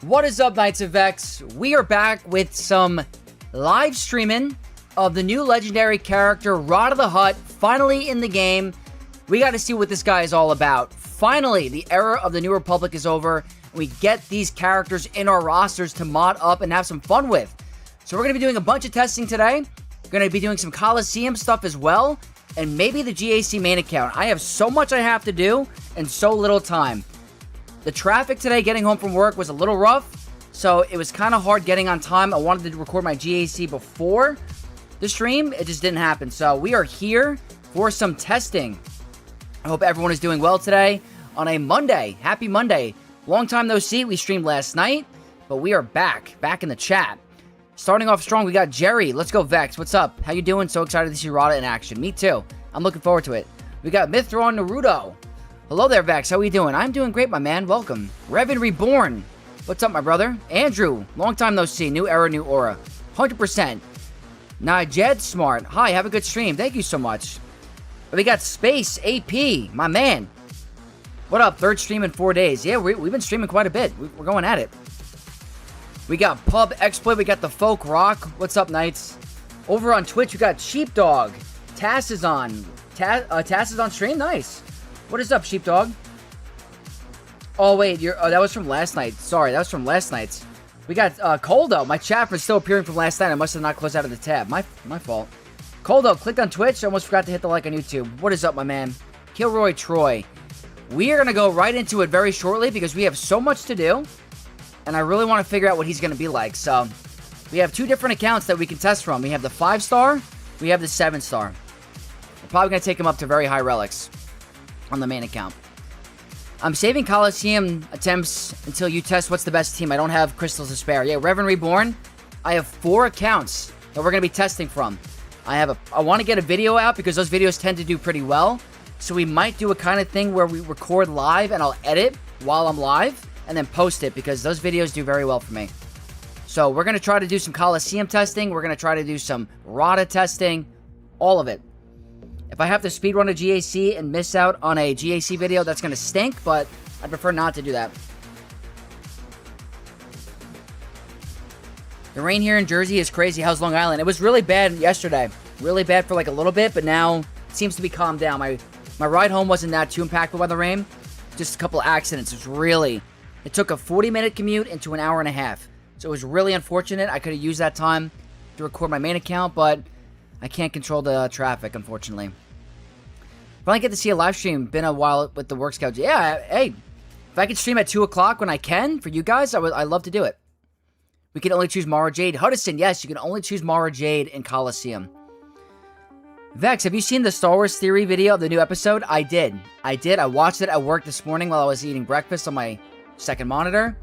What is up, Knights of Vex? We are back with some live streaming of the new legendary character, ROTTA the HUTT, finally in the game. We got to see what this guy is all about. Finally, the era of the New Republic is over, and we get these characters in our rosters to mod up and have some fun with. So we're going to be doing a bunch of testing today. We're going to be doing some Coliseum stuff as well, and maybe the GAC main account. I have so much I have to do and so little time. The traffic today getting home from work was a little rough, so it was kind of hard getting on time. I wanted to record my GAC before the stream. It just didn't happen. So we are here for some testing. I hope everyone is doing well today on a Monday. Happy Monday. Long time no see. We streamed last night, but we are back in the chat. Starting off strong, we got Jerry. Let's go, Vex. What's up? How you doing? So excited to see ROTTA in action. Me too. I'm looking forward to it. We got Mithron Naruto. Hello there, Vex. How are you doing? I'm doing great, my man. Welcome. Revan Reborn. What's up, my brother? Andrew. Long time no see. New era, new aura. 100%. Najed Smart. Hi, have a good stream. Thank you so much. We got Space AP. My man. What up? Third stream in 4 days. Yeah, we've been streaming quite a bit. We're going at it. We got Pub Exploit. We got the Folk Rock. What's up, Knights? Over on Twitch, we got Sheepdog. Tass is on. Tass is on stream? Nice. What is up, Sheepdog? Oh, wait. that was from last night. Sorry, that was from last night's. We got Coldo. My chat was still appearing from last night. I must have not closed out of the tab. My fault. Coldo, clicked on Twitch. I almost forgot to hit the like on YouTube. What is up, my man? Kilroy Troy. We are going to go right into it very shortly because we have so much to do. And I really want to figure out what he's going to be like. So, we have two different accounts that we can test from. We have the 5-star. We have the 7-star. We're probably going to take him up to very high relics on the main account. I'm saving Coliseum attempts until you test what's the best team. I don't have crystals to spare. Yeah, Revan Reborn. I have 4 accounts that we're going to be testing from. I want to get a video out because those videos tend to do pretty well. So we might do a kind of thing where we record live and I'll edit while I'm live and then post it because those videos do very well for me. So we're going to try to do some Coliseum testing. We're going to try to do some ROTTA testing. All of it. If I have to speedrun a GAC and miss out on a GAC video, that's going to stink, but I'd prefer not to do that. The rain here in Jersey is crazy. How's Long Island? It was really bad yesterday. Really bad for like a little bit, but now it seems to be calmed down. My ride home wasn't that too impactful by the rain. Just a couple accidents. It took a 40-minute commute into an hour and a half. So it was really unfortunate. I could have used that time to record my main account, but I can't control the traffic, unfortunately. Finally get to see a live stream. Been a while with the work schedule. Yeah, hey, if I could stream at 2 o'clock when I can, for you guys, I'd love to do it. We can only choose Mara Jade. Hudson, yes, you can only choose Mara Jade in Coliseum. Vex, have you seen the Star Wars Theory video of the new episode? I did. I watched it at work this morning while I was eating breakfast on my second monitor.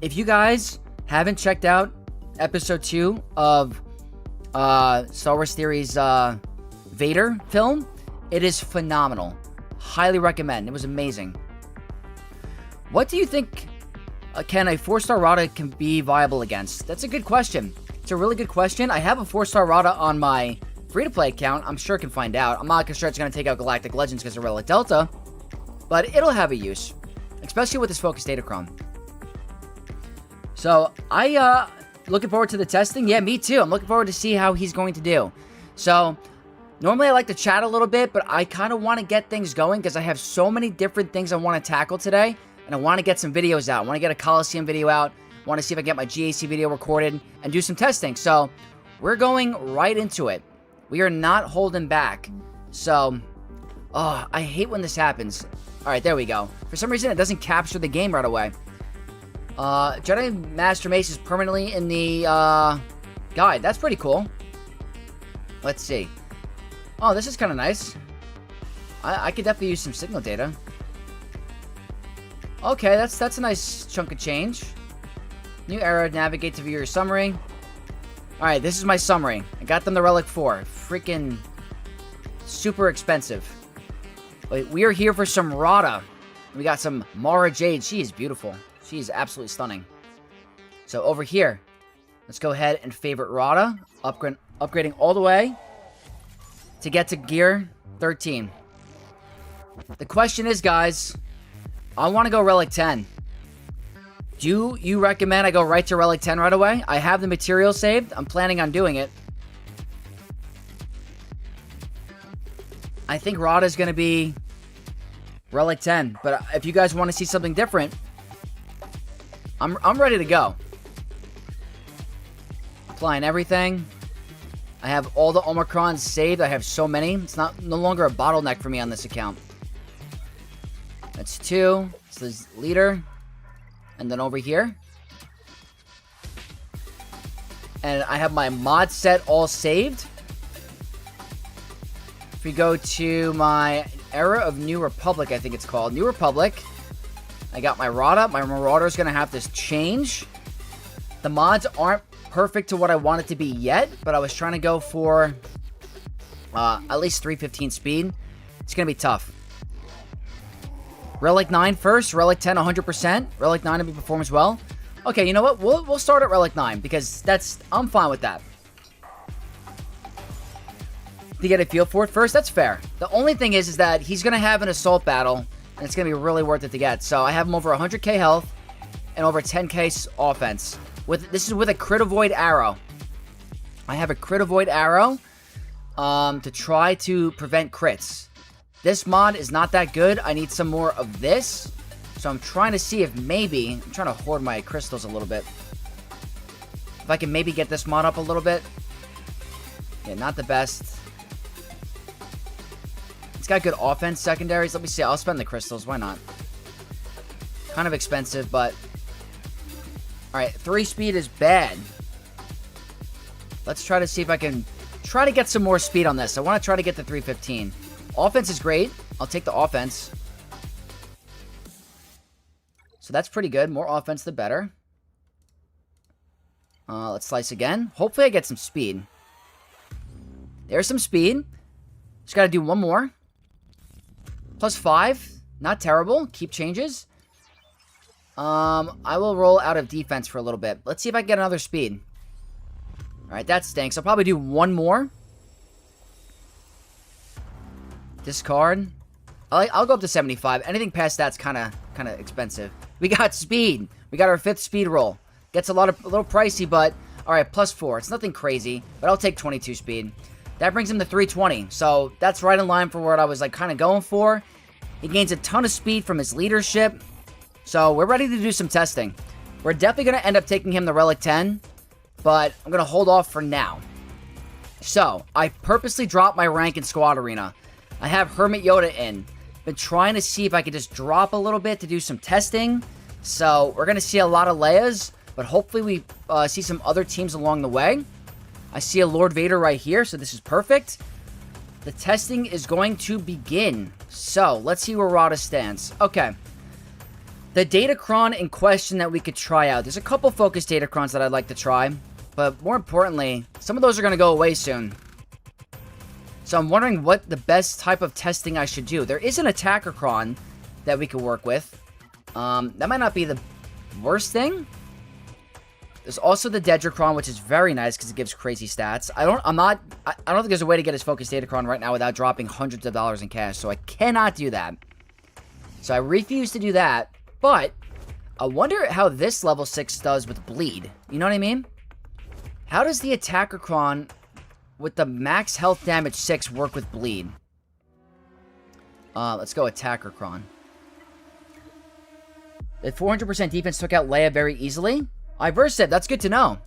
If you guys haven't checked out episode 2 of Star Wars Theory's Vader film, it is phenomenal. Highly recommend. It was amazing. What do you think can a 4-star ROTTA can be viable against? That's a good question. It's a really good question. I have a 4-star ROTTA on my free-to-play account. I'm sure I can find out. I'm not sure it's going to take out Galactic Legends because of Relic Delta, but it'll have a use, especially with this Focus Datacron. So, looking forward to the testing. Yeah, me too. I'm looking forward to see how he's going to do. So, normally I like to chat a little bit, but I kind of want to get things going because I have so many different things I want to tackle today, and I want to get some videos out. I want to get a Coliseum video out. I want to see if I can get my GAC video recorded and do some testing. So, we're going right into it. We are not holding back. So, I hate when this happens. Alright, there we go. For some reason, it doesn't capture the game right away. Jedi Master Mace is permanently in the guide. That's pretty cool. Let's see. Oh, this is kind of nice. I could definitely use some signal data. Okay, that's a nice chunk of change. New era, navigate to view your summary. Alright, this is my summary. I got them the Relic 4. Freaking super expensive. Wait, we are here for some ROTTA. We got some Mara Jade. She is beautiful. She is absolutely stunning. So over here, let's go ahead and favorite ROTTA. Upgrading all the way to get to gear 13. The question is, guys, I want to go Relic 10. Do you recommend I go right to Relic 10 right away? I have the material saved. I'm planning on doing it. I think ROTTA is going to be Relic 10. But if you guys want to see something different, I'm ready to go. Applying everything. I have all the Omicrons saved. I have so many. It's no longer a bottleneck for me on this account. That's 2. So there's leader. And then over here. And I have my mod set all saved. If we go to my Era of New Republic, I think it's called. New Republic. I got my ROTTA. My Marauder is going to have to change. The mods aren't perfect to what I want it to be yet, but I was trying to go for at least 315 speed. It's going to be tough. Relic 9 first. Relic 10, 100%. Relic 9 will be perform as well. Okay, you know what? We'll start at Relic 9 because I'm fine with that. To get a feel for it first, that's fair. The only thing is that he's going to have an assault battle, and it's going to be really worth it to get. So I have him over 100k health and over 10k offense. This is with a crit avoid arrow. I have a crit avoid arrow to try to prevent crits. This mod is not that good. I need some more of this. So I'm trying to see if maybe... I'm trying to hoard my crystals a little bit. If I can maybe get this mod up a little bit. Yeah, not the best. It's got good offense secondaries. Let me see. I'll spend the crystals. Why not? Kind of expensive, but... Alright, 3 speed is bad. Let's try to see if I can try to get some more speed on this. I want to try to get to 315. Offense is great. I'll take the offense. So that's pretty good. More offense, the better. Let's slice again. Hopefully I get some speed. There's some speed. Just got to do one more. +5. Not terrible. Keep changes. I will roll out of defense for a little bit. Let's see if I can get another speed. Alright, that stinks. I'll probably do one more. Discard. I'll go up to 75. Anything past that's kind of expensive. We got speed. We got our 5th speed roll. Gets a little pricey, but alright, +4. It's nothing crazy, but I'll take 22 speed. That brings him to 320. So that's right in line for what I was like kind of going for. He gains a ton of speed from his leadership. So we're ready to do some testing. We're definitely going to end up taking him the Relic 10, but I'm going to hold off for now. So I purposely dropped my rank in Squad Arena. I have Hermit Yoda in. Been trying to see if I could just drop a little bit to do some testing. So we're going to see a lot of Leias, but hopefully we see some other teams along the way. I see a Lord Vader right here, so this is perfect. The testing is going to begin. So let's see where ROTTA stands. Okay. The Datacron in question that we could try out. There's a couple focus Datacrons that I'd like to try. But more importantly, some of those are going to go away soon. So I'm wondering what the best type of testing I should do. There is an Attackercron that we could work with. That might not be the worst thing. There's also the Dedricron, which is very nice because it gives crazy stats. I don't think there's a way to get his Focus Datacron right now without dropping hundreds of dollars in cash. So I cannot do that. So I refuse to do that. But I wonder how this level 6 does with bleed. You know what I mean? How does the Attackercron with the max health damage 6 work with bleed? Let's go Attackercron. The 400% defense took out Leia very easily. Iversa, that's good to know.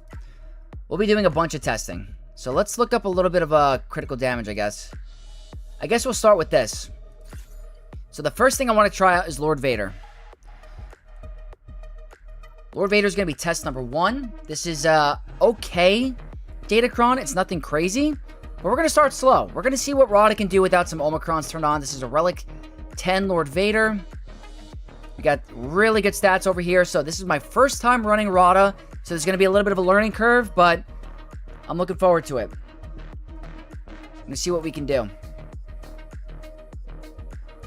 We'll be doing a bunch of testing. So let's look up a little bit of critical damage, I guess. I guess we'll start with this. So the first thing I want to try out is Lord Vader. Lord Vader is going to be test number 1. This is okay Datacron. It's nothing crazy. But we're going to start slow. We're going to see what ROTTA can do without some Omicrons turned on. This is a Relic 10 Lord Vader. We got really good stats over here. So this is my first time running ROTTA. So there's going to be a little bit of a learning curve, but I'm looking forward to it. I'm going to see what we can do.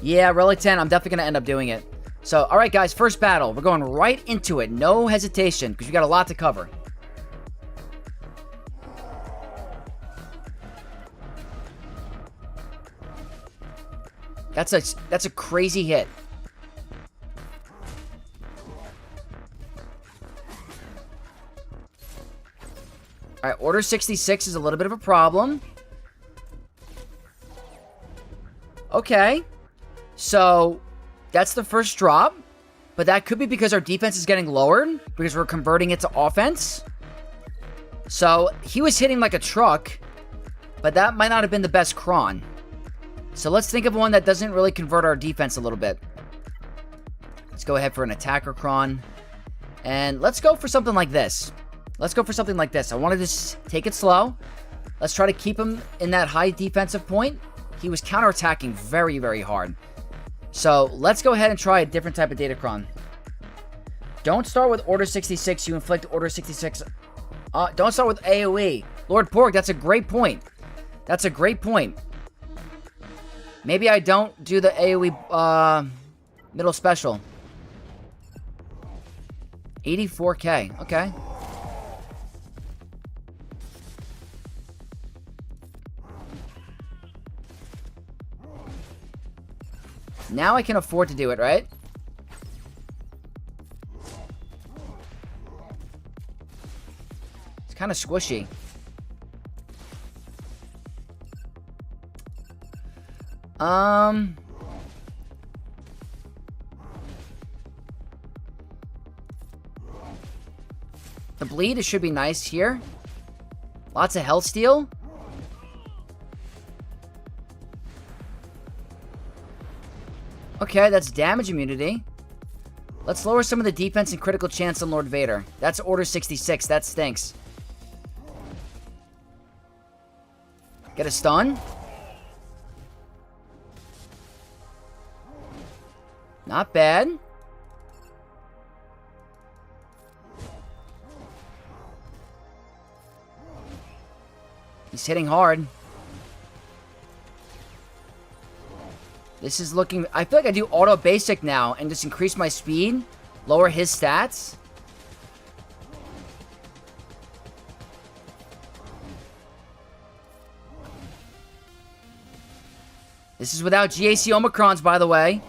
Yeah, Relic 10. I'm definitely going to end up doing it. So, alright guys, first battle. We're going right into it. No hesitation, because we got a lot to cover. That's a crazy hit. All right, Order 66 is a little bit of a problem. Okay. So, that's the first drop. But that could be because our defense is getting lowered. Because we're converting it to offense. So, he was hitting like a truck. But that might not have been the best cron. So, let's think of one that doesn't really convert our defense a little bit. Let's go ahead for an attacker cron. And let's go for something like this. Let's go for something like this. I want to just take it slow. Let's try to keep him in that high defensive point. He was counterattacking very, very hard. So let's go ahead and try a different type of Datacron. Don't start with Order 66. You inflict Order 66. Don't start with AoE. Lord Porg, that's a great point. That's a great point. Maybe I don't do the AoE middle special. 84k. Okay. Now I can afford to do it, right? It's kind of squishy. The bleed, it should be nice here. Lots of health steal. Okay, that's damage immunity. Let's lower some of the defense and critical chance on Lord Vader. That's Order 66. That stinks. Get a stun. Not bad. He's hitting hard. This is looking... I feel like I do auto basic now and just increase my speed. Lower his stats. This is without GAC Omicrons, by the way.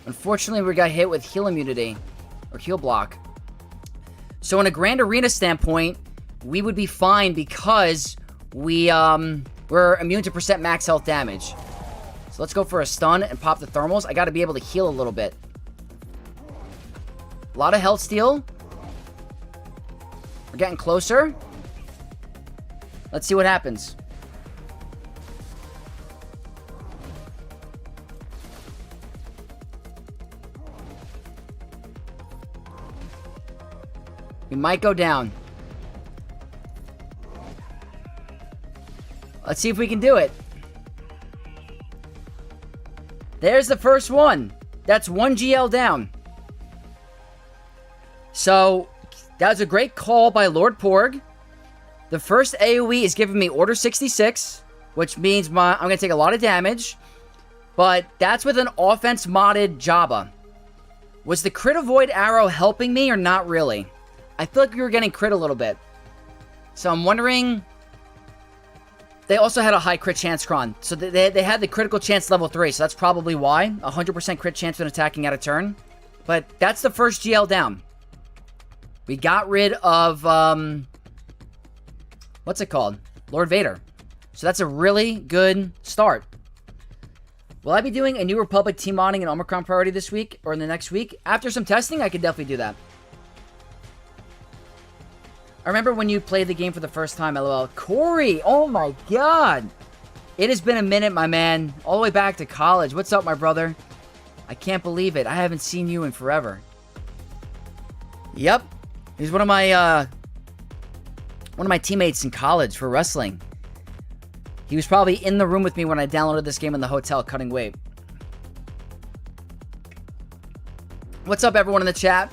Unfortunately, we got hit with heal immunity. Or heal block. So in a Grand Arena standpoint, we would be fine because we're immune to percent max health damage. So let's go for a stun and pop the thermals. I got to be able to heal a little bit. A lot of health steal. We're getting closer. Let's see what happens. We might go down. Let's see if we can do it. There's the first one. That's 1 GL down. So, that was a great call by Lord Porg. The first AoE is giving me Order 66, which means I'm going to take a lot of damage. But that's with an offense modded Jabba. Was the crit avoid arrow helping me or not really? I feel like we were getting crit a little bit. So I'm wondering... They also had a high crit chance cron. So they had the critical chance level 3. So that's probably why. 100% crit chance when attacking out of turn. But that's the first GL down. We got rid of... what's it called? Lord Vader. So that's a really good start. Will I be doing a New Republic team modding and Omicron priority this week? Or in the next week? After some testing, I could definitely do that. I remember when you played the game for the first time, LOL. Corey, oh my god. It has been a minute, my man. All the way back to college. What's up, my brother? I can't believe it. I haven't seen you in forever. Yep. He's one of my teammates in college for wrestling. He was probably in the room with me when I downloaded this game in the hotel cutting weight. What's up, everyone in the chat?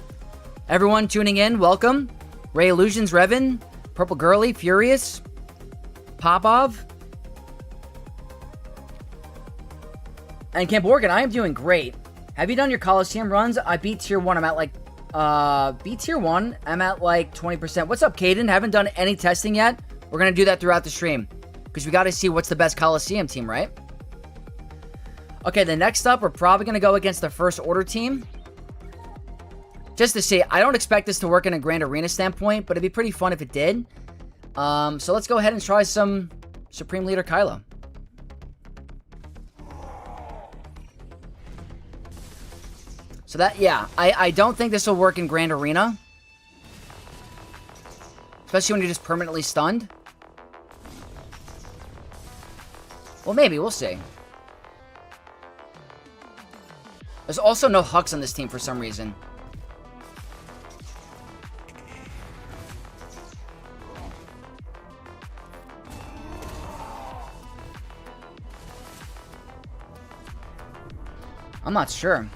Everyone tuning in, welcome. Ray Illusions, Revan, Purple Girly, Furious, Popov, and Camp Organ. I am doing great. Have you done your Coliseum runs? I beat tier 1. I'm at like, beat tier 1. I'm at like 20%. What's up, Caden? Haven't done any testing yet. We're going to do that throughout the stream because we got to see what's the best Coliseum team, right? Okay, the next up, we're probably going to go against the First Order team. Just to see. I don't expect this to work in a Grand Arena standpoint, but it'd be pretty fun if it did. So let's go ahead and try some Supreme Leader Kylo. So that, yeah, I don't think this will work in Grand Arena. Especially when you're just permanently stunned. Well, maybe. We'll see. There's also no Hux on this team for some reason. I'm not sure.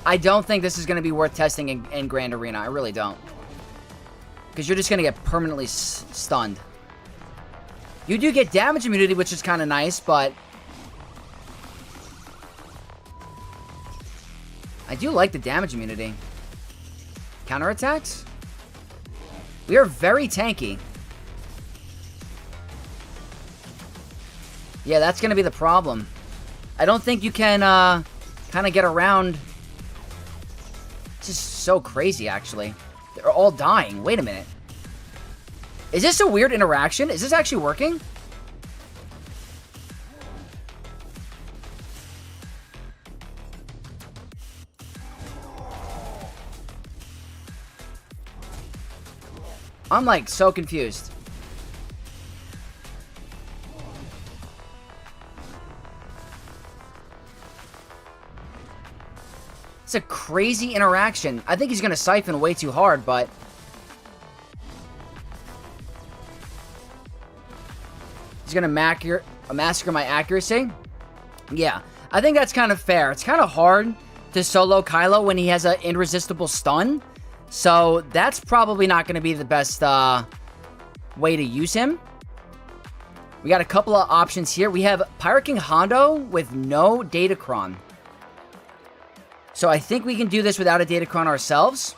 I don't think this is going to be worth testing in Grand Arena. I really don't. Because you're just going to get permanently stunned. You do get damage immunity, which is kind of nice, but... I do like the damage immunity. Counterattacks? We are very tanky. Yeah, that's going to be the problem. I don't think you can kind of get around. It's just so crazy, actually. They're all dying. Wait a minute. Is this a weird interaction? Is this actually working? I'm like so confused. It's a crazy interaction. I think he's going to siphon way too hard, but... He's going to massacre my accuracy? Yeah, I think that's kind of fair. It's kind of hard to solo Kylo when he has an irresistible stun. So that's probably not going to be the best way to use him. We got a couple of options here. We have Pirate King Hondo with no Datacron. So I think we can do this without a Datacron ourselves.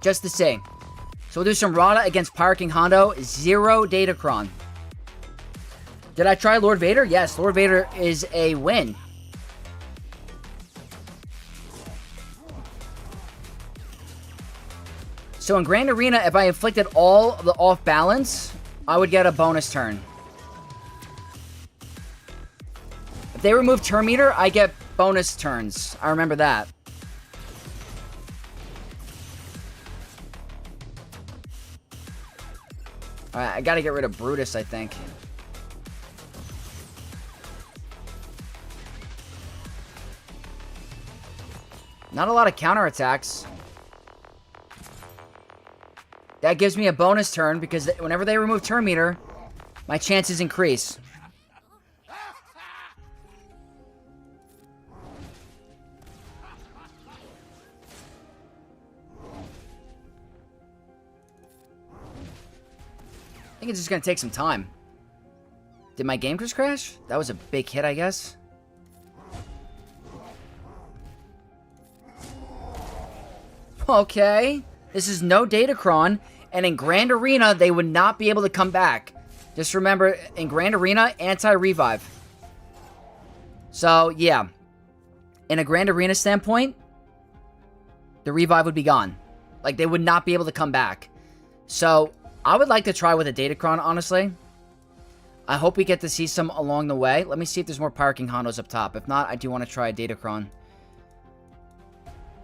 Just to see. So we'll do some ROTTA against Pirate King Hondo. 0 Datacron. Did I try Lord Vader? Yes, Lord Vader is a win. So in Grand Arena, if I inflicted all of the off balance, I would get a bonus turn. If they remove turn meter, I get bonus turns. I remember that. Alright, I gotta get rid of Brutus, I think. Not a lot of counterattacks. That gives me a bonus turn because whenever they remove turn meter, my chances increase. I think it's just going to take some time. Did my game just crash? That was a big hit, I guess. Okay. This is no Datacron, and in Grand Arena, they would not be able to come back. Just remember, in Grand Arena, anti-revive. So, yeah. In a Grand Arena standpoint, the revive would be gone. Like, they would not be able to come back. So, I would like to try with a Datacron, honestly. I hope we get to see some along the way. Let me see if there's more Pirate King Hondos up top. If not, I do want to try a Datacron.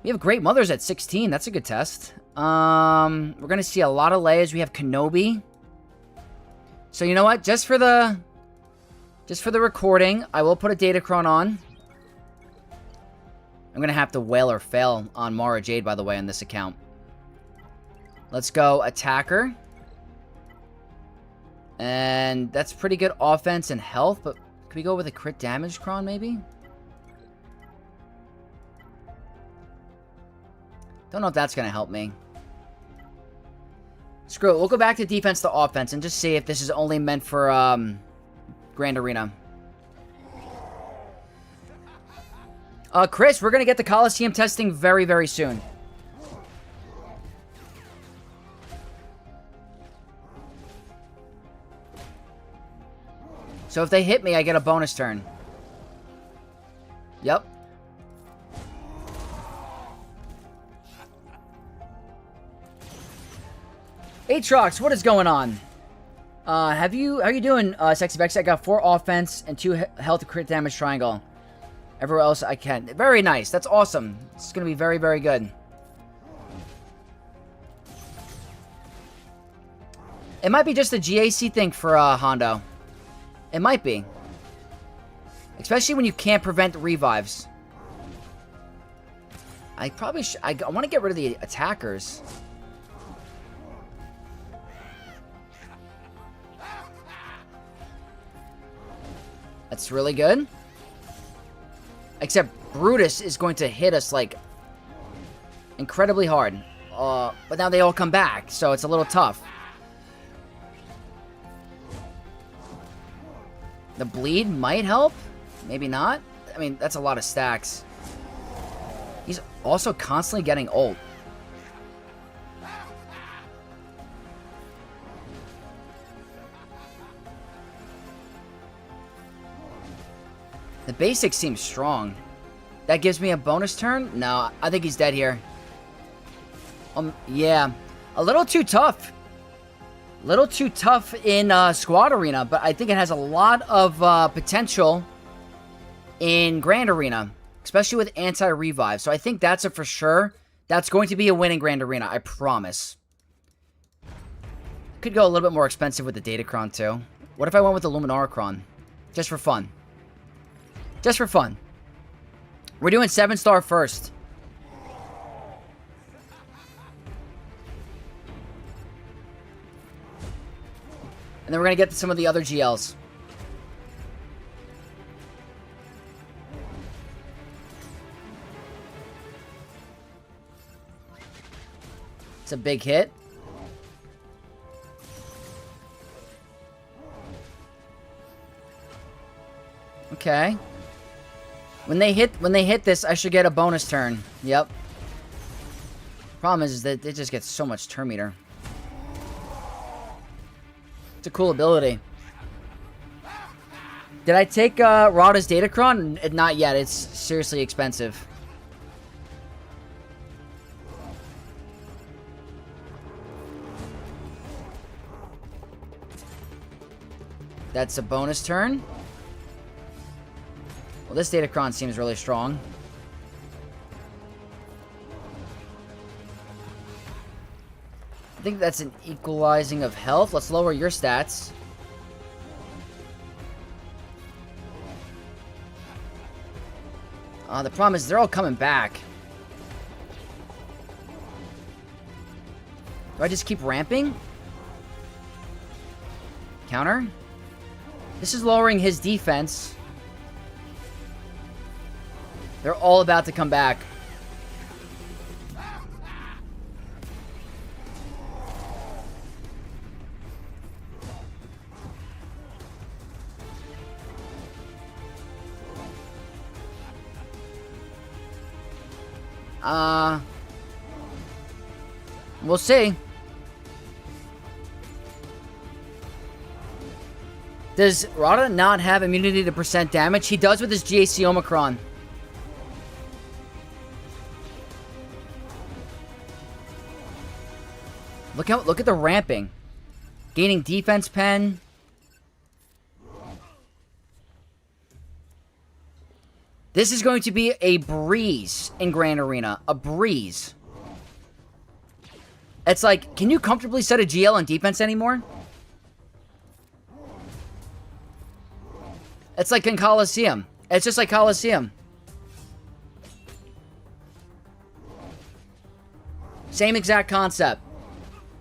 We have Great Mothers at 16. That's a good test. We're going to see a lot of Leias. We have Kenobi. So, you know what? Just for the recording, I will put a Datacron on. I'm going to have to wail or fail on Mara Jade, by the way, on this account. Let's go Attacker. And that's pretty good offense and health, but could we go with a crit damage cron, maybe? Don't know if that's going to help me. Screw it. We'll go back to defense to offense and just see if this is only meant for Grand Arena. Chris, we're going to get the Coliseum testing very, very soon. So if they hit me, I get a bonus turn. Yep. Aatrox, what is going on? How you doing, Sexy Bex? I got 4 offense and 2 health crit damage triangle. Everywhere else I can. Very nice. That's awesome. It's gonna be very, very good. It might be just a GAC thing for Hondo. It might be. Especially when you can't prevent revives. I probably should... I want to get rid of the attackers. That's really good. Except Brutus is going to hit us, like, incredibly hard. But now they all come back, so it's a little tough. The bleed might help. Maybe not. I mean, that's a lot of stacks. He's also constantly getting ult. The basics seem strong. That gives me a bonus turn? No, I think he's dead here. Yeah. A little too tough. Little too tough in Squad Arena, but I think it has a lot of potential in Grand Arena, especially with anti-revive. So I think that's a for sure. That's going to be a win in Grand Arena, I promise. Could go a little bit more expensive with the Datacron too. What if I went with the Luminarachron? Just for fun. Just for fun. We're doing 7-star first. And then we're going to get to some of the other GLs. It's a big hit. Okay. When they hit this, I should get a bonus turn. Yep. Problem is that it just gets so much turn meter. It's a cool ability. Did I take ROTTA's Datacron? Not yet. It's seriously expensive. That's a bonus turn. Well, this Datacron seems really strong. I think that's an equalizing of health. Let's lower your stats. The problem is they're all coming back. Do I just keep ramping? Counter? This is lowering his defense. They're all about to come back. We'll see. Does ROTTA not have immunity to percent damage? He does with his GAC Omicron. Look at the ramping. Gaining defense pen. This is going to be a breeze in Grand Arena. A breeze. It's like, can you comfortably set a GL on defense anymore? It's like in Coliseum. It's just like Coliseum. Same exact concept.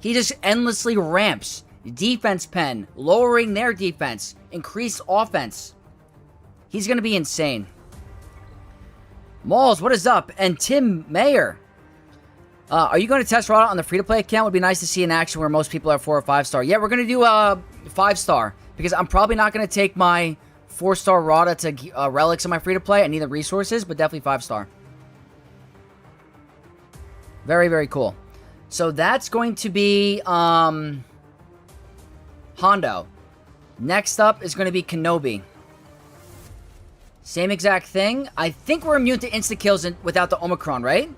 He just endlessly ramps. Defense pen. Lowering their defense. Increase offense. He's going to be insane. Malls, what is up? And Tim Mayer. Are you going to test ROTTA on the free-to-play account? Would be nice to see in action where most people are 4 or 5-star. Yeah, we're going to do 5-star. Because I'm probably not going to take my 4-star ROTTA to relics in my free-to-play. I need the resources, but definitely 5-star. Very, very cool. So that's going to be Hondo. Next up is going to be Kenobi. Same exact thing. I think we're immune to insta-kills without the Omicron, right?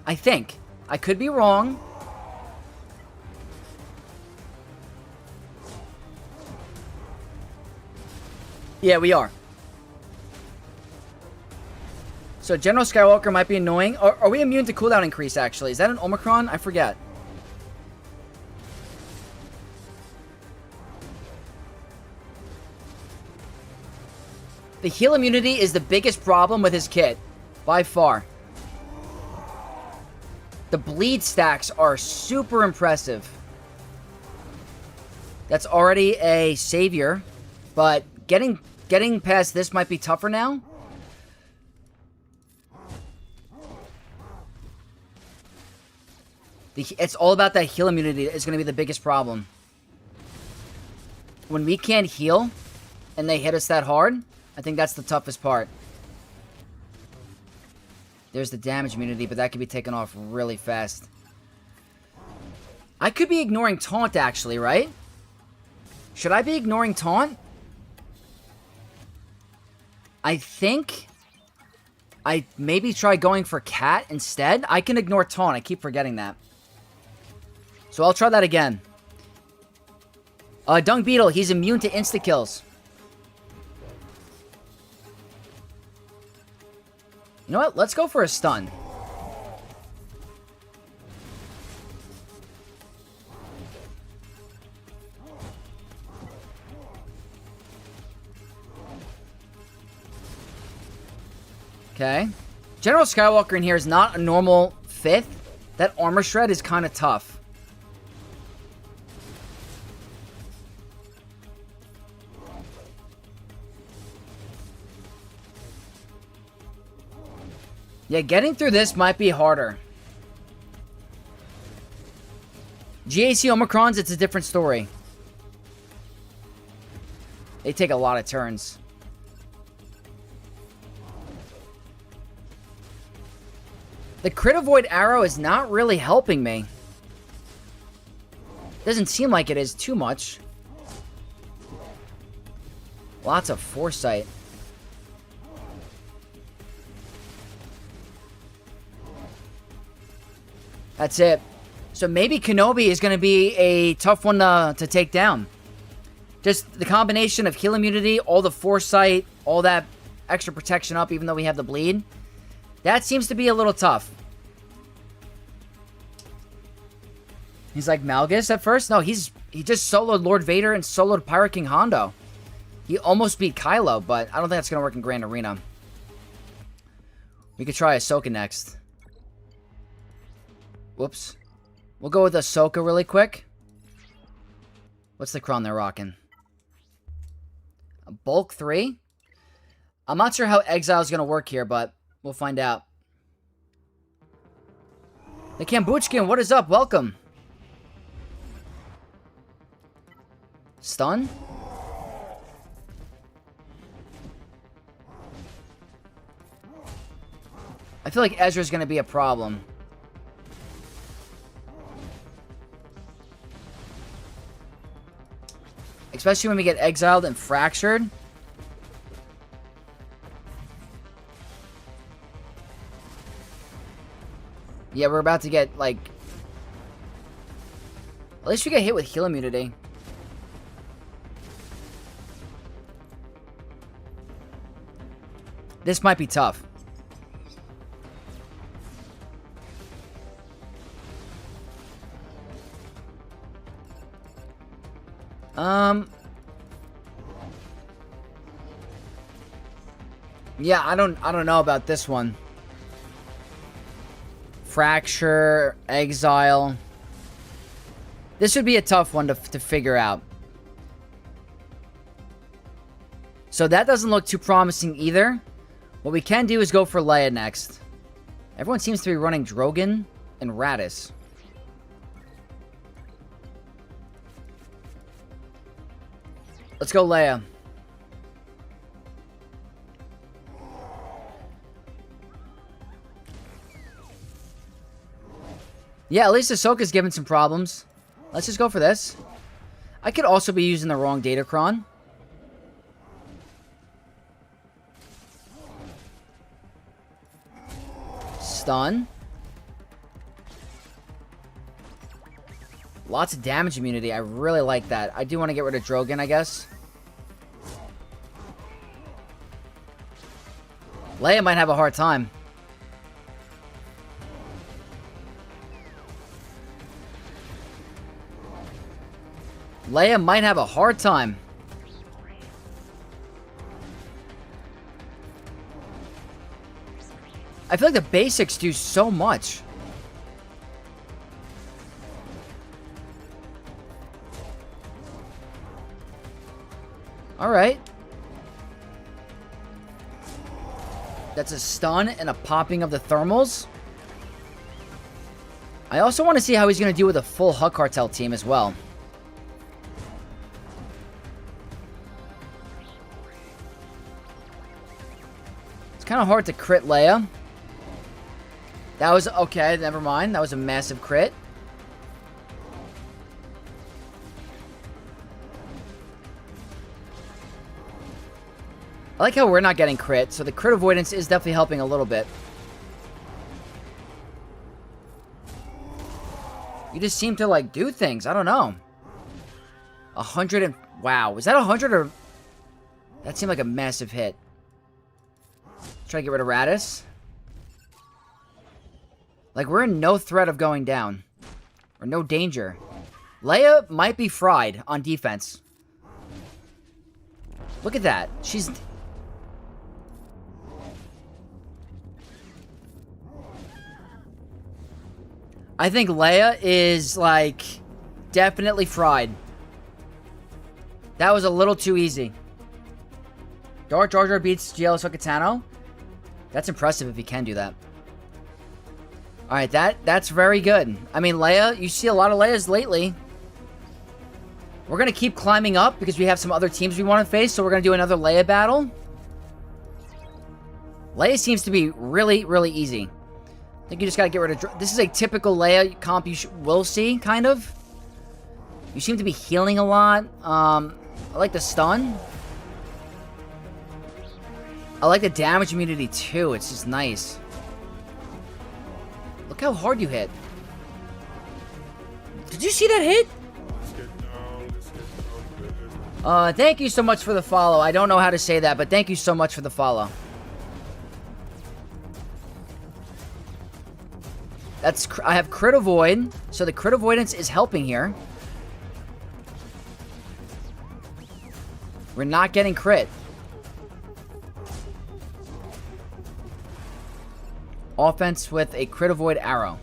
I think. I could be wrong. Yeah, we are. So General Skywalker might be annoying. Are we immune to cooldown increase, actually? Is that an Omicron? I forget. The heal immunity is the biggest problem with his kit. By far. The bleed stacks are super impressive. That's already a savior. But getting past this might be tougher now. It's all about that heal immunity is going to be the biggest problem. When we can't heal and they hit us that hard, I think that's the toughest part. There's the damage immunity, but that can be taken off really fast. I could be ignoring taunt, actually, right? Should I be ignoring taunt? I think I maybe try going for cat instead. I can ignore taunt. I keep forgetting that. So I'll try that again. Dung Beetle, he's immune to insta-kills. You know what? Let's go for a stun. Okay. General Skywalker in here is not a normal 5th. That armor shred is kind of tough. Yeah, getting through this might be harder. GAC Omicrons, it's a different story. They take a lot of turns. The crit avoid arrow is not really helping me. Doesn't seem like it is too much. Lots of foresight. That's it. So maybe Kenobi is going to be a tough one to take down. Just the combination of heal immunity, all the foresight, all that extra protection up, even though we have the bleed. That seems to be a little tough. He's like Malgus at first? No, he just soloed Lord Vader and soloed Pirate King Hondo. He almost beat Kylo, but I don't think that's going to work in Grand Arena. We could try Ahsoka next. Whoops. We'll go with Ahsoka really quick. What's the crown they're rocking? A bulk 3? I'm not sure how Exile is going to work here, but we'll find out. The Kambuchkin, what is up? Welcome. Stun? I feel like Ezra's going to be a problem. Especially when we get exiled and fractured. Yeah, we're about to get, like... At least we get hit with heal immunity. This might be tough. Yeah, I don't know about this one. Fracture, exile. This would be a tough one to figure out. So that doesn't look too promising either. What we can do is go for Leia next. Everyone seems to be running Drogon and Radis. Let's go Leia. Yeah, at least Ahsoka's given some problems. Let's just go for this. I could also be using the wrong Datacron. stun. Lots of damage immunity. I really like that. I do want to get rid of Drogon, I guess. Leia might have a hard time. Leia might have a hard time. I feel like the basics do so much. Alright. That's a stun and a popping of the thermals. I also want to see how he's going to deal with a full HUTT Cartel team as well. It's kind of hard to crit Leia. That was... okay, never mind. That was a massive crit. I like how we're not getting crit, so the crit avoidance is definitely helping a little bit. You just seem to, like, do things. I don't know. 100 and... wow. Was that 100 or... that seemed like a massive hit. Try to get rid of Radis. Like, we're in no threat of going down. Or no danger. Leia might be fried on defense. Look at that. She's... I think Leia is, like, definitely fried. That was a little too easy. Darth Jar Jar beats Giannis Hokatano. That's impressive if he can do that. Alright, that's very good. I mean, Leia, you see a lot of Leias lately. We're going to keep climbing up because we have some other teams we want to face, so we're going to do another Leia battle. Leia seems to be really, really easy. I think you just got to get rid of... this is a typical Leia comp you will see, kind of. You seem to be healing a lot. I like the stun. I like the damage immunity, too. It's just nice. Look how hard you hit. Did you see that hit? Thank you so much for the follow. I don't know how to say that, but thank you so much for the follow. I have crit avoid, so the crit avoidance is helping here. We're not getting crit. Offense with a crit avoid arrow.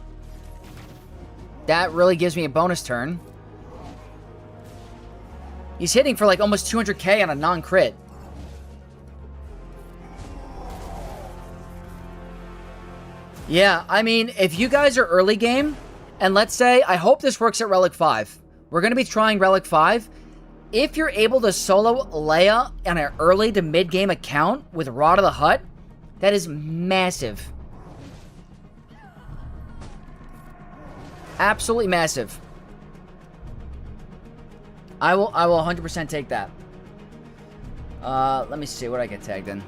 That really gives me a bonus turn. He's hitting for like almost 200k on a non-crit. Yeah, I mean, if you guys are early game, and let's say, I hope this works at Relic 5. We're going to be trying Relic 5. If you're able to solo Leia on an early to mid-game account with ROTTA the HUTT, that is massive. Absolutely massive. I will 100% take that. Let me see what I get tagged in.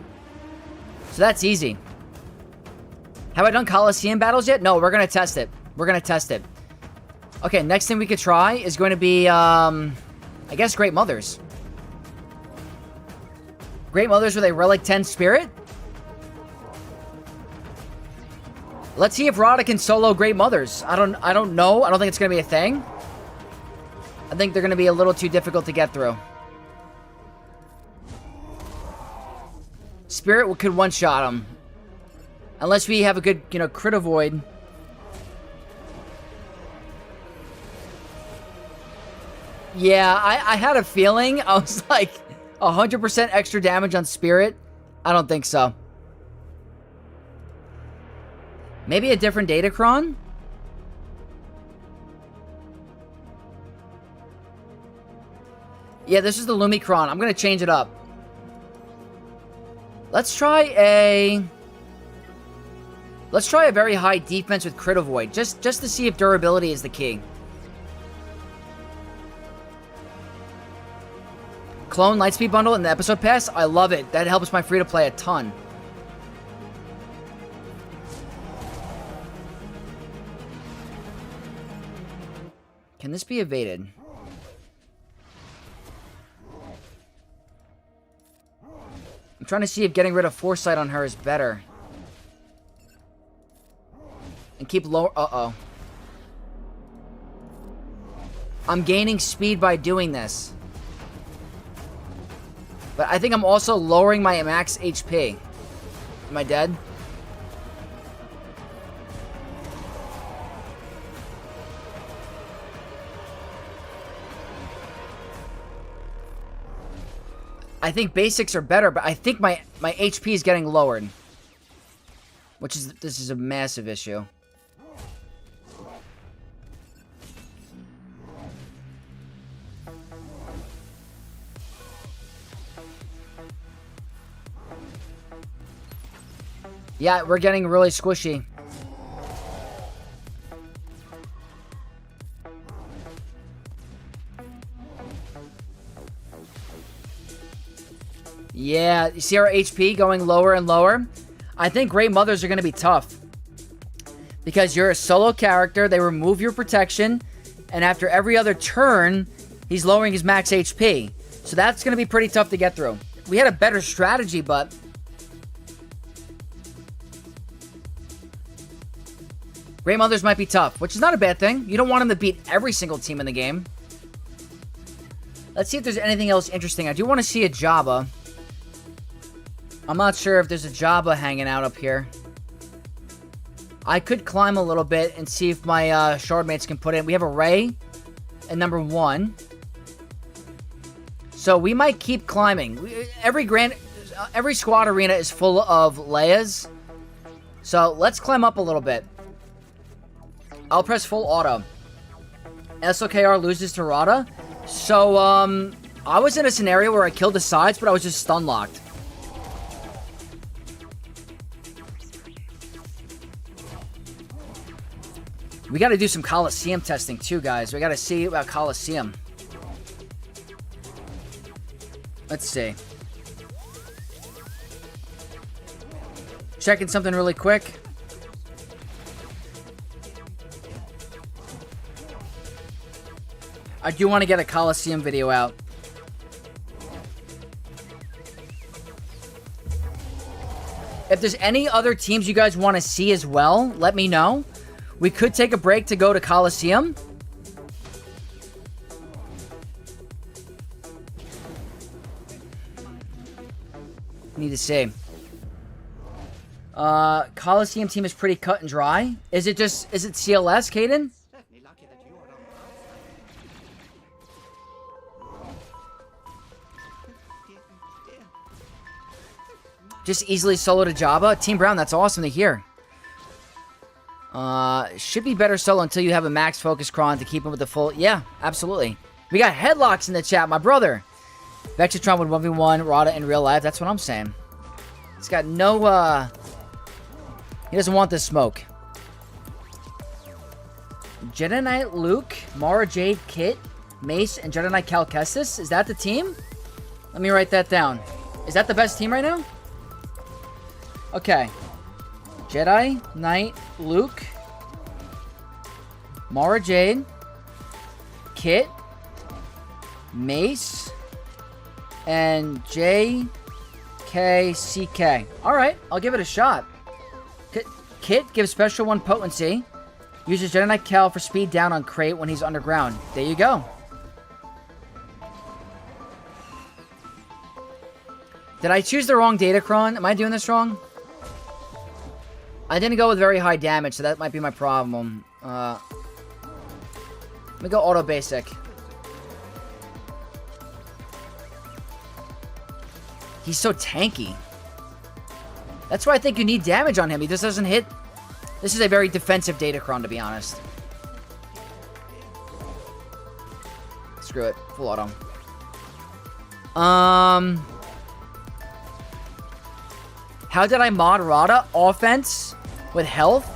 So that's easy. Have I done Coliseum battles yet? No, we're going to test it. We're going to test it. Okay, next thing we could try is going to be, I guess Great Mothers. Great Mothers with a Relic 10 Spirit? Let's see if ROTTA can solo Great Mothers. I don't know. I don't think it's going to be a thing. I think they're going to be a little too difficult to get through. Spirit could one-shot him. Unless we have a good, crit avoid. Yeah, I had a feeling. I was like, 100% extra damage on Spirit? I don't think so. Maybe a different Datacron? Yeah, this is the Lumicron. I'm going to change it up. Let's try a very high defense with crit avoid, just to see if durability is the key. Clone Lightspeed bundle in the episode pass. I love it. That helps my free to play a ton. Can this be evaded? I'm trying to see if getting rid of Foresight on her is better. And keep low. Uh-oh. I'm gaining speed by doing this. But I think I'm also lowering my max HP. Am I dead? I think basics are better, but I think my HP is getting lowered. This is a massive issue. Yeah, we're getting really squishy. Yeah, you see our HP going lower and lower? I think Great Mothers are going to be tough. Because you're a solo character, they remove your protection, and after every other turn, he's lowering his max HP. So that's going to be pretty tough to get through. We had a better strategy, but... Great Mothers might be tough, which is not a bad thing. You don't want him to beat every single team in the game. Let's see if there's anything else interesting. I do want to see a Jabba. I'm not sure if there's a Jabba hanging out up here. I could climb a little bit and see if my shardmates can put in. We have a Rey at number 1. So we might keep climbing. Every squad arena is full of Leias. So let's climb up a little bit. I'll press full auto. SOKR loses to ROTTA. So, I was in a scenario where I killed the sides, but I was just stun locked. We gotta do some Coliseum testing too, guys. We gotta see about Coliseum. Let's see. Checking something really quick. I do want to get a Coliseum video out. If there's any other teams you guys want to see as well, let me know. We could take a break to go to Coliseum. Need to see. Coliseum team is pretty cut and dry. Is it CLS, Caden? Just easily solo to Jabba. Team Brown, that's awesome to hear. Should be better solo until you have a max focus cron to keep him with the full... Yeah, absolutely. We got headlocks in the chat, my brother. Vexatron would 1v1 ROTTA in real life. That's what I'm saying. He's got no... He doesn't want this smoke. Jedi Knight Luke, Mara Jade Kit, Mace, and Jedi Knight Cal Kestis. Is that the team? Let me write that down. Is that the best team right now? Okay. Jedi Knight Luke, Mara Jade, Kit, Mace, and JKCK. Alright, I'll give it a shot. Kit gives special 1 potency. Uses Jedi Knight Cal for speed down on crate when he's underground. There you go. Did I choose the wrong Datacron? Am I doing this wrong? I didn't go with very high damage, so that might be my problem. Let me go auto basic. He's so tanky. That's why I think you need damage on him. He just doesn't hit. This is a very defensive Datacron, to be honest. Screw it. Full auto. How did I mod ROTTA? Offense with health.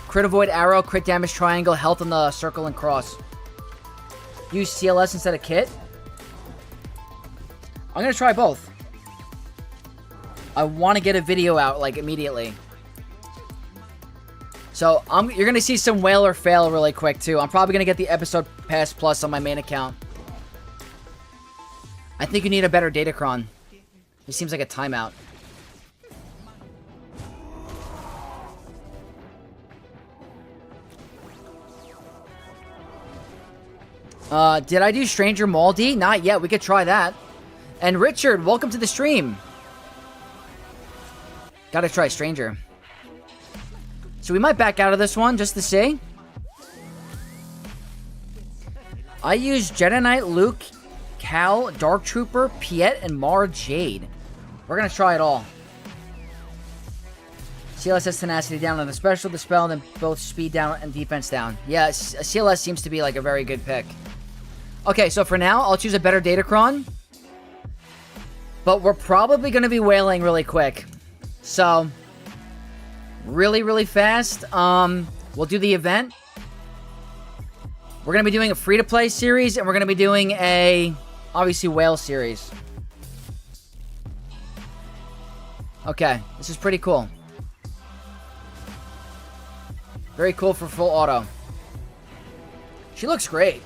Crit avoid arrow, crit damage triangle, health on the circle and cross. Use CLS instead of kit. I'm going to try both. I want to get a video out, like, immediately. So you're going to see some whale or fail really quick, too. I'm probably going to get the Episode Pass Plus on my main account. I think you need a better Datacron. It seems like a timeout. Did I do Stranger Maldi? Not yet. We could try that. And Richard, welcome to the stream. Gotta try Stranger. So we might back out of this one just to see. I used Jedi Knight, Luke, Cal, Dark Trooper, Piet, and Mara Jade. We're gonna try it all. CLS has tenacity down on the special, the spell, and then both speed down and defense down. Yeah, CLS seems to be like a very good pick. Okay, so for now, I'll choose a better Datacron. But we're probably going to be whaling really quick. So, really, really fast. We'll do the event. We're going to be doing a free-to-play series, and we're going to be doing a, obviously, whale series. Okay, this is pretty cool. Very cool for full auto. She looks great.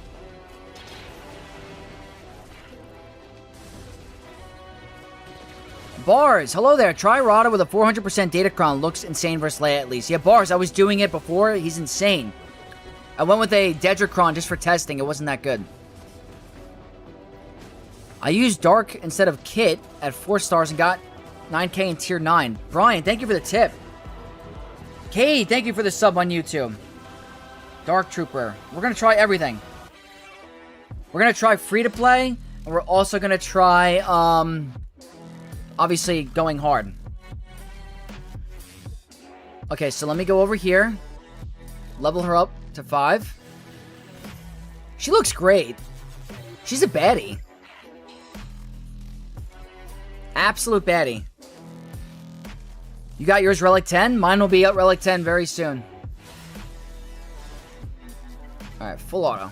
Bars, hello there. Try ROTTA with a 400% Datacron. Looks insane versus Leia at least. Yeah, Bars, I was doing it before. He's insane. I went with a Dedricron just for testing. It wasn't that good. I used Dark instead of Kit at 4 stars and got 9k in tier 9. Brian, thank you for the tip. Kay, thank you for the sub on YouTube. Dark Trooper. We're going to try everything. We're going to try free-to-play, and we're also going to try, obviously, going hard. Okay, so let me go over here. Level her up to 5. She looks great. She's a baddie. Absolute baddie. You got yours Relic 10? Mine will be up Relic 10 very soon. Alright, full auto.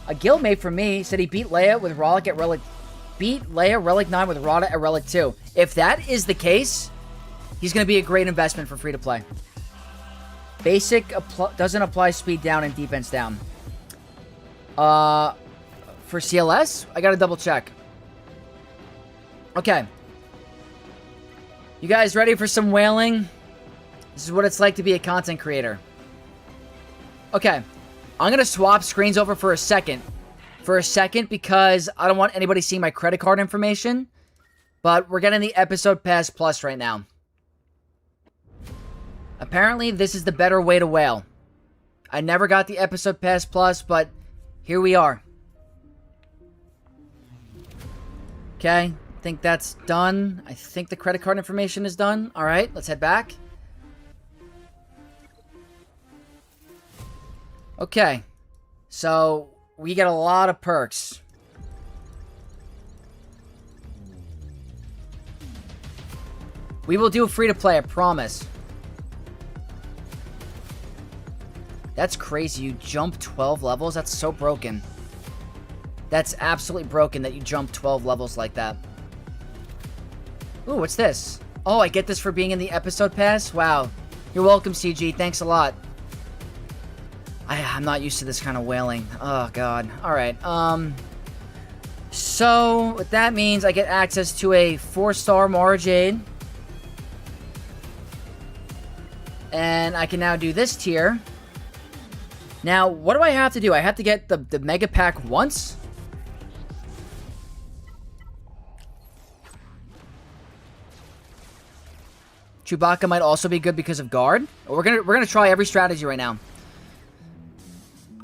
A guildmate from me said he beat Leia with Relic at Relic... Beat Leia Relic 9 with ROTTA at Relic 2. If that is the case, he's going to be a great investment for free-to-play. Basic doesn't apply speed down and defense down. For CLS, I got to double check. Okay. You guys ready for some whaling? This is what it's like to be a content creator. Okay. I'm going to swap screens over for a second. Because I don't want anybody seeing my credit card information. But we're getting the Episode Pass Plus right now. Apparently, this is the better way to whale. I never got the Episode Pass Plus, but here we are. Okay, I think that's done. I think the credit card information is done. Alright, let's head back. Okay, so we get a lot of perks. We will do free-to-play, I promise. That's crazy. You jump 12 levels? That's so broken. That's absolutely broken that you jump 12 levels like that. Ooh, what's this? Oh, I get this for being in the episode pass? Wow. You're welcome, CG. Thanks a lot. I'm not used to this kind of whaling. Oh, God. Alright, so, what that means, I get access to a 4-star Mara Jade. And I can now do this tier. Now, what do I have to do? I have to get the Mega Pack once? Chewbacca might also be good because of guard. We're gonna try every strategy right now.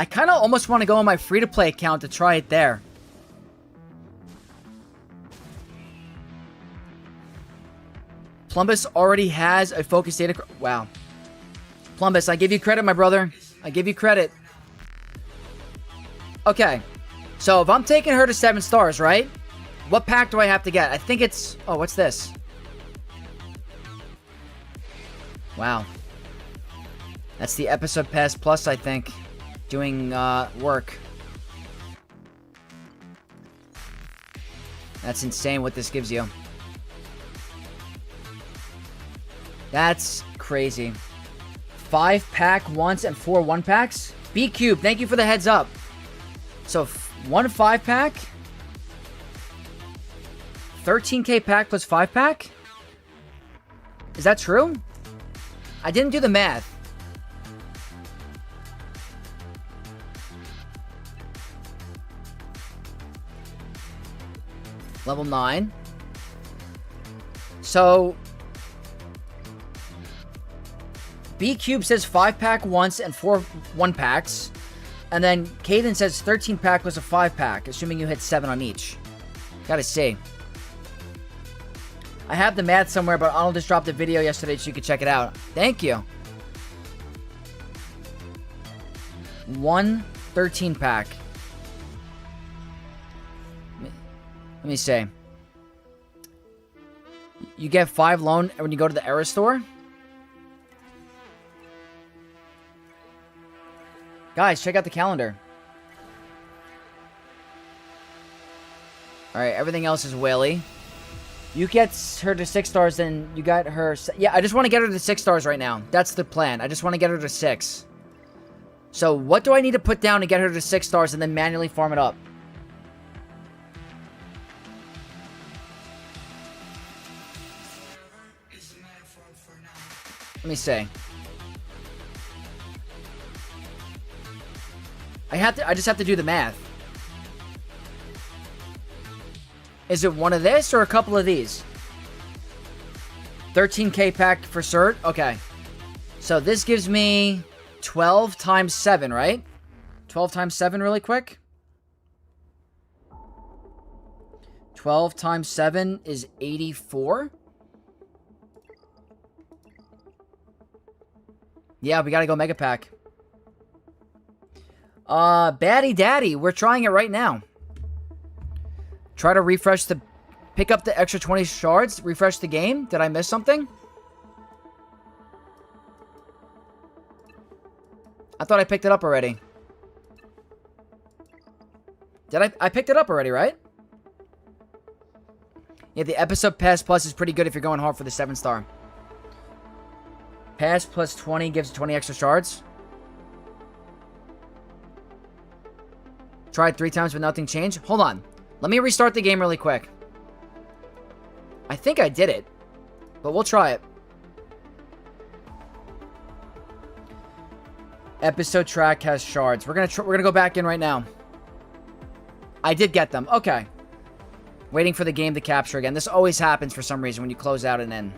I kind of almost want to go on my free-to-play account to try it there. Plumbus already has a focus data... Wow. Plumbus, I give you credit, my brother. I give you credit. Okay. So, if I'm taking her to 7 stars, right? What pack do I have to get? I think it's... Oh, what's this? Wow. That's the Episode Pass Plus, I think. Doing, work. That's insane what this gives you. That's crazy. 5-pack once and 4 1-packs. B-Cube, thank you for the heads up. So, 1 5-pack. 13k pack plus 5-pack? Is that true? I didn't do the math. Level 9. So, B-Cube says 5-pack once and 4 1-packs. And then Caden says 13-pack was a 5-pack, assuming you hit 7 on each. Gotta see. I have the math somewhere, but Arnold just dropped a video yesterday so you can check it out. Thank you. 1 13-pack. Let me see. You get 5 loan when you go to the Era store? Guys, check out the calendar. Alright, everything else is whaley. You get her to 6 stars, then you got her... Yeah, I just want to get her to 6 stars right now. That's the plan. I just want to get her to 6. So, what do I need to put down to get her to 6 stars and then manually farm it up? Let me see. I just have to do the math. Is it one of this or a couple of these? 13k pack for cert? Okay. So this gives me 12 times 7, right? 12 times 7 really quick. 12 times 7 is 84. Yeah, we gotta go mega pack. Baddie Daddy, we're trying it right now. Try to refresh the... Pick up the extra 20 shards. Refresh the game. Did I miss something? I thought I picked it up already. Did I picked it up already, right? Yeah, the episode pass plus is pretty good if you're going hard for the 7-star. Pass plus 20 gives 20 extra shards. Tried 3 times but nothing changed. Hold on. Let me restart the game really quick. I think I did it, but we'll try it. Episode track has shards. We're gonna go back in right now. I did get them. Okay. Waiting for the game to capture again. This always happens for some reason when you close out and in.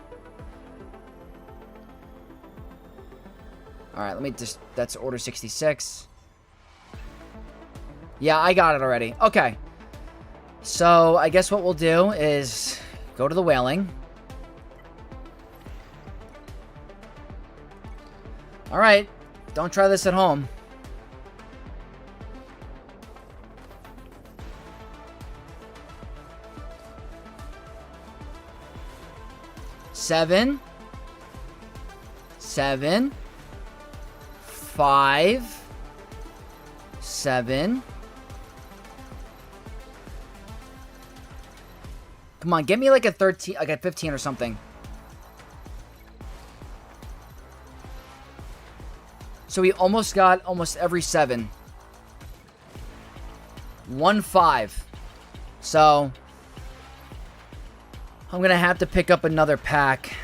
Alright, let me just... That's order 66. Yeah, I got it already. Okay. So, I guess what we'll do is go to the whaling. Alright. Don't try this at home. Seven. 5. 7. Come on, get me like a 13, like a 15 or something. So we almost got almost every 7. 1 5. So I'm gonna have to pick up another pack.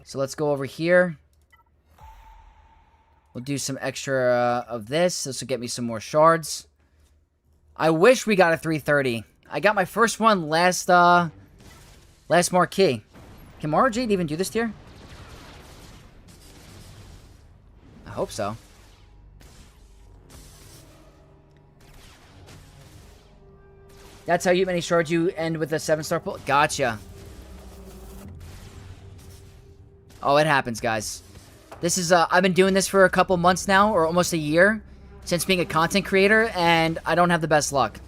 So let's go over here. We'll do some extra of this. This will get me some more shards. I wish we got a 330. I got my first one last marquee. Can Mara Jade even do this tier? I hope so. That's how many shards you end with a 7-star pull? Gotcha. Oh, it happens, guys. This is, I've been doing this for a couple months now, or almost a year, since being a content creator, and I don't have the best luck.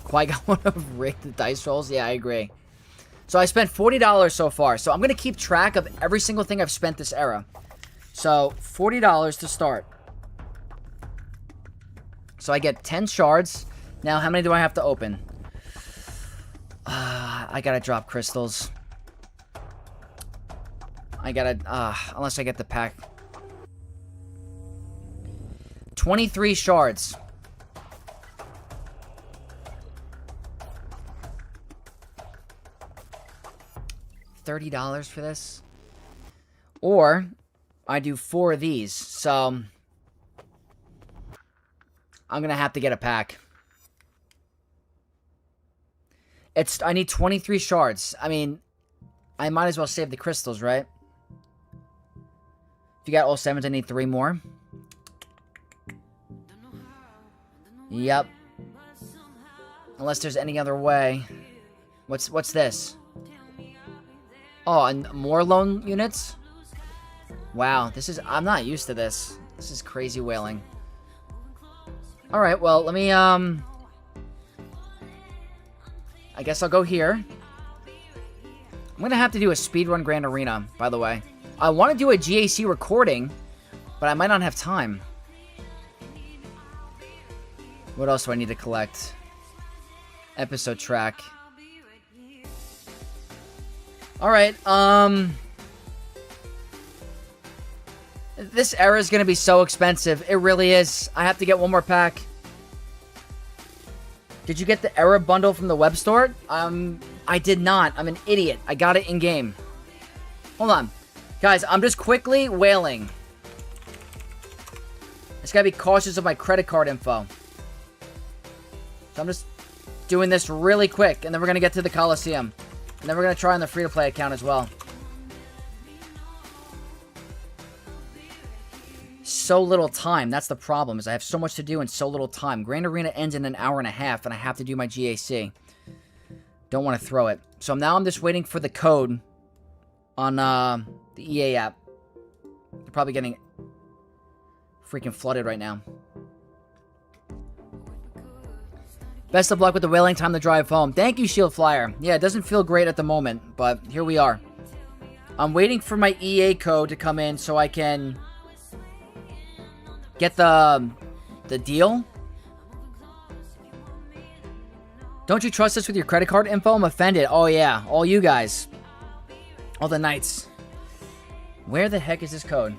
Qui-Gon would have rigged the dice rolls? Yeah, I agree. So I spent $40 so far, so I'm going to keep track of every single thing I've spent this era. So, $40 to start. So I get 10 shards. Now, how many do I have to open? I gotta drop crystals. I gotta, unless I get the pack. 23 shards. $30 for this? Or, I do 4 of these, so I'm gonna have to get a pack. I need 23 shards. I mean, I might as well save the crystals, right? If you got all 7s, I need 3 more. Yep. Unless there's any other way. What's this? Oh, and more loan units? Wow, I'm not used to this. This is crazy whaling. Alright, well, let me, I guess I'll go here. I'm gonna have to do a speedrun Grand Arena, by the way. I want to do a GAC recording, but I might not have time. What else do I need to collect? Episode track. Alright, this era is going to be so expensive. It really is. I have to get one more pack. Did you get the era bundle from the web store? I did not. I'm an idiot. I got it in-game. Hold on. Guys, I'm just quickly whaling. I just gotta be cautious of my credit card info. So I'm just doing this really quick, and then we're gonna get to the Coliseum. And then we're gonna try on the free-to-play account as well. So little time. That's the problem, is I have so much to do in so little time. Grand Arena ends in an hour and a half, and I have to do my GAC. Don't want to throw it. So now I'm just waiting for the code on the EA app. They're probably getting freaking flooded right now. Best of luck with the whaling time to drive home. Thank you, Shield Flyer. Yeah, it doesn't feel great at the moment, but here we are. I'm waiting for my EA code to come in so I can get the deal. Don't you trust us with your credit card info? I'm offended. Oh yeah, all you guys. All the knights. Where the heck is this code?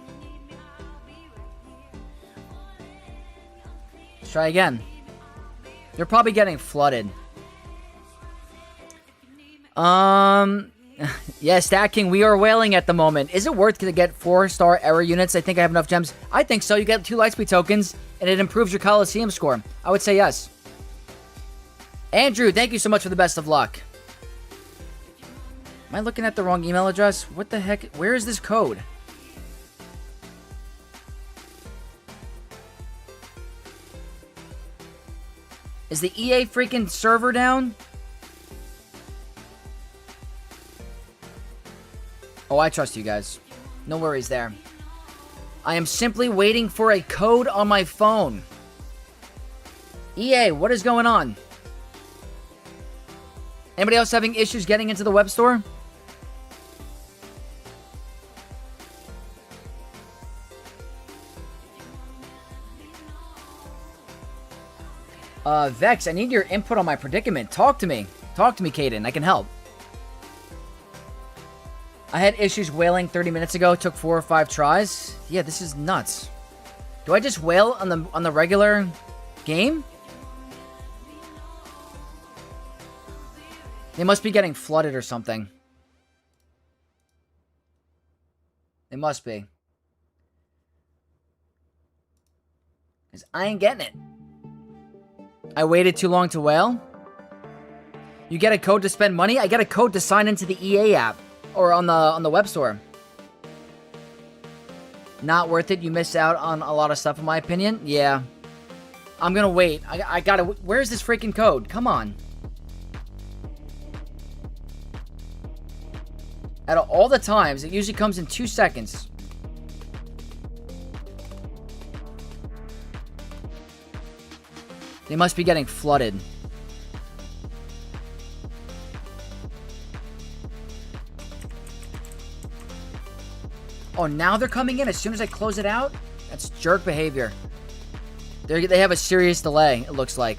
Let's try again. They're probably getting flooded. Yeah, Stat King, we are whaling at the moment. Is it worth to get 4-star error units? I think I have enough gems. I think so. You get 2 Lightspeed tokens, and it improves your Coliseum score. I would say yes. Andrew, thank you so much for the best of luck. Am I looking at the wrong email address? What the heck? Where is this code? Is the EA freaking server down? Oh, I trust you guys. No worries there. I am simply waiting for a code on my phone. EA, what is going on? Anybody else having issues getting into the web store? Vex, I need your input on my predicament. Talk to me. Talk to me, Caden. I can help. I had issues whaling 30 minutes ago. Took 4 or 5 tries. Yeah, this is nuts. Do I just whale on the regular game? They must be getting flooded or something. They must be. Because I ain't getting it. I waited too long to whale? You get a code to spend money? I get a code to sign into the EA app. Or on the web store. Not worth it. You miss out on a lot of stuff in my opinion. Yeah. I'm gonna wait. I gotta... Where's this freaking code? Come on. Out of all the times, it usually comes in 2 seconds. They must be getting flooded. Oh, now they're coming in as soon as I close it out? That's jerk behavior. They have a serious delay, it looks like.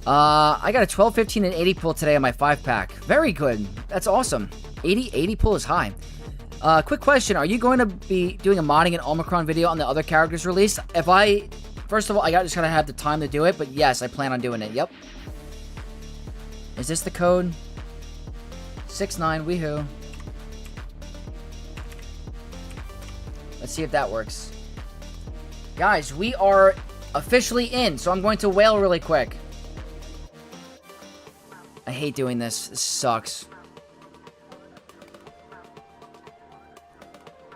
I got a 12, 15, and 80 pull today on my 5-pack. Very good. That's awesome. 80 pull is high. Quick question. Are you going to be doing a modding and Omicron video on the other characters released? First of all, I just gotta have the time to do it, but yes, I plan on doing it. Yep. Is this the code? 69, weehoo. Let's see if that works. Guys, we are officially in, so I'm going to whale really quick. I hate doing this. This sucks.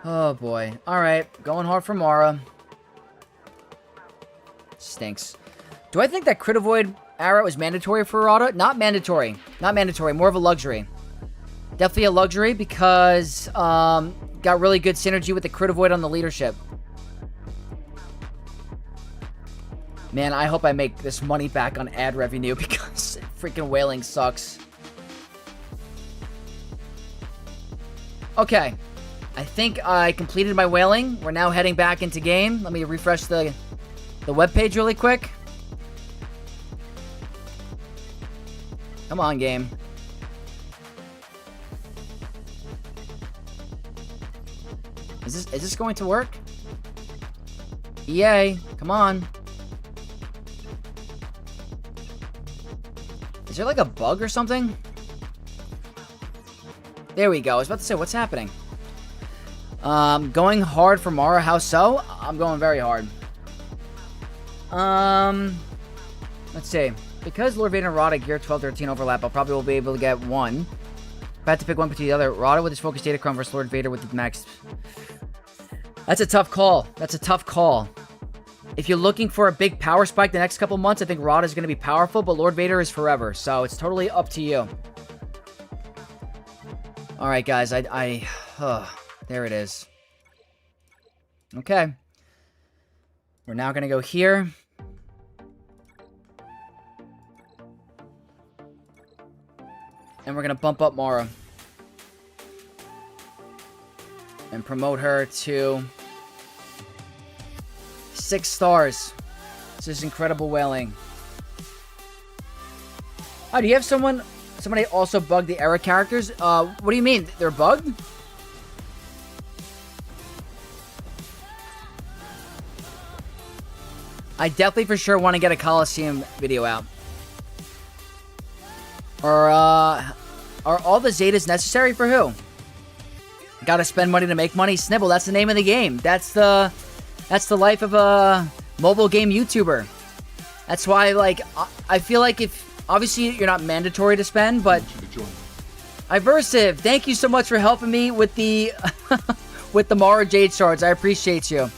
Oh, boy. Alright, going hard for Mara. Stinks. Do I think that crit avoid arrow is mandatory for ROTTA? Not mandatory. Not mandatory. More of a luxury. Definitely a luxury because, got really good synergy with the crit avoid on the leadership. Man, I hope I make this money back on ad revenue because freaking whaling sucks. Okay. I think I completed my whaling. We're now heading back into game. Let me refresh the webpage really quick. Come on, game. Is this going to work? EA, come on. Is there like a bug or something? There we go. I was about to say, what's happening? Going hard for Mara. How so? I'm going very hard. Let's see. Because Lord Vader and ROTTA gear 12, 13 overlap, I'll probably will be able to get one. If I had to pick one between the other, ROTTA with his focus datacron versus Lord Vader with the max. That's a tough call. That's a tough call. If you're looking for a big power spike the next couple months, I think ROTTA is going to be powerful, but Lord Vader is forever, so it's totally up to you. Alright, guys, there it is. Okay. We're now going to go here. And we're going to bump up Mara. And promote her to 6 stars. This is incredible whaling. Oh, do you have somebody also bugged the era characters? What do you mean? They're bugged? I definitely for sure want to get a Coliseum video out. Are all the Zetas necessary for who? Gotta spend money to make money. Snibble, that's the name of the game. That's the life of a mobile game YouTuber. That's why, like, I feel like if... Obviously, you're not mandatory to spend, but... Iversive, thank you so much for helping me with the... with the Mara Jade Shards. I appreciate you.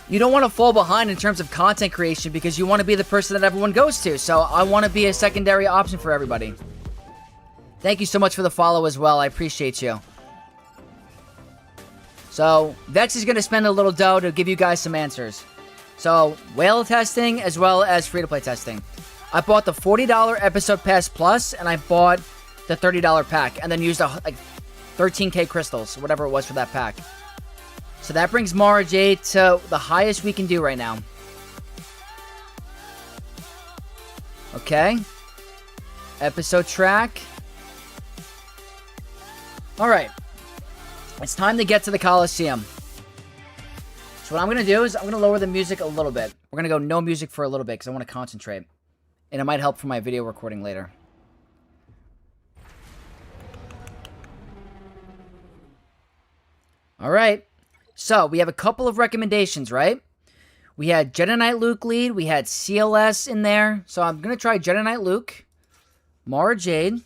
You don't want to fall behind in terms of content creation because you want to be the person that everyone goes to. So I want to be a secondary option for everybody. Thank you so much for the follow as well. I appreciate you. So Vex is going to spend a little dough to give you guys some answers. So whale testing as well as free-to-play testing. I bought the $40 episode pass plus and I bought the $30 pack and then used like 13k crystals, whatever it was for that pack. So that brings Mara Jade to the highest we can do right now. Okay. Episode track. Alright. It's time to get to the Coliseum. So what I'm going to do is I'm going to lower the music a little bit. We're going to go no music for a little bit because I want to concentrate. And it might help for my video recording later. Alright. So, we have a couple of recommendations, right? We had Jedi Knight Luke lead. We had CLS in there. So, I'm going to try Jedi Knight Luke. Mara Jade. I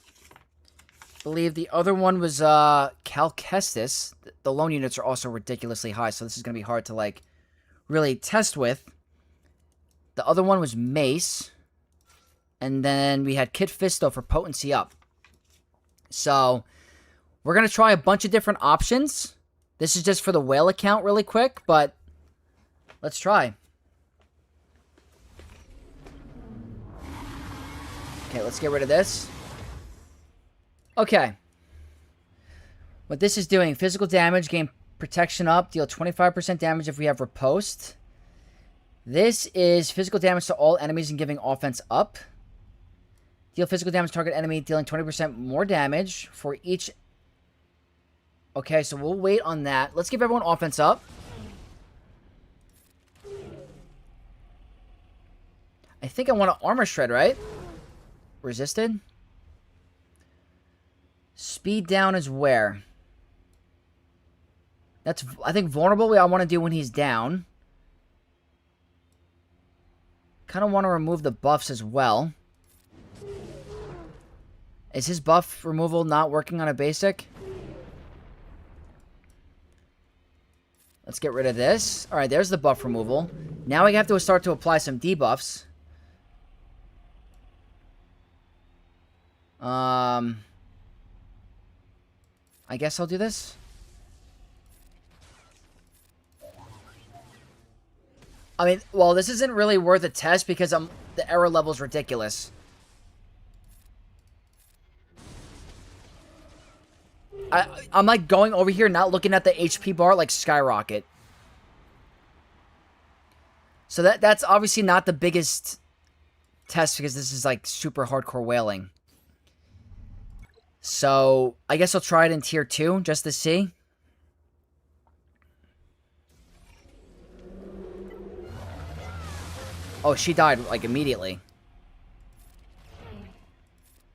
believe the other one was Cal Kestis. The lone units are also ridiculously high, so this is going to be hard to, like, really test with. The other one was Mace. And then we had Kit Fisto for potency up. So, we're going to try a bunch of different options. This is just for the whale account really quick, but let's try. Okay, let's get rid of this. Okay. What this is doing, physical damage, gain protection up, deal 25% damage if we have riposte. This is physical damage to all enemies and giving offense up. Deal physical damage to target enemy, dealing 20% more damage for each. Okay, so we'll wait on that. Let's give everyone offense up. I think I want to armor shred, right? Resisted. Speed down is where? That's, I think, vulnerable. I want to do when he's down. Kind of want to remove the buffs as well. Is his buff removal not working on a basic? Let's get rid of this. Alright, there's the buff removal. Now we have to start to apply some debuffs. I guess I'll do this. I mean, well, this isn't really worth a test because the error level is ridiculous. I'm like going over here, not looking at the HP bar, like skyrocket. So that's obviously not the biggest test because this is like super hardcore whaling. So I guess I'll try it in tier 2 just to see. Oh, she died like immediately.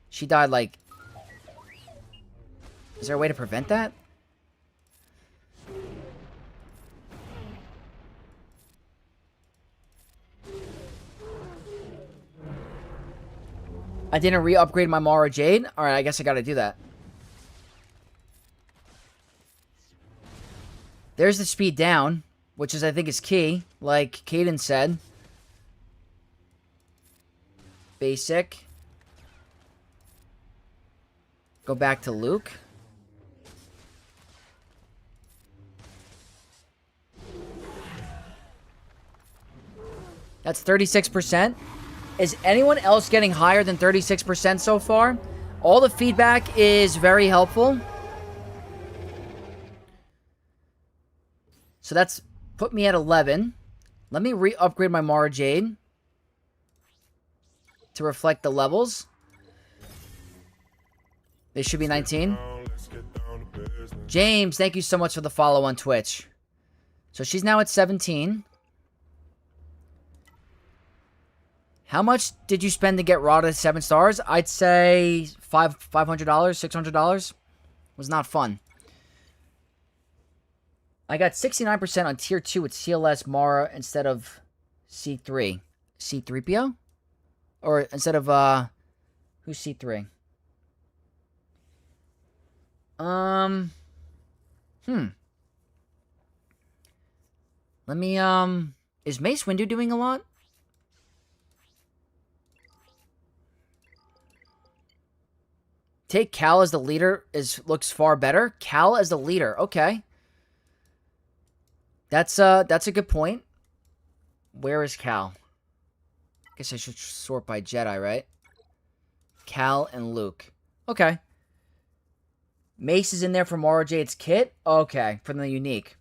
She died like... Is there a way to prevent that? I didn't re-upgrade my Mara Jade? Alright, I guess I gotta do that. There's the speed down, which is, I think, is key, like Caden said. Basic. Go back to Luke. That's 36%. Is anyone else getting higher than 36% so far? All the feedback is very helpful. So that's put me at 11. Let me re-upgrade my Mara Jade to reflect the levels. They should be 19. James, thank you so much for the follow on Twitch. So she's now at 17. How much did you spend to get ROTTA 7 stars? I'd say $500, $600. Was not fun. I got 69% on tier 2 with CLS Mara instead of C3. C3PO? Or instead of, who's C3? Let me, is Mace Windu doing a lot? Take Cal as the leader looks far better. Cal as the leader, okay. That's a good point. Where is Cal? Guess I should sort by Jedi, right? Cal and Luke. Okay. Mace is in there for Mara Jade's kit? Okay, from the unique.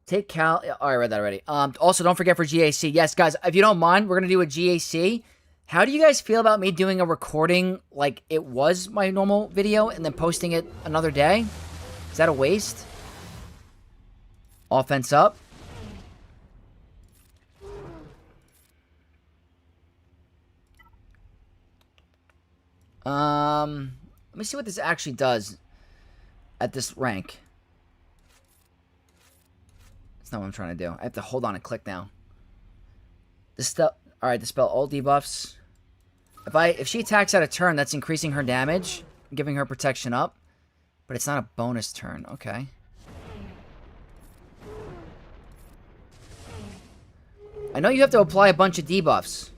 Take Cal. Oh, I read that already. Also, don't forget for GAC. Yes, guys, if you don't mind, we're going to do a GAC. How do you guys feel about me doing a recording like it was my normal video and then posting it another day? Is that a waste? Offense up. Let me see what this actually does at this rank. That's not what I'm trying to do. I have to hold on and click now. Alright, dispel all debuffs. If she attacks out of turn, that's increasing her damage, giving her protection up. But it's not a bonus turn. Okay. I know you have to apply a bunch of debuffs.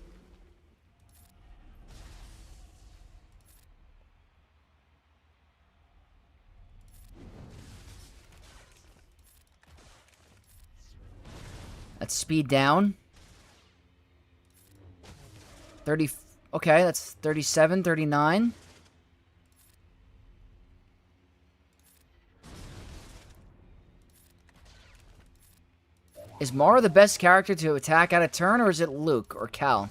That's speed down. 30... Okay, that's 37, 39. Is Mara the best character to attack out of turn, or is it Luke or Cal?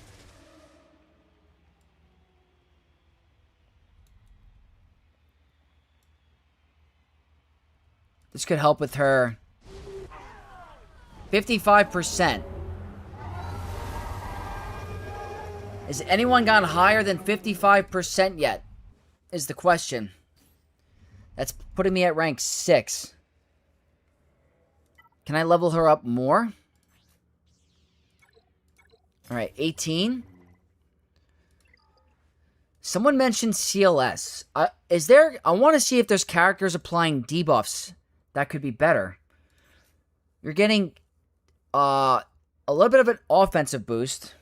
This could help with her. 55%. Has anyone gone higher than 55% yet? Is the question. That's putting me at rank 6. Can I level her up more? Alright, 18. Someone mentioned CLS. I want to see if there's characters applying debuffs that could be better. You're getting a little bit of an offensive boost.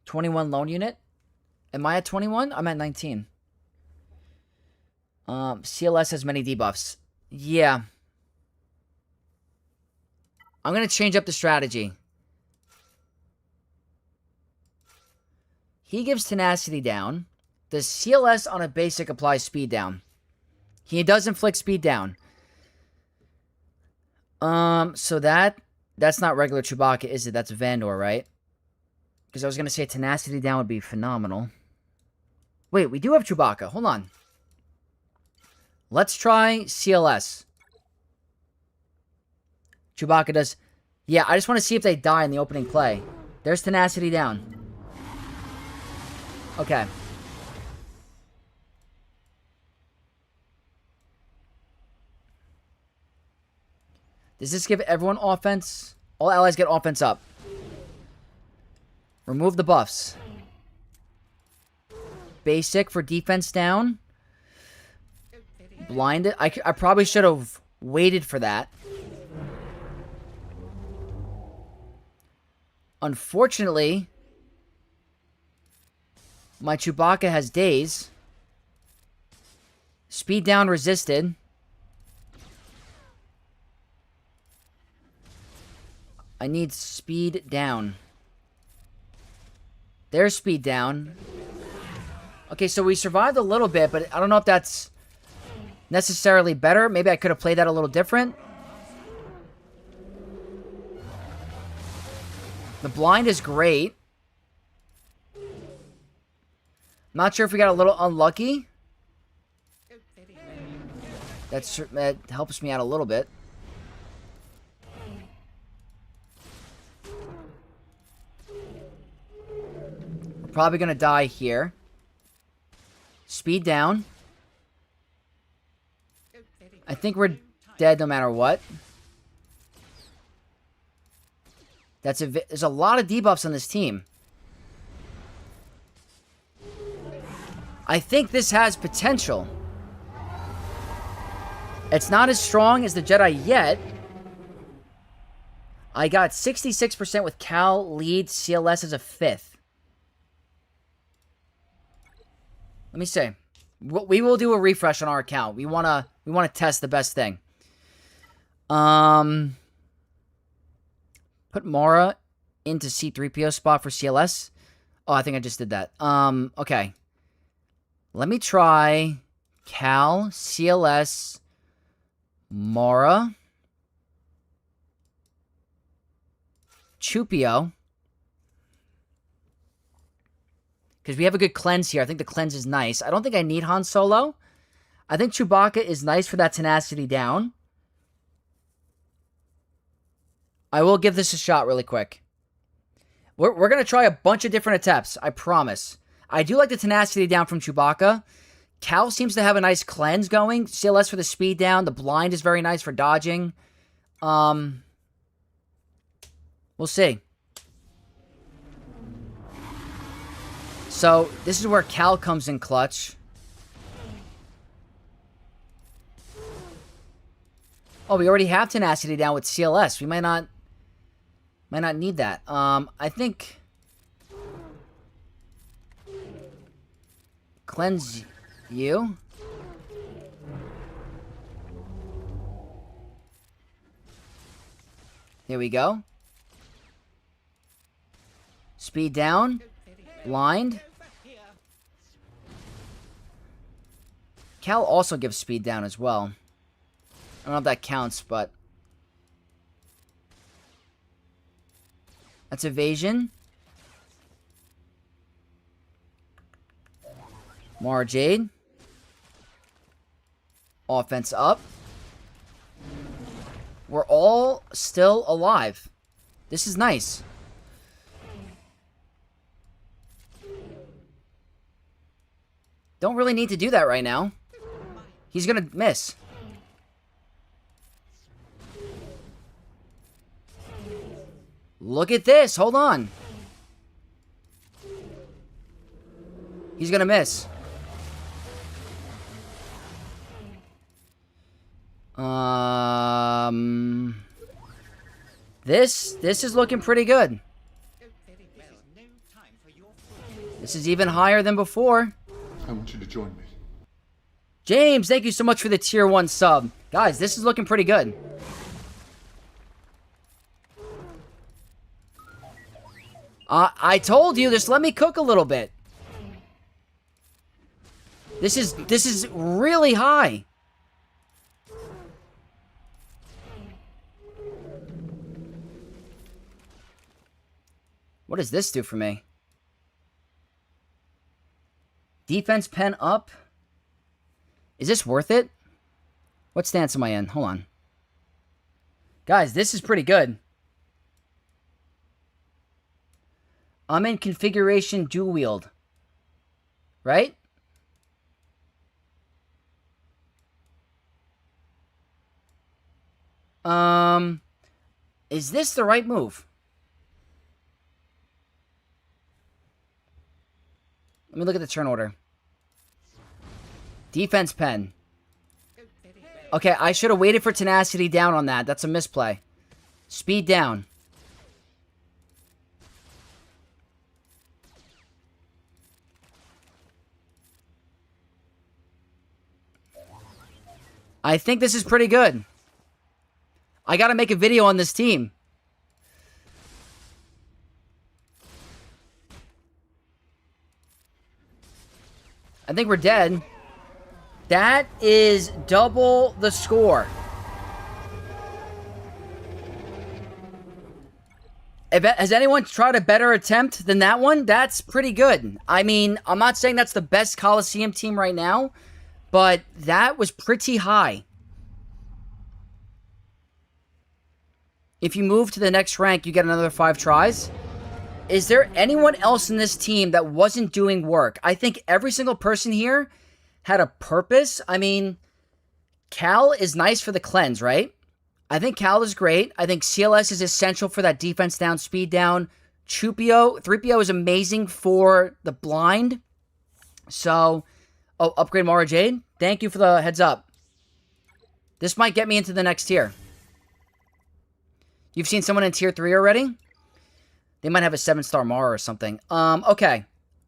21 lone unit. Am I at 21? I'm at 19. CLS has many debuffs. Yeah. I'm going to change up the strategy. He gives tenacity down. Does CLS on a basic apply speed down? He does inflict speed down. So that's not regular Chewbacca, is it? That's Vandor, right? Because I was going to say tenacity down would be phenomenal. Wait, we do have Chewbacca. Hold on. Let's try CLS. Chewbacca does... Yeah, I just want to see if they die in the opening play. There's tenacity down. Okay. Does this give everyone offense? All allies get offense up. Remove the buffs. Basic for defense down. Blinded. I probably should have waited for that. Unfortunately, my Chewbacca has daze. Speed down resisted. I need speed down. There's speed down. Okay, so we survived a little bit, but I don't know if that's necessarily better. Maybe I could have played that a little different. The blind is great. Not sure if we got a little unlucky. That helps me out a little bit. We're probably going to die here. Speed down. I think we're dead no matter what. There's a lot of debuffs on this team. I think this has potential. It's not as strong as the Jedi yet. I got 66% with Cal lead, CLS as a 5th. Let me see. We will do a refresh on our account. We wanna test the best thing. Put Mara into C-3PO spot for CLS. Oh, I think I just did that. Okay. Let me try Cal, CLS, Mara, Chewpio. Because we have a good cleanse here. I think the cleanse is nice. I don't think I need Han Solo. I think Chewbacca is nice for that tenacity down. I will give this a shot really quick. We're going to try a bunch of different attempts. I promise. I do like the tenacity down from Chewbacca. Cal seems to have a nice cleanse going. CLS for the speed down. The blind is very nice for dodging. We'll see. So, this is where Cal comes in clutch. Oh, we already have tenacity down with CLS. We might not need that. I think cleanse you. Here we go. Speed down. Blind. Cal also gives speed down as well. I don't know if that counts, but That's evasion. Mara Jade. Offense up. We're all still alive. This is nice. Don't really need to do that right now. He's gonna miss. Look at this. Hold on. He's gonna miss. This is looking pretty good. This is even higher than before. I want you to join me. James, thank you so much for the tier 1 sub. Guys, this is looking pretty good. I told you, just let me cook a little bit. This is really high. What does this do for me? Defense pen up. Is this worth it? What stance am I in? Hold on. Guys, this is pretty good. I'm in configuration dual wield. Right? Is this the right move? Let me look at the turn order. Defense pen. Okay, I should have waited for tenacity down on that. That's a misplay. Speed down. I think this is pretty good. I gotta make a video on this team. I think we're dead. That is double the score. Has anyone tried a better attempt than that one? That's pretty good. I mean, I'm not saying that's the best Coliseum team right now, but that was pretty high. If you move to the next rank, you get another 5 tries. Is there anyone else in this team that wasn't doing work? I think every single person here had a purpose. I mean, Cal is nice for the cleanse, right? I think Cal is great. I think CLS is essential for that defense down, speed down. 3PO is amazing for the blind. So, upgrade Mara Jade. Thank you for the heads up. This might get me into the next tier. You've seen someone in tier 3 already? They might have a 7-star Mara or something. Okay.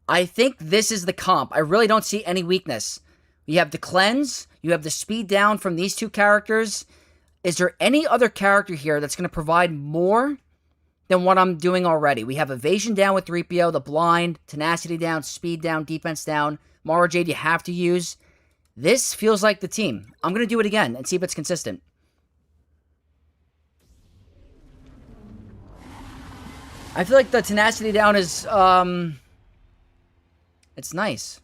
I think this is the comp. I really don't see any weakness. You have the cleanse. You have the speed down from these 2 characters. Is there any other character here that's going to provide more than what I'm doing already? We have evasion down with 3PO, the blind, tenacity down, speed down, defense down. Mara Jade you have to use. This feels like the team. I'm going to do it again and see if it's consistent. I feel like the tenacity down is, it's nice.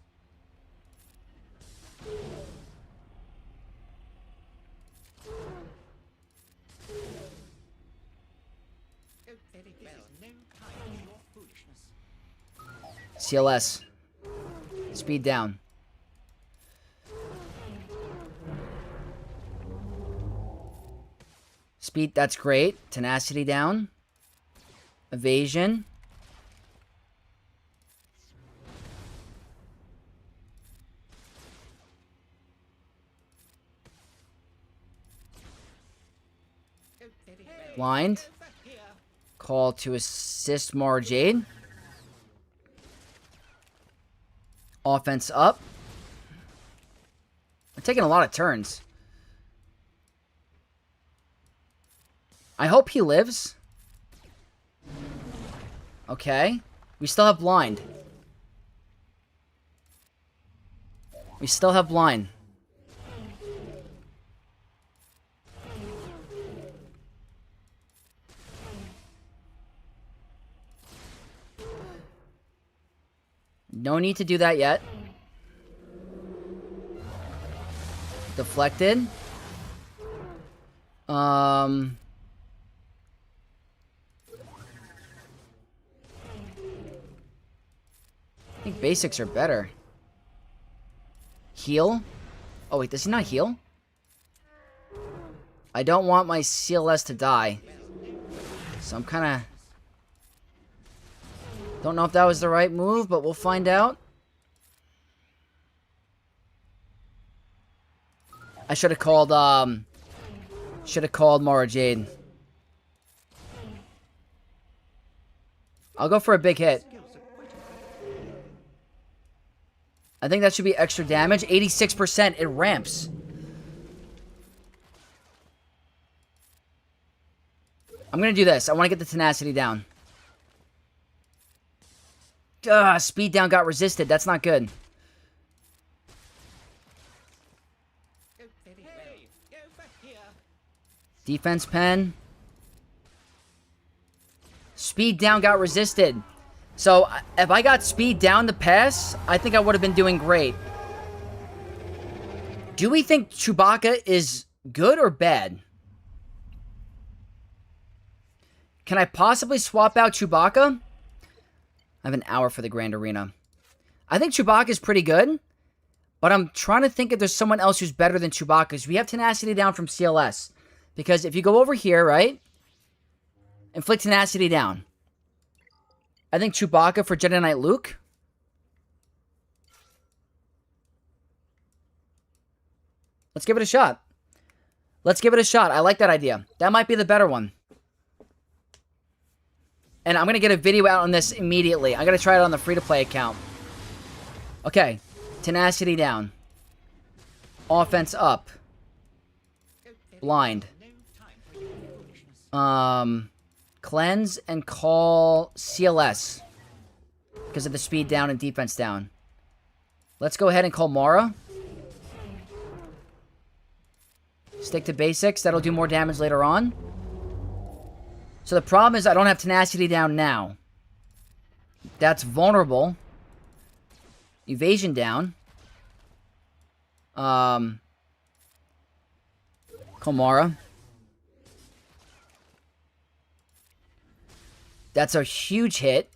CLS. Speed down. Speed, that's great. Tenacity down. Evasion. Blind. Call to assist Mara Jade. Offense up. I'm taking a lot of turns. I hope he lives. Okay. We still have blind. We still have blind. No need to do that yet. Deflected. I think basics are better. Heal? Oh wait, does he not heal? I don't want my CLS to die. So I'm kind of... Don't know if that was the right move, but we'll find out. I should have called, Mara Jade. I'll go for a big hit. I think that should be extra damage. 86%. It ramps. I'm going to do this. I want to get the tenacity down. Speed down got resisted. That's not good. Defense pen. Speed down got resisted. So, if I got speed down to pass, I think I would have been doing great. Do we think Chewbacca is good or bad? Can I possibly swap out Chewbacca? I have an hour for the Grand Arena. I think Chewbacca is pretty good, but I'm trying to think if there's someone else who's better than Chewbacca. Because we have tenacity down from CLS. Because if you go over here, right? Inflict tenacity down. I think Chewbacca for Jedi Knight Luke. Let's give it a shot. Let's give it a shot. I like that idea. That might be the better one. And I'm going to get a video out on this immediately. I'm going to try it on the free-to-play account. Okay. Tenacity down. Offense up. Blind. Cleanse and call CLS. Because of the speed down and defense down. Let's go ahead and call Mara. Stick to basics. That'll do more damage later on. So the problem is I don't have tenacity down now. That's vulnerable. Evasion down. Komara. That's a huge hit.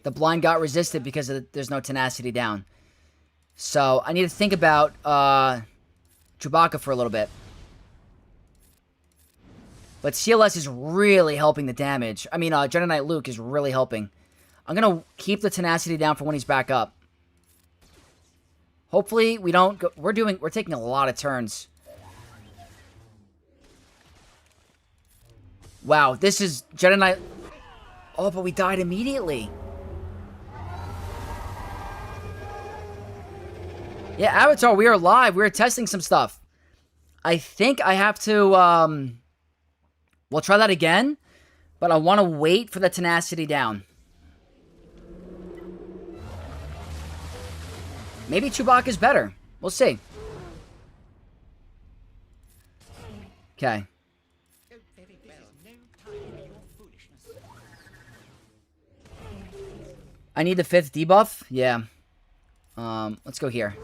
The blind got resisted because there's no tenacity down. So I need to think about Chewbacca for a little bit. But CLS is really helping the damage. I mean, Jedi Knight Luke is really helping. I'm going to keep the tenacity down for when he's back up. Hopefully we don't go... We're taking a lot of turns. Wow, this is Jedi Knight... Oh, but we died immediately. Yeah, Avatar, we are live. We're testing some stuff. I think I have to, we'll try that again, but I want to wait for the tenacity down. Maybe Chewbacca's better. We'll see. Okay. I need the 5th debuff? Yeah. Let's go here.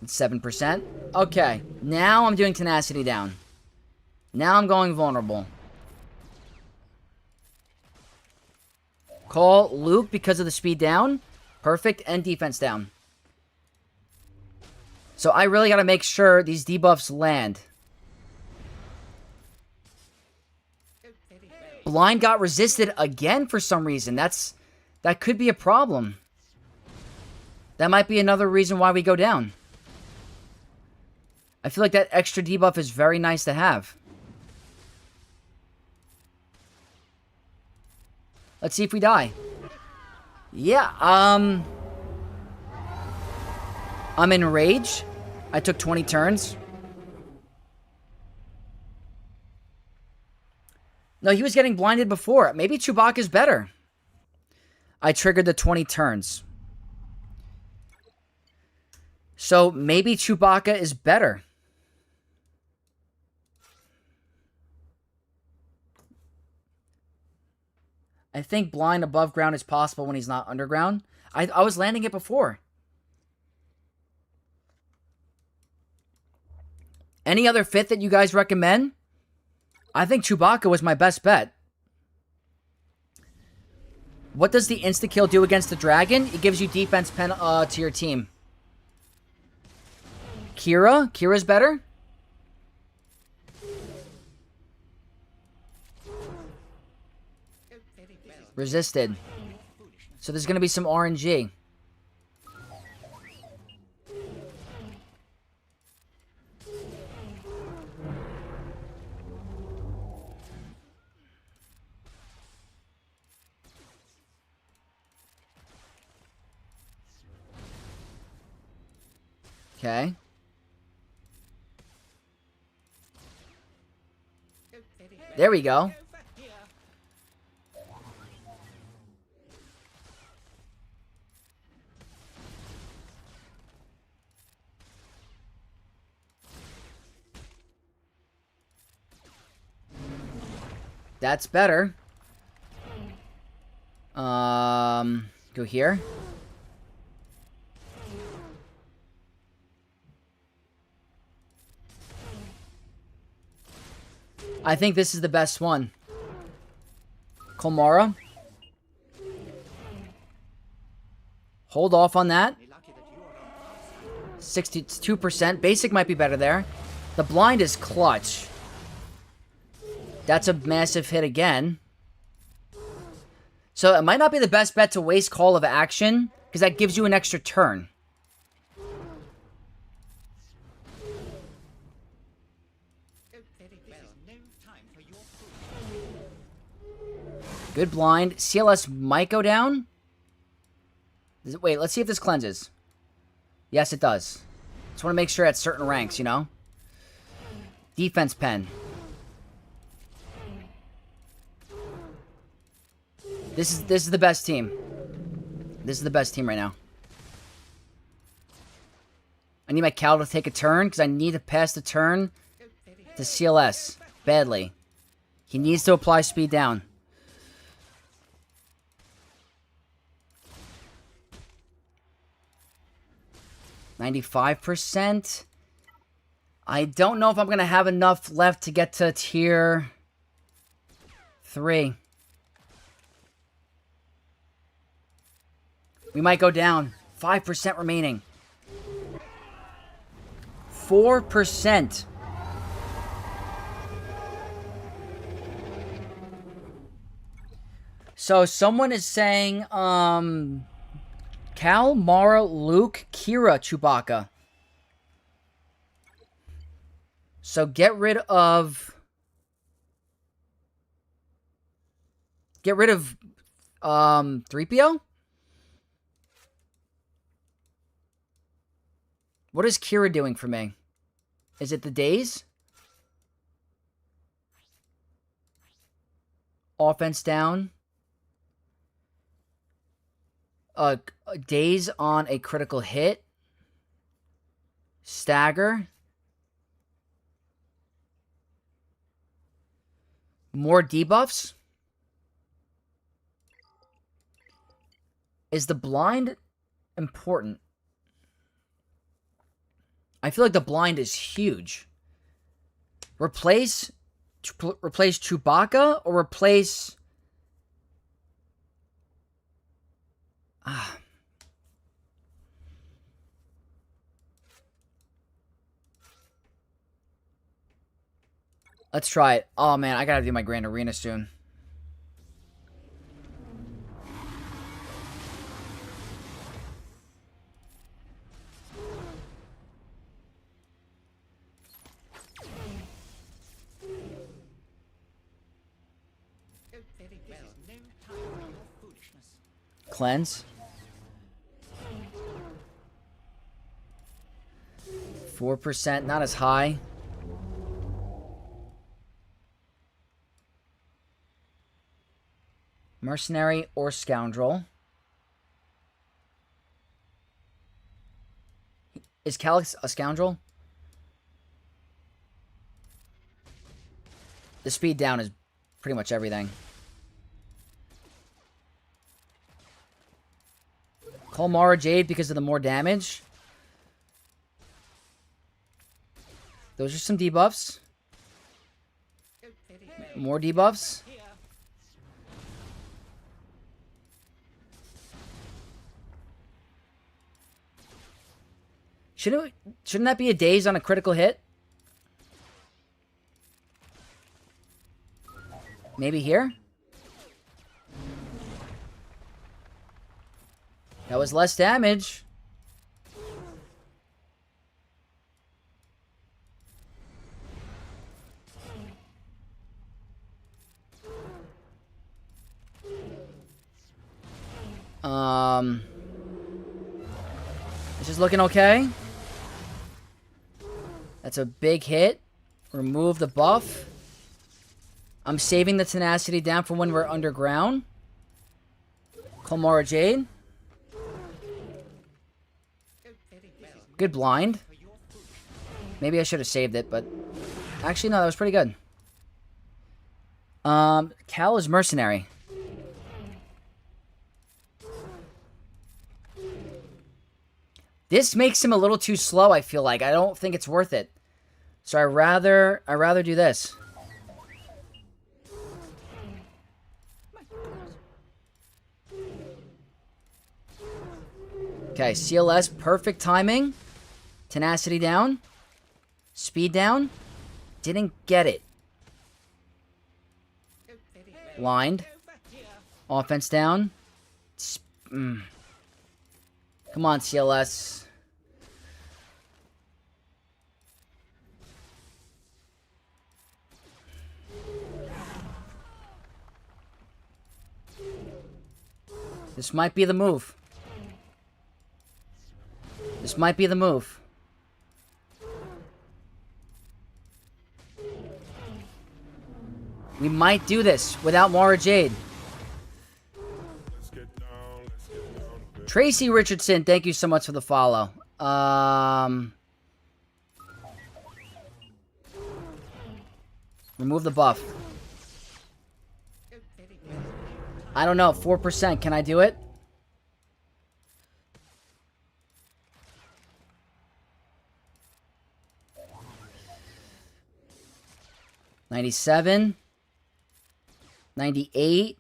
It's 7%. Okay. Now I'm doing tenacity down. Now I'm going vulnerable. Call Luke because of the speed down. Perfect. And defense down. So I really got to make sure these debuffs land. Blind got resisted again for some reason. That could be a problem. That might be another reason why we go down. I feel like that extra debuff is very nice to have. Let's see if we die. Yeah, I'm in rage. I took 20 turns. No, he was getting blinded before. Maybe Chewbacca's better. I triggered the 20 turns. So maybe Chewbacca is better. I think blind above ground is possible when he's not underground. I was landing it before. Any other fit that you guys recommend? I think Chewbacca was my best bet. What does the insta-kill do against the dragon? It gives you defense pen to your team. Kira? Kira's better? Resisted. So there's going to be some RNG. Okay. There we go. That's better. Go here. I think this is the best one. Kolmara. Hold off on that. 62%. Basic might be better there. The blind is clutch. That's a massive hit again. So it might not be the best bet to waste Call of Action, because that gives you an extra turn. Good blind. CLS might go down. Wait, let's see if this cleanses. Yes, it does. Just want to make sure at certain ranks, you know? Defense pen. This is the best team. This is the best team right now. I need my Cal to take a turn, because I need to pass the turn to CLS. Badly. He needs to apply speed down. %. I don't know if I'm going to have enough left to get to tier 3. We might go down. 5% remaining. 4%. So someone is saying, Cal, Mara, Luke, Kira, Chewbacca. So get rid of 3PO? What is Kira doing for me? Is it the days? Offense down. Days on a critical hit. Stagger. More debuffs. Is the blind important? I feel like the blind is huge. Replace Chewbacca or replace... Let's try it. Oh man, I gotta do my Grand Arena soon. Cleanse. 4%, not as high. Mercenary or Scoundrel. Is Calix a Scoundrel? The speed down is pretty much everything. Call Mara Jade because of the more damage. Those are some debuffs. More debuffs. Shouldn't that be a daze on a critical hit? Maybe here? That was less damage. This is looking okay. That's a big hit. Remove the buff. I'm saving the tenacity down for when we're underground. Call Mara Jade. Good blind. Maybe I should have saved it, but... Actually, no, that was pretty good. Cal is mercenary. This makes him a little too slow, I feel like. I don't think it's worth it. So I rather do this. Okay, CLS, perfect timing. Tenacity down. Speed down. Didn't get it. Blind. Offense down. Come on, CLS. This might be the move. This might be the move. We might do this without Mara Jade. Tracy Richardson, thank you so much for the follow. Remove the buff. I don't know, 4%. Can I do it? $97. $98.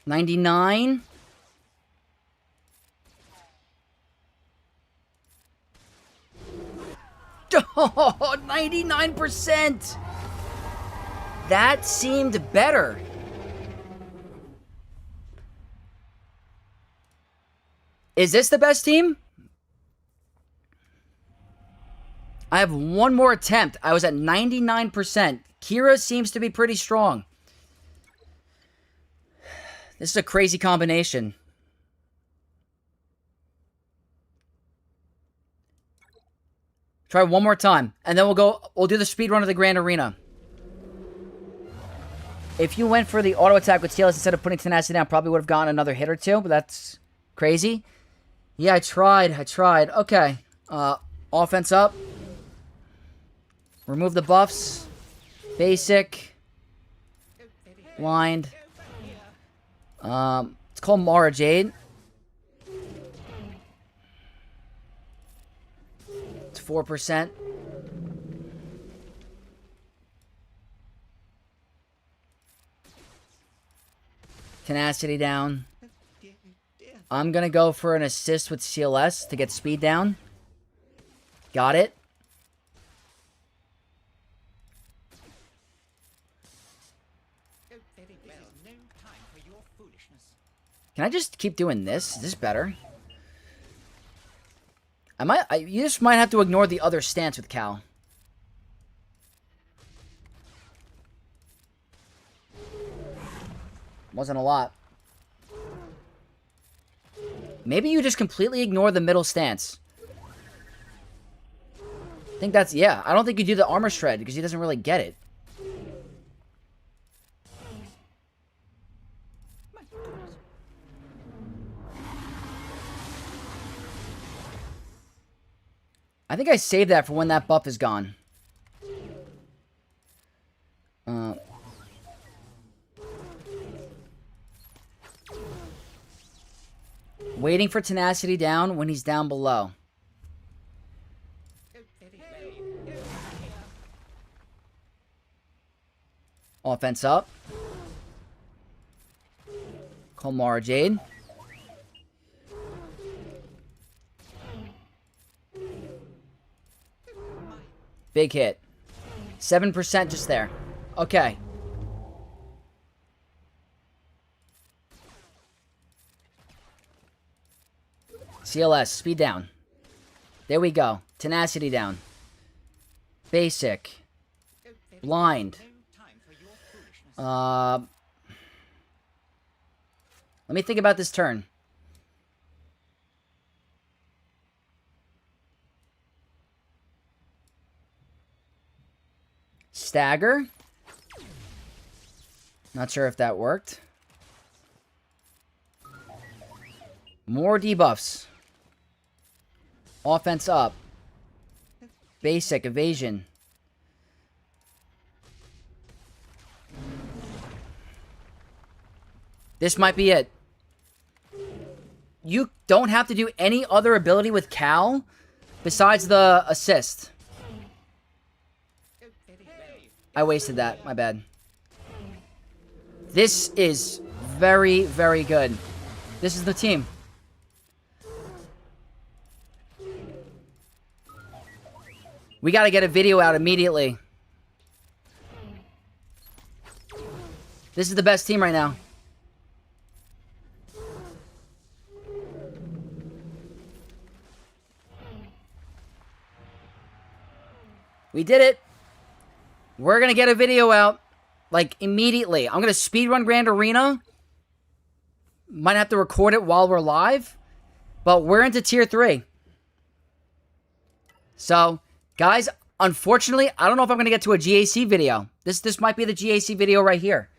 $99. Oh, 99%! That seemed better. Is this the best team? I have one more attempt. I was at 99%. Kira seems to be pretty strong. This is a crazy combination. Try one more time, and then we'll do the speed run of the Grand Arena. If you went for the auto attack with CLS instead of putting tenacity down, probably would have gotten another hit or two, but that's crazy. Yeah, I tried. Okay. Offense up. Remove the buffs. Basic. Blind. It's called Mara Jade. It's 4%. Tenacity down. I'm going to go for an assist with CLS to get speed down. Got it. Can I just keep doing this? Is this better? You just might have to ignore the other stance with Cal. Wasn't a lot. Maybe you just completely ignore the middle stance. I think that's... Yeah, I don't think you do the armor shred because he doesn't really get it. I think I saved that for when that buff is gone. Waiting for tenacity down when he's down below. Offense up. Colmar Jade. Big hit. 7% just there. Okay. CLS, speed down. There we go. Tenacity down. Basic. Blind. Let me think about this turn. Stagger. Not sure if that worked. More debuffs. Offense up. Basic evasion. This might be it. You don't have to do any other ability with Cal besides the assist. I wasted that. My bad. This is very, very good. This is the team. We got to get a video out immediately. This is the best team right now. We did it. We're going to get a video out, like, immediately. I'm going to speedrun Grand Arena. Might have to record it while we're live. But we're into Tier 3. So, guys, unfortunately, I don't know if I'm going to get to a GAC video. This might be the GAC video right here.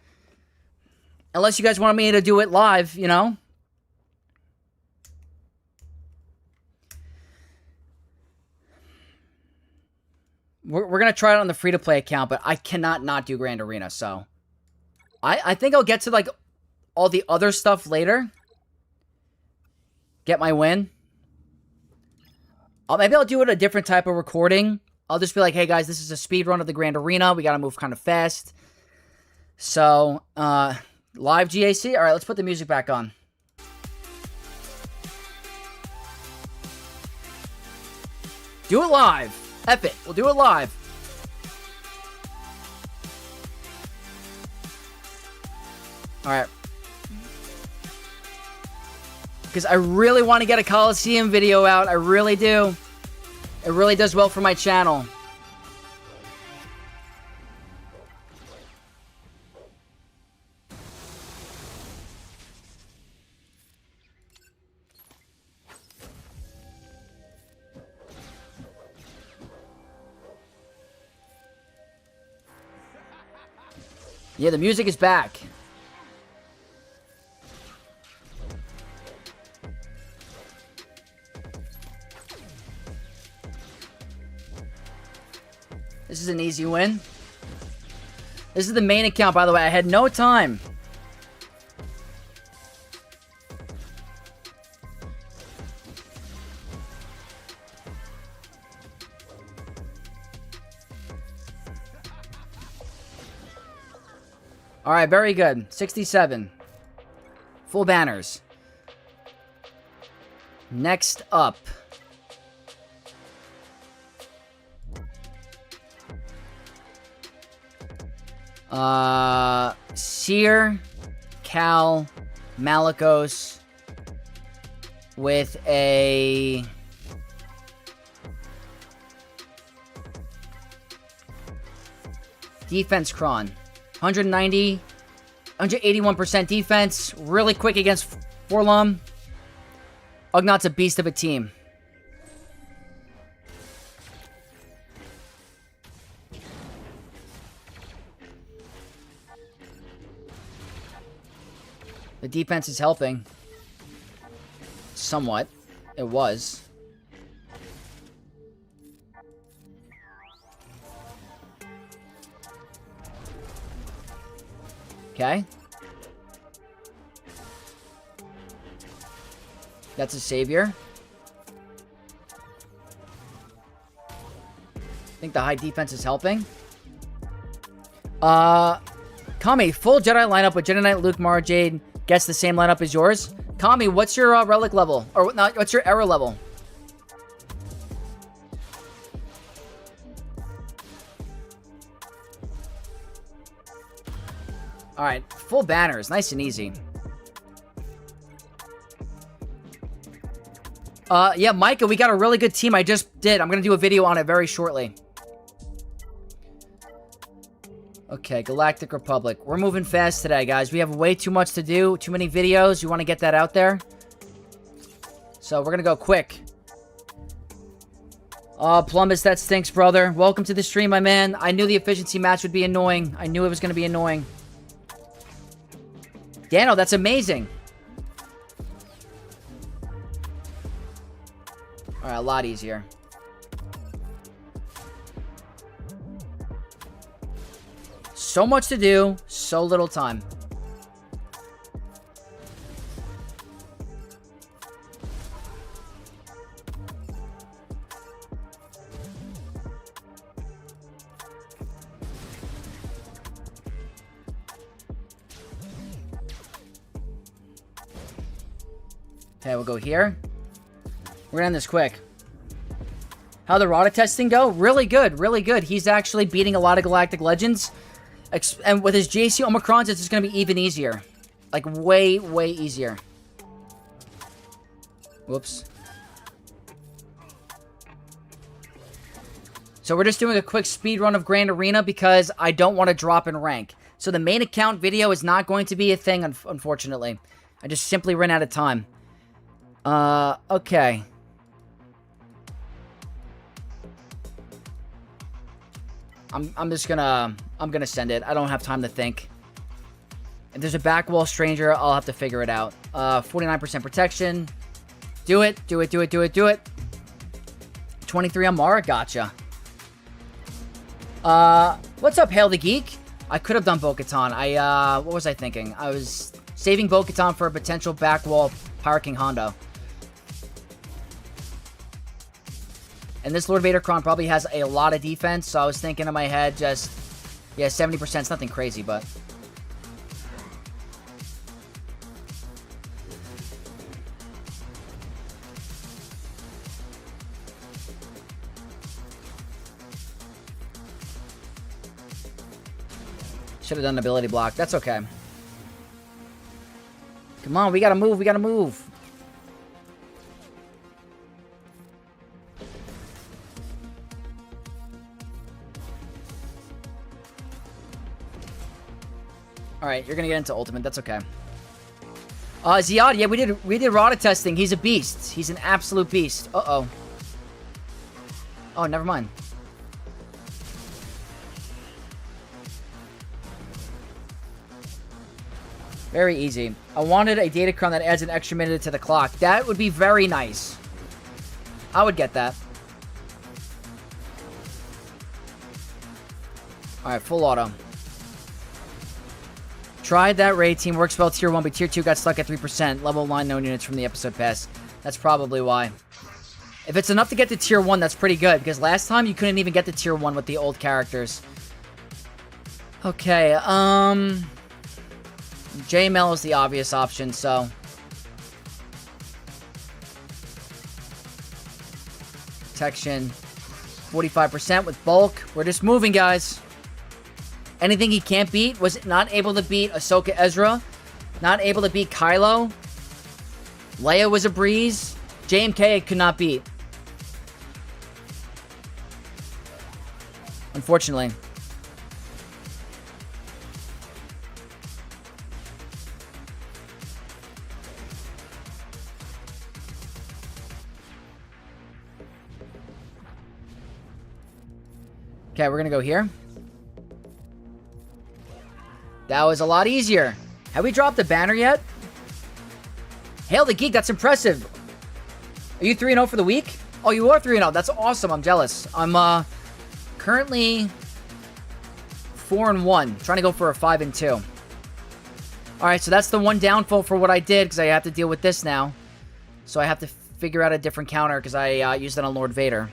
Unless you guys want me to do it live, you know? We're going to try it on the free-to-play account, but I cannot not do Grand Arena, so... I think I'll get to, like, all the other stuff later. Get my win. Maybe I'll do it a different type of recording. I'll just be like, hey, guys, this is a speed run of the Grand Arena. We got to move kind of fast. So, live GAC? All right, let's put the music back on. Do it live. F it. We'll do it live. Alright. Because I really want to get a Coliseum video out. I really do. It really does well for my channel. Yeah, the music is back. This is an easy win. This is the main account, by the way. I had no time. Alright, very good. 67. Full banners. Next up. Seer, Cal, Malikos with a defense cron. 190, 181% defense. Really quick against Forlum. Ugnaughts a beast of a team. The defense is helping. Somewhat. It was. Okay. That's a savior. I think the high defense is helping. Kami, full Jedi lineup with Jedi Knight, Luke, Mara Jade gets the same lineup as yours. Kami, what's your relic level? Or not, what's your error level? Alright, full banners. Nice and easy. Yeah, Micah, we got a really good team. I just did. I'm going to do a video on it very shortly. Okay, Galactic Republic. We're moving fast today, guys. We have way too much to do. Too many videos. You want to get that out there? So, we're going to go quick. Oh, Plumbus, that stinks, brother. Welcome to the stream, my man. I knew the efficiency match would be annoying. I knew it was going to be annoying. Dano, that's amazing. Alright, a lot easier. So much to do, so little time. Okay, we'll go here. We're gonna end this quick. How'd the ROTTA testing go? Really good, really good. He's actually beating a lot of Galactic Legends. And with his JC Omicrons, it's just gonna be even easier. Like, way, way easier. Whoops. So we're just doing a quick speed run of Grand Arena because I don't want to drop in rank. So the main account video is not going to be a thing, unfortunately. I just simply ran out of time. Okay. I'm gonna send it. I don't have time to think. If there's a back wall stranger, I'll have to figure it out. 49% protection. Do it. Do it, do it, do it, do it. 23 on Mara. Gotcha. What's up, Hail the Geek? I could have done Bo-Katan. What was I thinking? I was saving Bo-Katan for a potential back wall Pyro King Hondo. And this Lord Vader Kron probably has a lot of defense, so I was thinking in my head just, yeah, 70%. It's nothing crazy, but... Should have done an ability block. That's okay. Come on, we gotta move, we gotta move. Alright, you're gonna get into ultimate, that's okay. Ziad, yeah, we did ROTTA testing. He's a beast. He's an absolute beast. Uh-oh. Oh, never mind. Very easy. I wanted a Datacron that adds an extra minute to the clock. That would be very nice. I would get that. Alright, full auto. Tried that raid team. Works well tier 1, but tier 2 got stuck at 3%. Level 9 known units from the episode pass. That's probably why. If it's enough to get to tier 1, that's pretty good. Because last time, you couldn't even get to tier 1 with the old characters. Okay, JML is the obvious option, so... Protection. 45% with bulk. We're just moving, guys. Anything he can't beat. Was not able to beat Ahsoka Ezra. Not able to beat Kylo. Leia was a breeze. JMK could not beat. Unfortunately. Okay, we're gonna go here. That was a lot easier. Have we dropped the banner yet? Hail the Geek, that's impressive. Are you 3-0 for the week? Oh, you are 3-0. That's awesome. I'm jealous. I'm currently 4-1. Trying to go for a 5-2. Alright, so that's the one downfall for what I did, because I have to deal with this now. So I have to figure out a different counter because I used it on Lord Vader.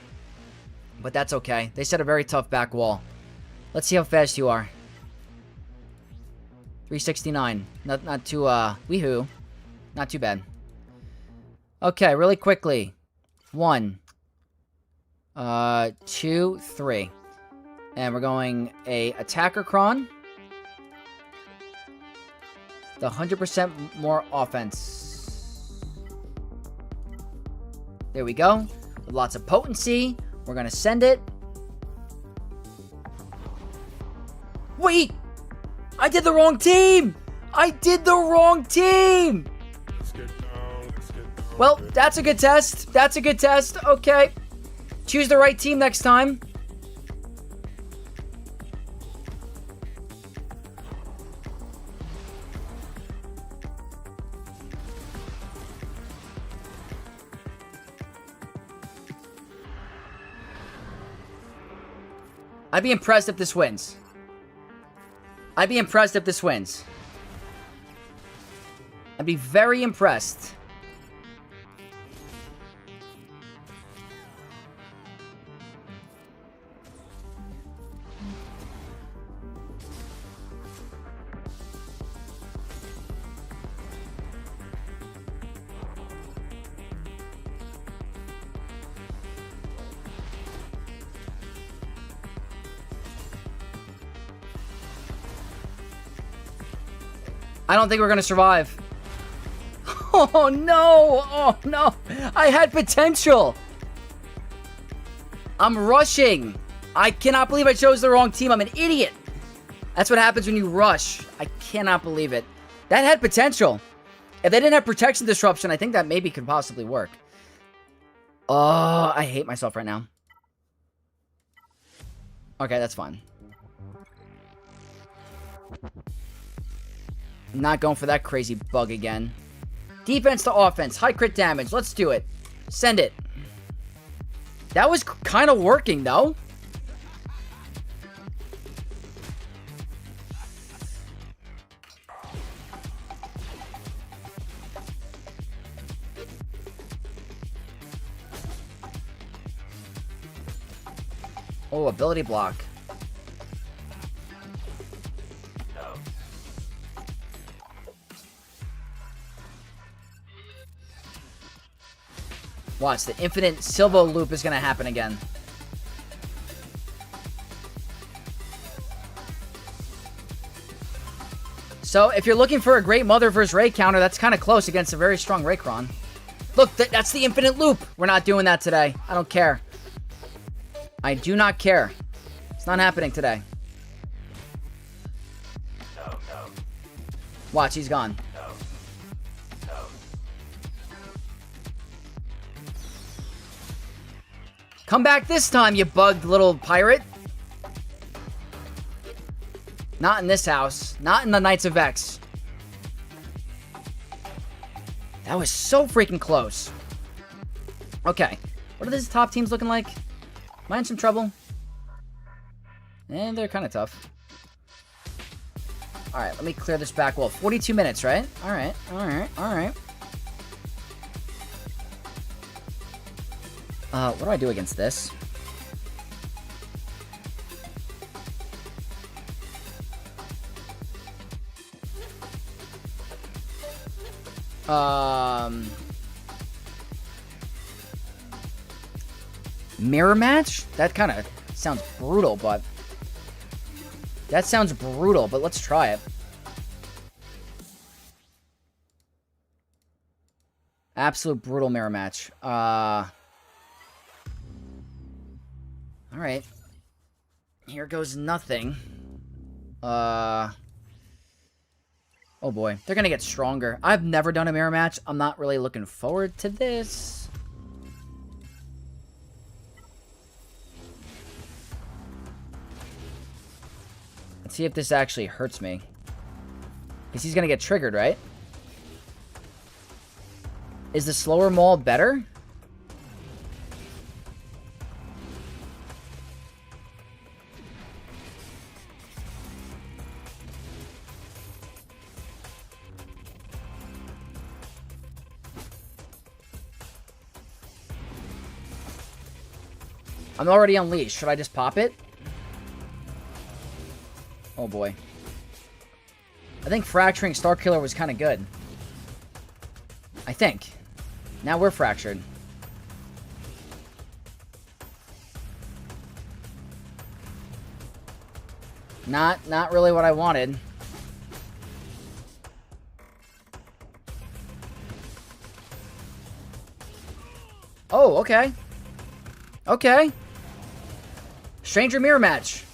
But that's okay. They set a very tough back wall. Let's see how fast you are. 369. Not too, weehoo. Not too bad. Okay, really quickly. 1, 2, 3. And we're going a attacker cron. The 100% more offense. There we go. With lots of potency. We're going to send it. Wait! I did the wrong team! I did the wrong team! Well, that's a good test. That's a good test. Okay. Choose the right team next time. I'd be impressed if this wins. I'd be impressed if this wins. I'd be very impressed. I don't think we're gonna survive. Oh no! Oh no! I had potential! I'm rushing! I cannot believe I chose the wrong team. I'm an idiot! That's what happens when you rush. I cannot believe it. That had potential. If they didn't have protection disruption, I think that maybe could possibly work. Oh, I hate myself right now. Okay, that's fine. Not going for that crazy bug again. Defense to offense. High crit damage. Let's do it. Send it. That was kind of working, though. Oh, ability block. Watch, the infinite Silvo loop is going to happen again. So, if you're looking for a great Mother vs. Ray counter, that's kind of close against a very strong Raycron. Look, that's the infinite loop. We're not doing that today. I don't care. I do not care. It's not happening today. Watch, he's gone. Come back this time, you bugged little pirate. Not in this house. Not in the Knights of X. That was so freaking close. Okay. What are these top teams looking like? Am I in some trouble? They're kind of tough. Alright, let me clear this back wall. 42 minutes, right? Alright, alright, alright. What do I do against this? Mirror match? That kind of sounds brutal, but... That sounds brutal, but let's try it. Absolute brutal mirror match. Alright. Here goes nothing. Oh boy. They're gonna get stronger. I've never done a mirror match. I'm not really looking forward to this. Let's see if this actually hurts me. Because he's gonna get triggered, right? Is the slower maul better? I'm already unleashed. Should I just pop it? Oh boy. I think fracturing Starkiller was kind of good. I think. Now we're fractured. Not really what I wanted. Oh, okay. Okay. Stranger mirror match.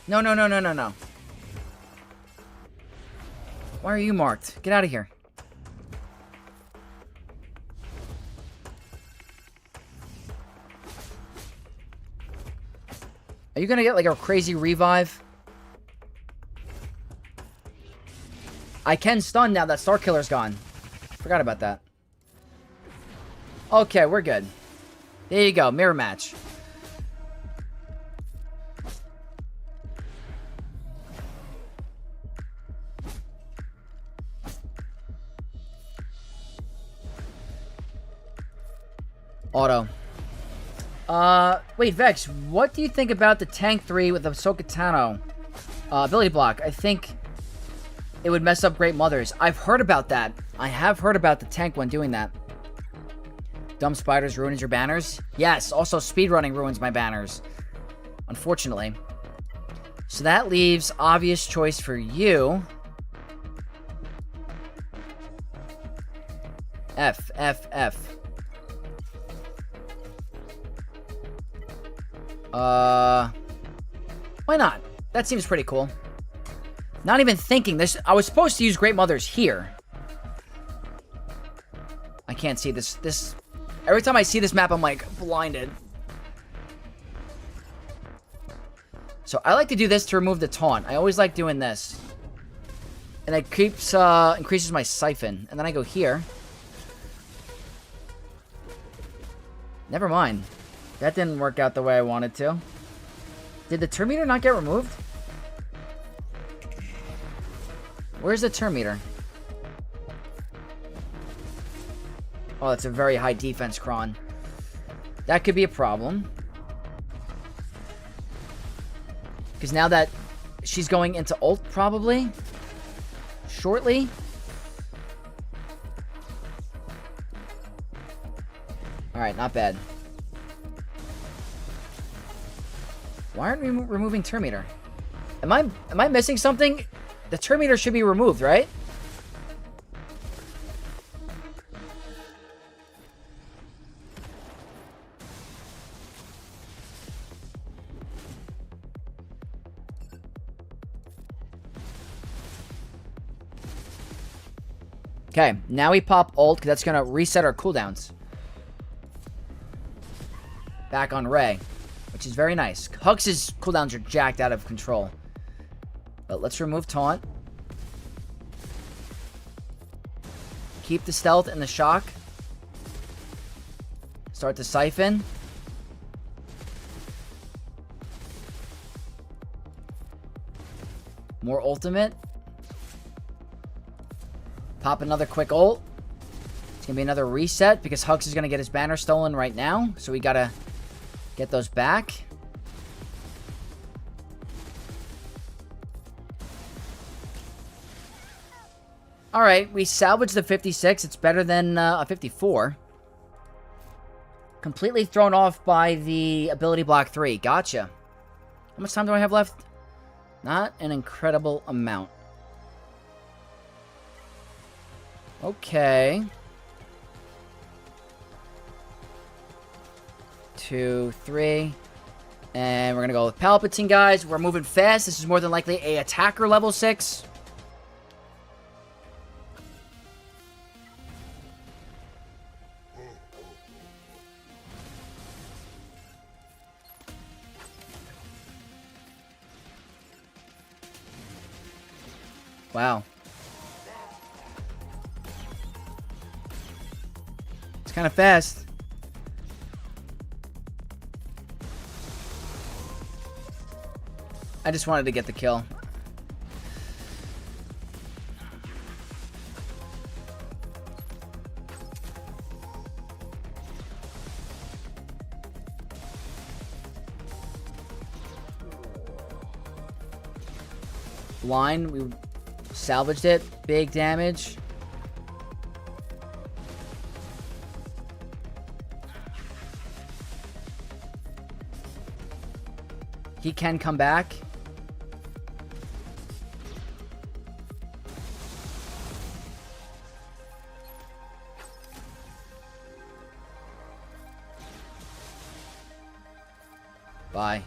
No. Why are you marked? Get out of here. Are you gonna get like a crazy revive? I can stun now that Starkiller's gone. Forgot about that. Okay, we're good. There you go, mirror match. Auto. Wait, Vex, what do you think about the Tank 3 with the Sokatano ability block? I think it would mess up Great Mothers. I've heard about that. I have heard about the tank one doing that. Dumb spiders ruins your banners? Yes, also speedrunning ruins my banners. Unfortunately. So that leaves obvious choice for you. F. Why not? That seems pretty cool. Not even thinking this. I was supposed to use Great Mothers here. I can't see this. Every time I see this map, I'm like blinded. So I like to do this to remove the taunt. I always like doing this. And it keeps, increases my siphon. And then I go here. Never mind. That didn't work out the way I wanted to. Did the turn meter not get removed? Where's the turn meter? Oh, that's a very high defense cron. That could be a problem. Because now that she's going into ult, probably. Shortly. Alright, not bad. Why aren't we removing turn meter? Am I missing something? The turn meter should be removed, right? Okay, now we pop ult, because that's going to reset our cooldowns. Back on Ray, which is very nice. Hux's cooldowns are jacked out of control. But let's remove taunt. Keep the stealth and the shock. Start the siphon. More ultimate. Pop another quick ult. It's going to be another reset because Hux is going to get his banner stolen right now. So we got to get those back. Alright, we salvaged the 56. It's better than a 54. Completely thrown off by the ability block 3. Gotcha. How much time do I have left? Not an incredible amount. Okay. 2, 3. And we're going to go with Palpatine, guys. We're moving fast. This is more than likely a attacker level 6. Wow. It's kind of fast. I just wanted to get the kill. line. We salvaged it. Big damage. He can come back. Bye.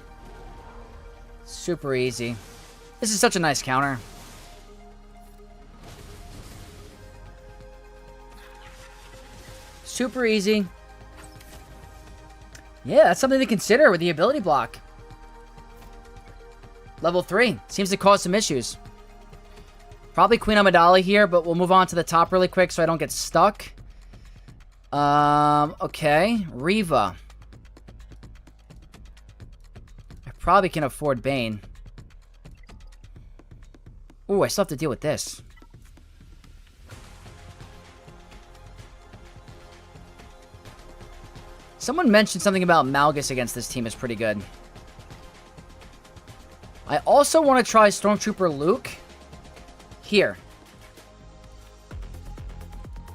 Super easy. This is such a nice counter. Super easy. Yeah, that's something to consider with the ability block. Level 3. Seems to cause some issues. Probably Queen Amidala here, but we'll move on to the top really quick so I don't get stuck. Okay. Riva. I probably can afford Bane. Ooh, I still have to deal with this. Someone mentioned something about Malgus against this team is pretty good. I also want to try Stormtrooper Luke here.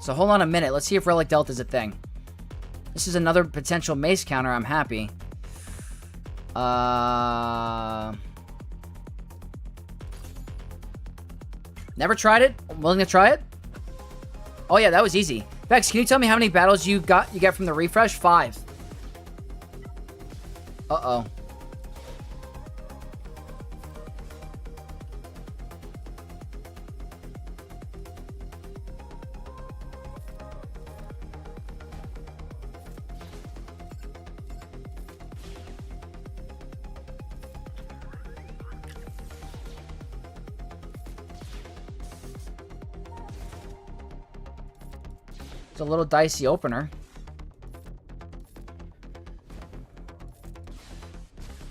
So hold on a minute. Let's see if Relic Delta is a thing. This is another potential mace counter. I'm happy. Never tried it. Willing to try it? Oh yeah, that was easy. Vex, can you tell me how many battles you get from the refresh? 5. Uh-oh. It's a little dicey opener.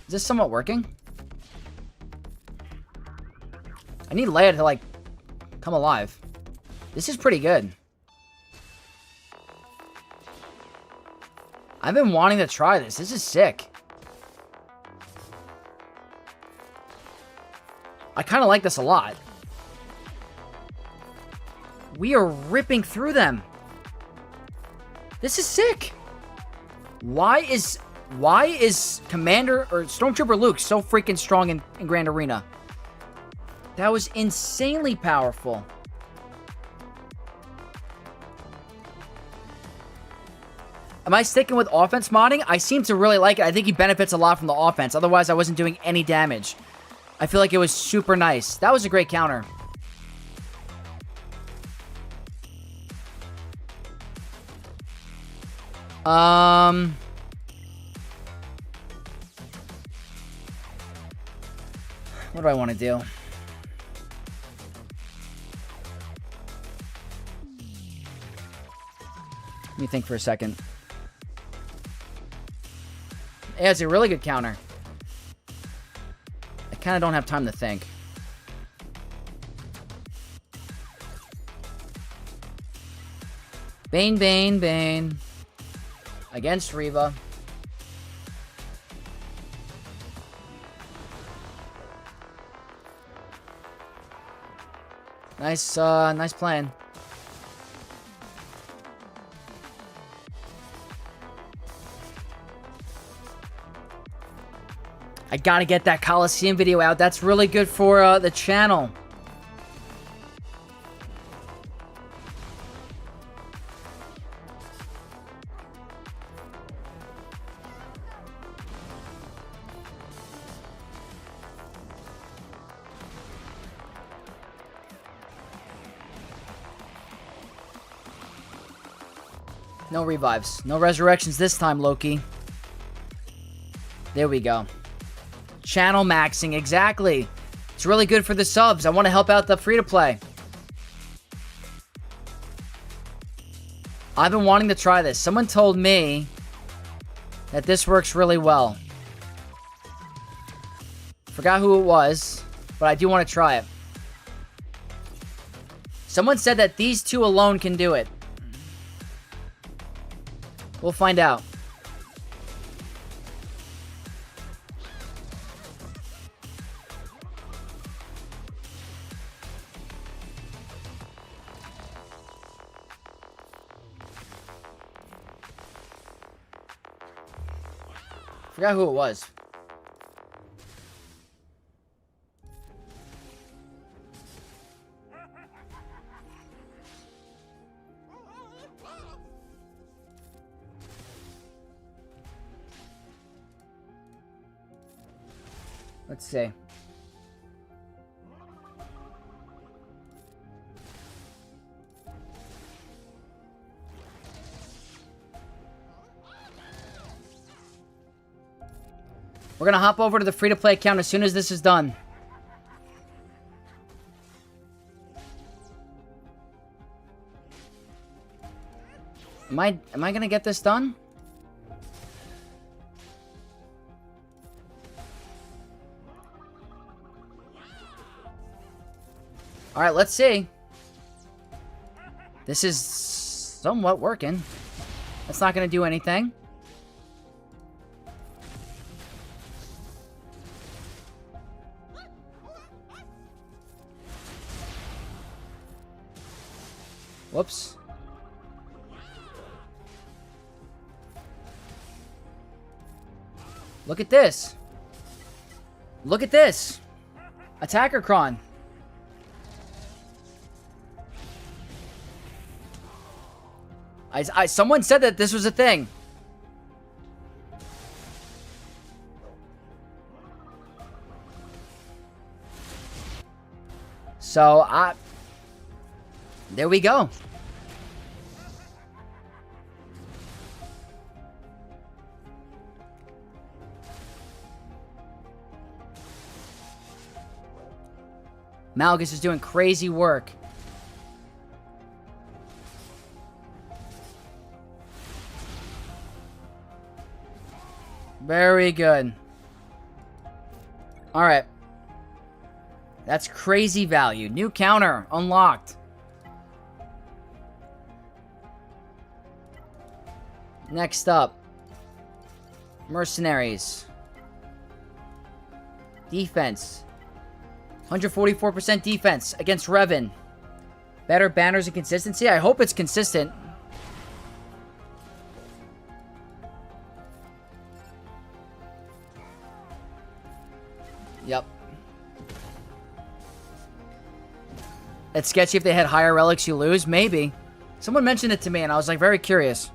Is this somewhat working? I need Leia to, like, come alive. This is pretty good. I've been wanting to try this. This is sick. I kind of like this a lot. We are ripping through them. This is sick. Why is Commander or Stormtrooper Luke so freaking strong in Grand Arena? That was insanely powerful. Am I sticking with offense modding? I seem to really like it. I think he benefits a lot from the offense. Otherwise, I wasn't doing any damage. I feel like it was super nice. That was a great counter. What do I want to do? Let me think for a second. Yeah, it's a really good counter. I kind of don't have time to think. Bane, Bane, Bane. Against Riva. Nice, nice plan. I gotta get that Coliseum video out. That's really good for the channel. No revives. No resurrections this time, Loki. There we go. Channel maxing, exactly. It's really good for the subs. I want to help out the free-to-play. I've been wanting to try this. Someone told me that this works really well. Forgot who it was, but I do want to try it. Someone said that these two alone can do it. We'll find out. Forgot who it was. Let's see. We're going to hop over to the free-to-play account as soon as this is done. Am I going to get this done? All right, let's see. This is somewhat working. That's not going to do anything. Whoops. Look at this. Look at this. Attacker Cron. Someone said that this was a thing. So, there we go. Malgus is doing crazy work. Very good. Alright. That's crazy value. New counter unlocked. Next up. Mercenaries. Defense. 144% defense against Revan. Better banners and consistency. I hope it's consistent. Yep. It's sketchy if they had higher relics you lose. Maybe. Someone mentioned it to me and I was like very curious.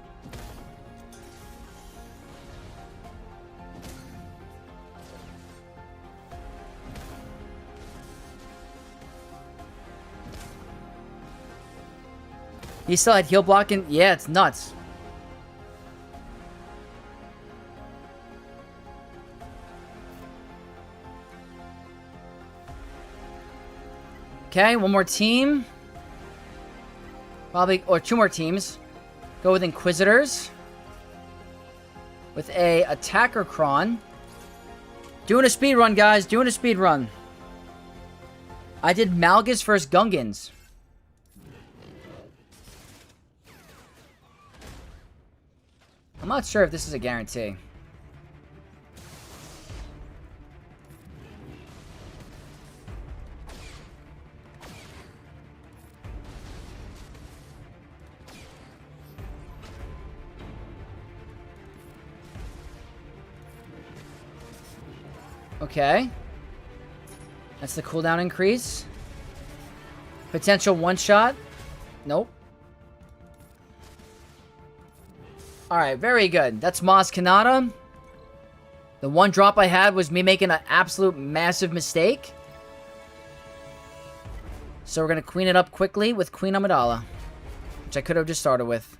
He still had heal blocking? Yeah, it's nuts. Okay, one more team. Probably, or two more teams. Go with Inquisitors. With a Attacker Cron. Doing a speed run, guys. Doing a speed run. I did Malgus versus Gungans. I'm not sure if this is a guarantee. Okay. That's the cooldown increase. Potential one-shot. Nope. Alright, very good. That's Maz Kanata. The one drop I had was me making an absolute massive mistake. So we're going to queen it up quickly with Queen Amidala. Which I could have just started with.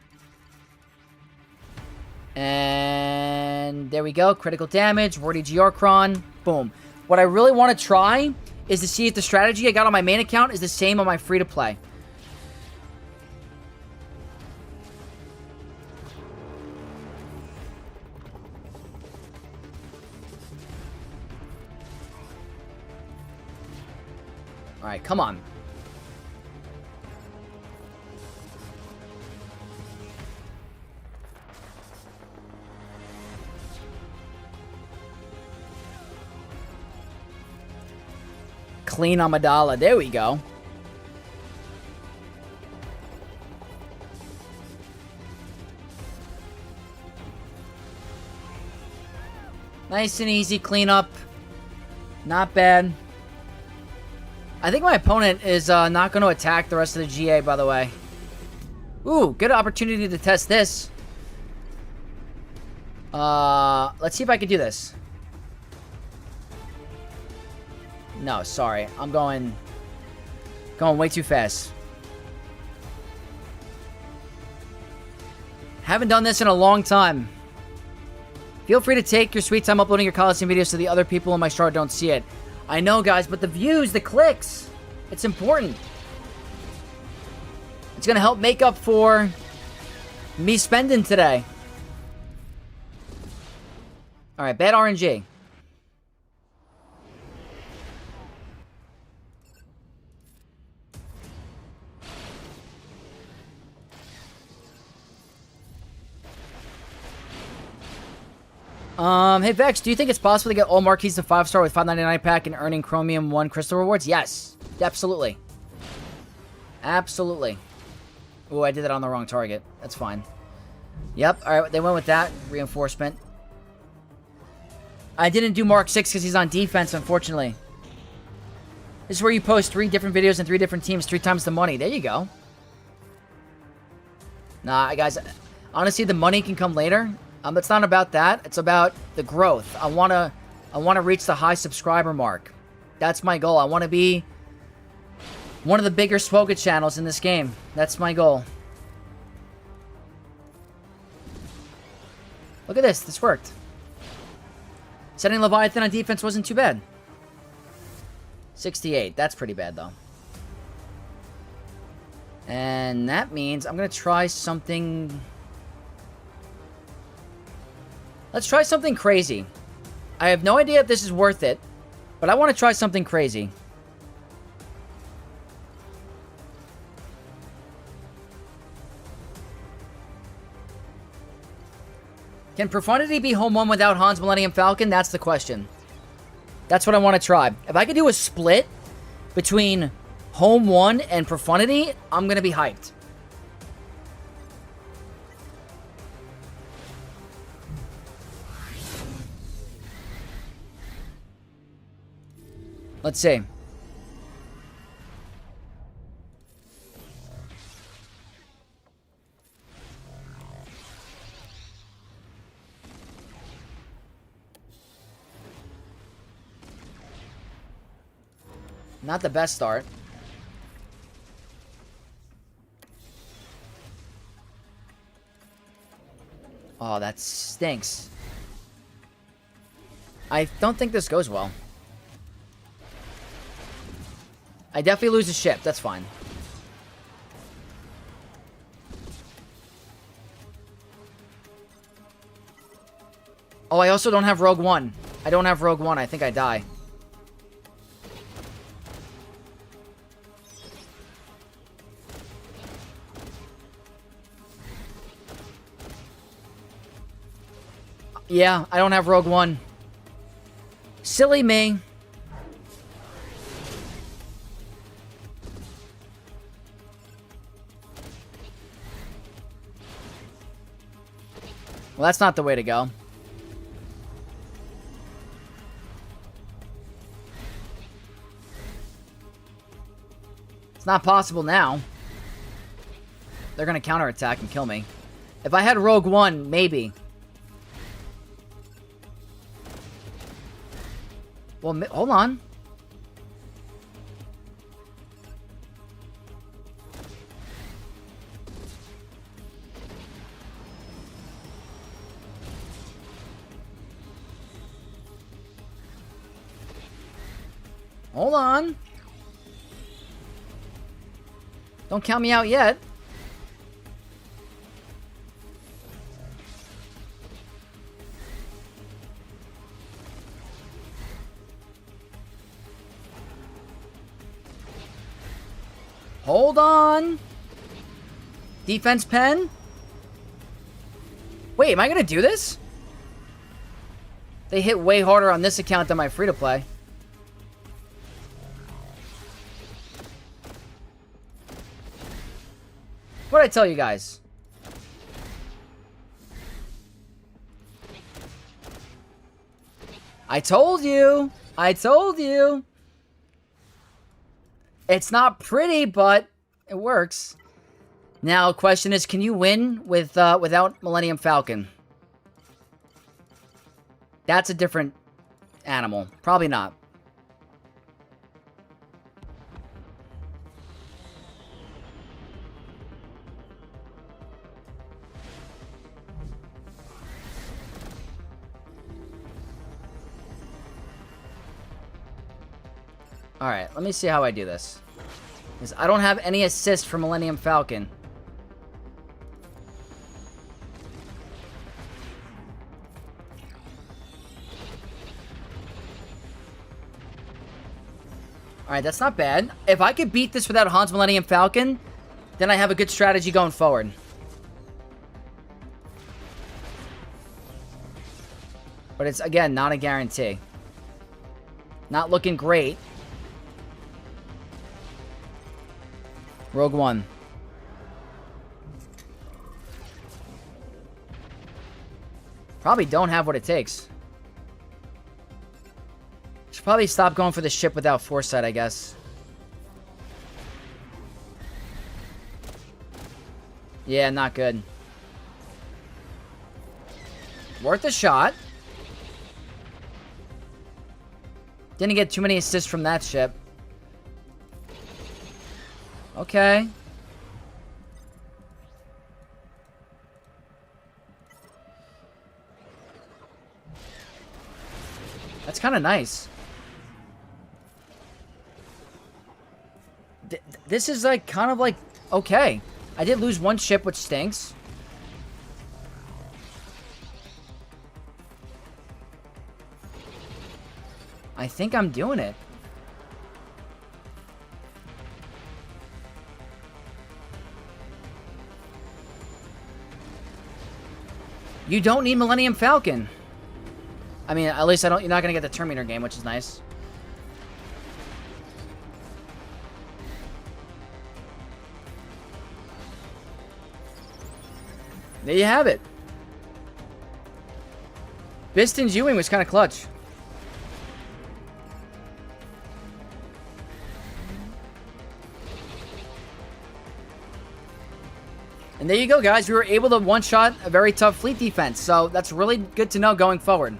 And there we go. Critical damage. Wordy Georkron. Boom. What I really want to try is to see if the strategy I got on my main account is the same on my free-to-play. Alright, come on. Clean Amidala. There we go. Nice and easy cleanup. Not bad. I think my opponent is not going to attack the rest of the GA, by the way. Ooh, good opportunity to test this. Let's see if I can do this. No, sorry. I'm going way too fast. Haven't done this in a long time. Feel free to take your sweet time uploading your Coliseum videos so the other people in my chart don't see it. I know, guys, but the views, the clicks, it's important. It's going to help make up for me spending today. All right, bad RNG. Hey Vex, do you think it's possible to get all marquees to 5-star with $5.99 pack and earning Chromium 1 crystal rewards? Yes, absolutely. Absolutely. Oh, I did that on the wrong target. That's fine. Yep, alright, they went with that. Reinforcement. I didn't do Mark 6 because he's on defense, unfortunately. This is where you post 3 different videos and 3 different teams, 3 times the money. There you go. Nah, guys, honestly, the money can come later. It's not about that. It's about the growth. I wanna reach the high subscriber mark. That's my goal. I want to be one of the bigger Swoga channels in this game. That's my goal. Look at this. This worked. Setting Leviathan on defense wasn't too bad. 68. That's pretty bad, though. And that means I'm going to try something... Let's try something crazy. I have no idea if this is worth it, but I want to try something crazy. Can Profundity be home 1 without Han's Millennium Falcon? That's the question. That's what I want to try. If I could do a split between home 1 and Profundity, I'm going to be hyped. Let's see. Not the best start. Oh, that stinks. I don't think this goes well. I definitely lose a ship. That's fine. Oh, I also don't have Rogue One. I don't have Rogue One. I think I die. Yeah, I don't have Rogue One. Silly me. Well, that's not the way to go. It's not possible now. They're going to counterattack and kill me. If I had Rogue One, maybe. Well, hold on. Hold on. Don't count me out yet. Hold on. Defense pen. Wait, am I going to do this? They hit way harder on this account than my free-to-play. What did I tell you guys? I told you. I told you. It's not pretty, but it works. Now, question is, can you win with without Millennium Falcon? That's a different animal. Probably not. Alright, let me see how I do this. Because I don't have any assist for Millennium Falcon. Alright, that's not bad. If I could beat this without Han's Millennium Falcon, then I have a good strategy going forward. But it's, again, not a guarantee. Not looking great. Rogue One. Probably don't have what it takes. Should probably stop going for the ship without foresight, I guess. Yeah, not good. Worth a shot. Didn't get too many assists from that ship. Okay. That's kind of nice. This is like kind of like okay. I did lose one ship, which stinks. I think I'm doing it. You don't need Millennium Falcon. I mean, at least I don't. You're not gonna get the Terminator game, which is nice. There you have it. Biston's Ewing was kind of clutch. And there you go, guys. We were able to one-shot a very tough fleet defense. So that's really good to know going forward.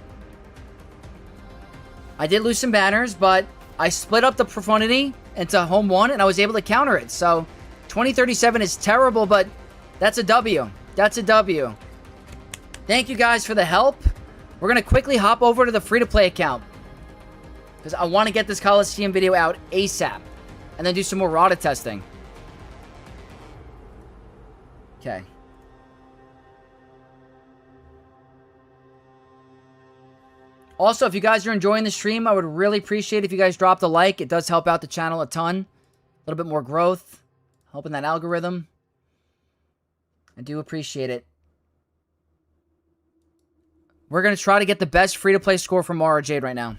I did lose some banners, but I split up the Profundity into home one, and I was able to counter it. So 2037 is terrible, but that's a W. That's a W. Thank you guys for the help. We're going to quickly hop over to the free-to-play account, because I want to get this Coliseum video out ASAP, and then do some more ROTTA testing. Okay. Also, if you guys are enjoying the stream, I would really appreciate if you guys dropped a like. It does help out the channel a ton. A little bit more growth. Helping that algorithm. I do appreciate it. We're going to try to get the best free-to-play score from Mara Jade right now.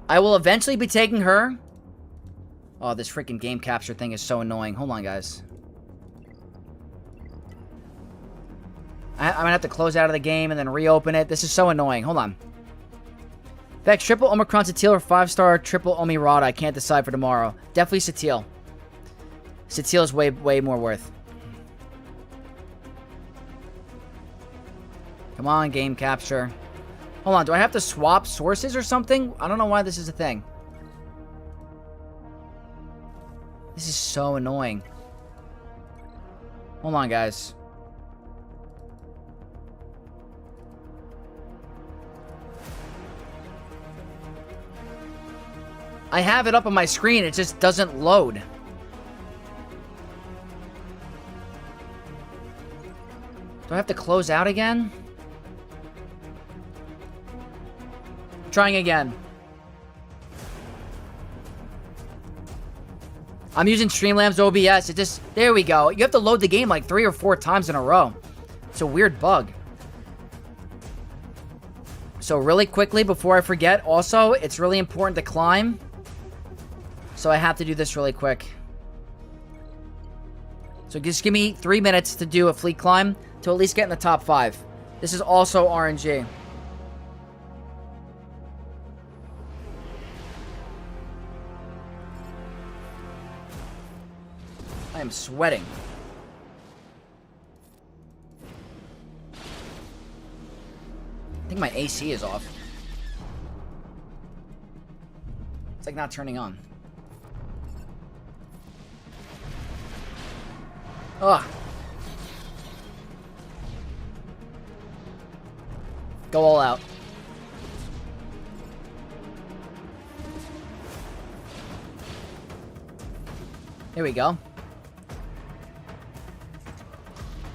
I will eventually be taking her. Oh, this freaking game capture thing is so annoying. Hold on, guys. I'm going to have to close out of the game and then reopen it. This is so annoying. Hold on. Vex, triple Omicron Satil or 5-star triple Omi Rada. I can't decide for tomorrow. Definitely Satil. Satil is way more worth. Come on, game capture. Hold on. Do I have to swap sources or something? I don't know why this is a thing. This is so annoying. Hold on, guys. I have it up on my screen, it just doesn't load. Do I have to close out again? Trying again. I'm using Streamlabs OBS. It just... There we go. You have to load the game like 3 or 4 times in a row. It's a weird bug. So really quickly, before I forget, also, it's really important to climb. So I have to do this really quick. So just give me 3 minutes to do a fleet climb to at least get in the top 5. This is also RNG. I'm sweating. I think my AC is off. It's like not turning on. Ugh. Go all out. Here we go.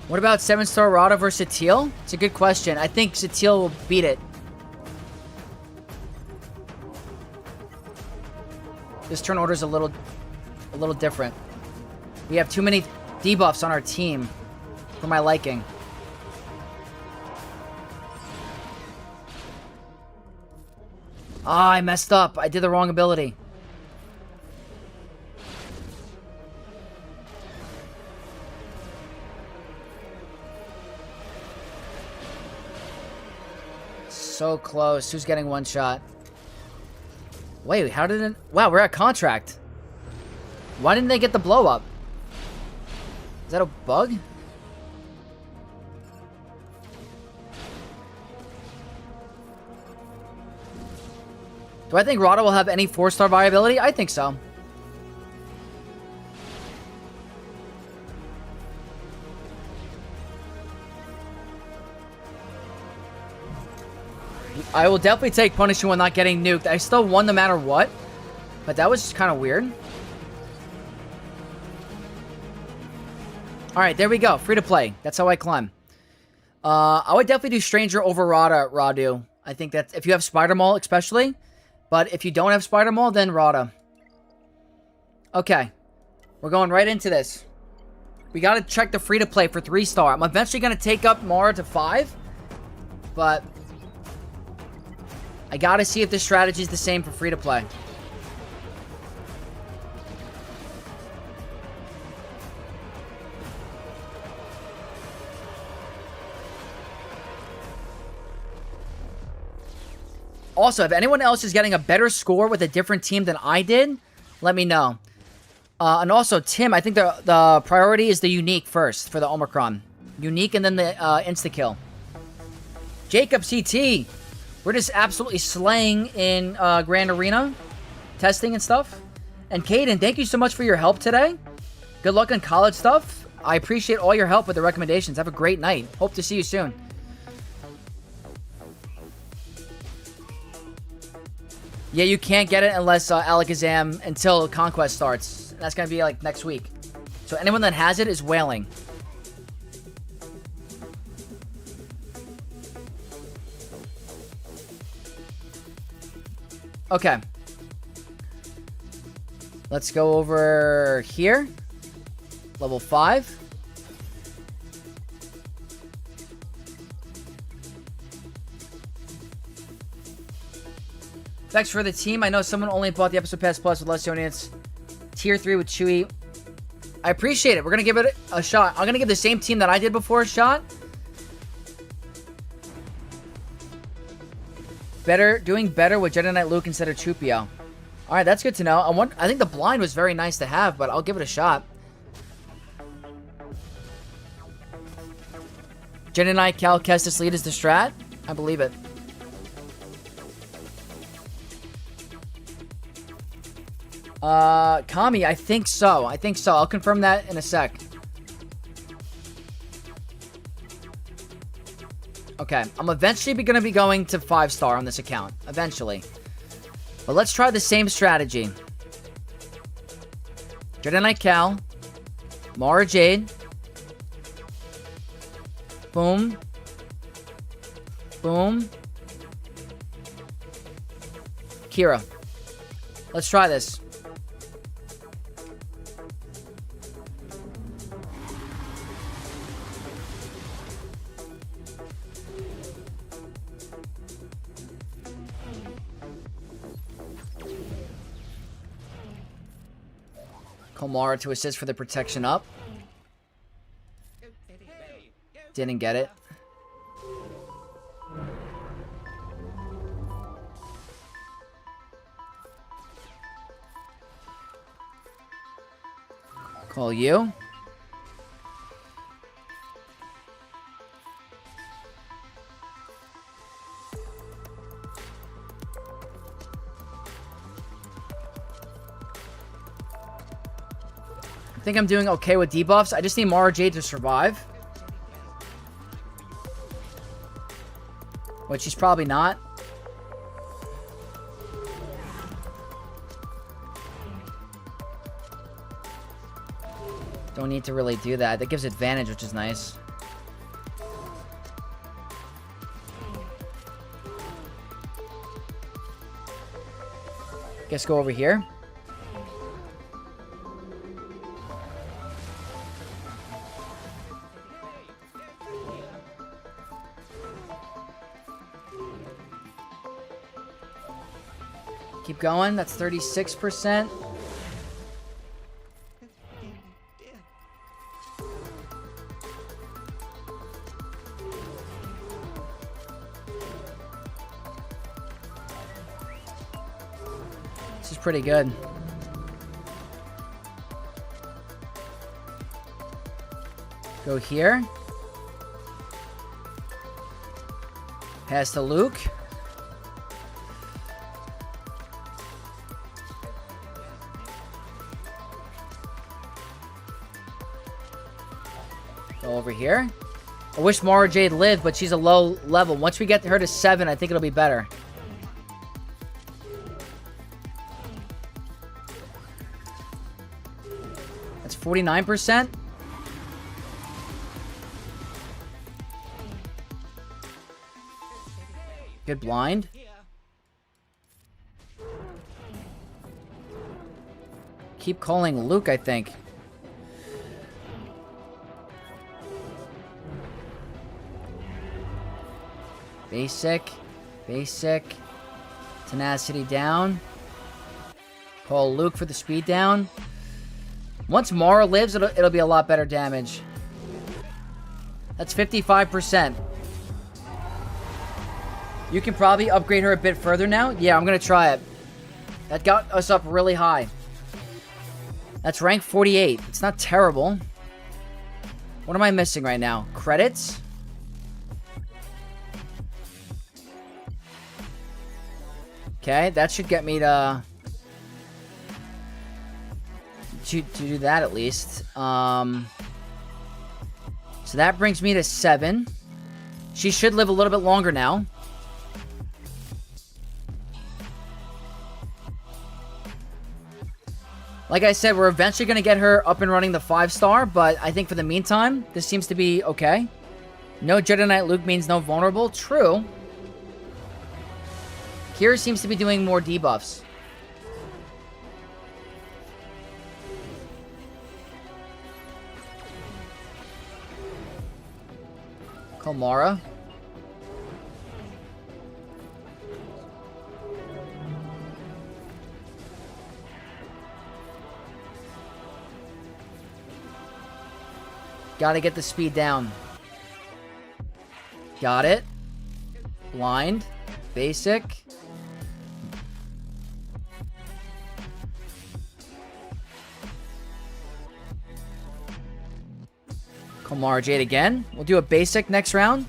What about 7-star ROTTA versus Sateel? It's a good question. I think Sateel will beat it. This turn order is a little different. We have too many debuffs on our team for my liking. Ah, I messed up. I did the wrong ability. So close. Who's getting one shot? Wait, how did it... Wow, we're at contract. Why didn't they get the blow up? Is that a bug? Do I think ROTTA will have any 4-star viability? I think so. I will definitely take punishment when not getting nuked. I still won no matter what, but that was just kind of weird. Alright, there we go. Free to play. That's how I climb. I would definitely do Stranger over ROTTA, Radu. I think that if you have Spider Maul, especially. But if you don't have Spider Maul, then ROTTA. Okay. We're going right into this. We got to check the free to play for 3-star. I'm eventually going to take up Mara to 5. But I got to see if this strategy is the same for free to play. Also, if anyone else is getting a better score with a different team than I did, let me know. And also, Tim, I think the priority is the unique first for the Omicron. Unique and then the insta-kill. Jacob CT. We're just absolutely slaying in Grand Arena. Testing and stuff. And Caden, thank you so much for your help today. Good luck on college stuff. I appreciate all your help with the recommendations. Have a great night. Hope to see you soon. Yeah, you can't get it unless Alakazam until Conquest starts. That's going to be like next week. So anyone that has it is wailing. Okay. Let's go over here. Level 5. Thanks for the team. I know someone only bought the Episode Pass Plus with less units. Tier 3 with Chewy. I appreciate it. We're going to give it a shot. I'm going to give the same team that I did before a shot. Doing better with Jedi Knight Luke instead of Chupio. Alright, that's good to know. I think the blind was very nice to have, but I'll give it a shot. Jedi Knight Cal Kestis lead is the strat? I believe it. Kami, I think so. I'll confirm that in a sec. Okay, I'm eventually going to be going to 5-star on this account. Eventually. But let's try the same strategy. Jedi Knight Cal. Mara Jade. Boom. Boom. Kira. Let's try this. Mara to assist for the protection up. Didn't get it. Call you. think I'm doing okay with debuffs. I just need Mara Jade to survive. Which she's probably not. Don't need to really do that. That gives advantage, which is nice. Guess go over here. Keep going. That's 36%. This is pretty good. Go here. Pass to Luke. Go over here. I wish Mara Jade lived, but she's a low level. Once we get her to 7, I think it'll be better. That's 49%. Good blind. Keep calling Luke, I think. Basic. Basic. Tenacity down. Call Luke for the speed down. Once Mara lives, it'll be a lot better damage. That's 55%. You can probably upgrade her a bit further now. Yeah, I'm going to try it. That got us up really high. That's rank 48. It's not terrible. What am I missing right now? Credits? Okay, that should get me to do that at least. So that brings me to 7. She should live a little bit longer now. Like I said, we're eventually going to get her up and running the 5-star, but I think for the meantime, this seems to be okay. No Jedi Knight Luke means no vulnerable. True. Kira seems to be doing more debuffs. Mara. Gotta get the speed down. Got it. Blind. Basic. Mara Jade again. We'll do a basic next round.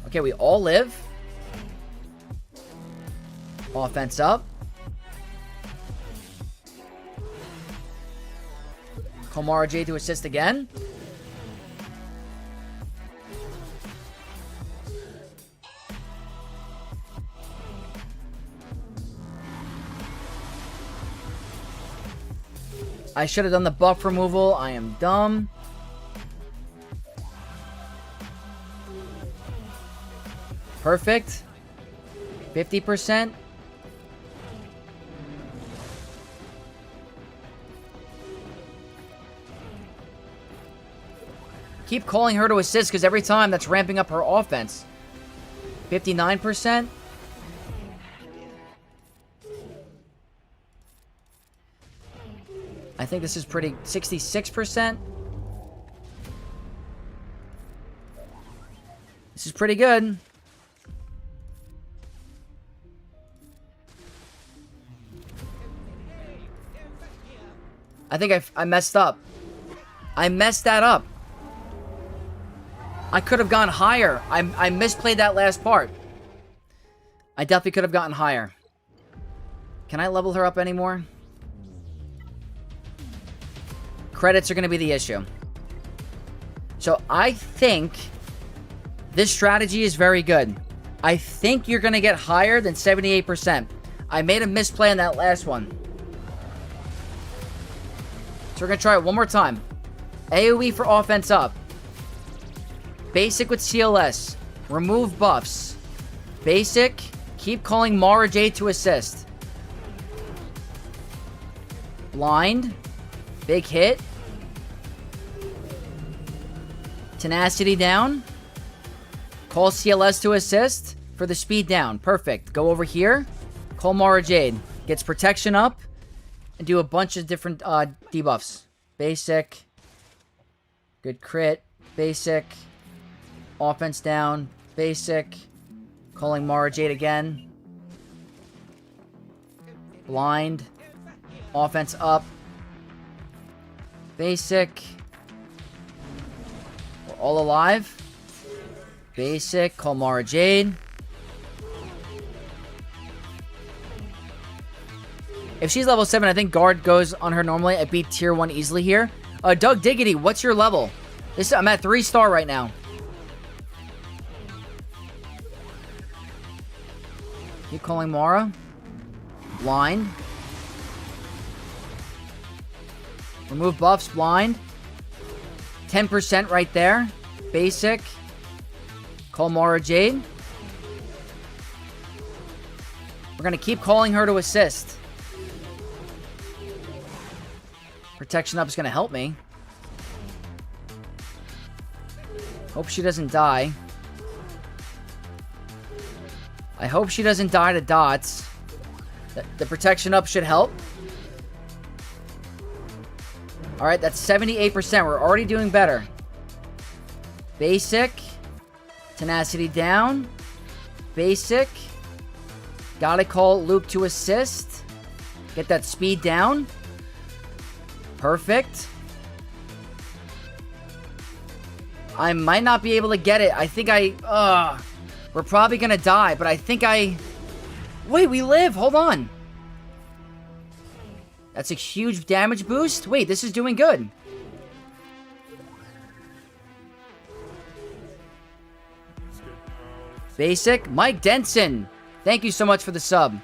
Okay, we all live. Offense up. Mara Jade to assist again. I should have done the buff removal. I am dumb. Perfect. 50%. Keep calling her to assist because every time that's ramping up her offense. 59%. I think this is pretty... 66%. This is pretty good. I think I messed up. I messed that up. I could have gone higher. I misplayed that last part. I definitely could have gotten higher. Can I level her up anymore? credits are going to be the issue. So I think this strategy is very good. I think you're going to get higher than 78%. I made a misplay on that last one. So we're going to try it one more time. AoE for offense up. Basic with CLS. Remove buffs. Basic. Keep calling Mara Jade to assist. Blind. Big hit. Tenacity down. Call CLS to assist for the speed down. Perfect. Go over here. Call Mara Jade. Gets protection up. And do a bunch of different debuffs. Basic. Good crit. Basic. Offense down. Basic. Calling Mara Jade again. Blind. Offense up. Basic. We're all alive. Basic. Call Mara Jade. If she's level 7, I think guard goes on her normally. I beat tier 1 easily here. Doug Diggity, what's your level? I'm at 3-star right now. Keep calling Mara. Blind. Remove buffs. Blind. 10% right there. Basic. Call Mara Jade. We're going to keep calling her to assist. Protection up is going to help me. Hope she doesn't die. I hope she doesn't die to dots. The protection up should help. Alright, that's 78%. We're already doing better. Basic. Tenacity down. Basic. Gotta call Luke to assist. Get that speed down. Perfect. I might not be able to get it. I think we're probably gonna die, but I think Wait, we live! Hold on! That's a huge damage boost? Wait, this is doing good. Basic. Mike Denson! Thank you so much for the sub.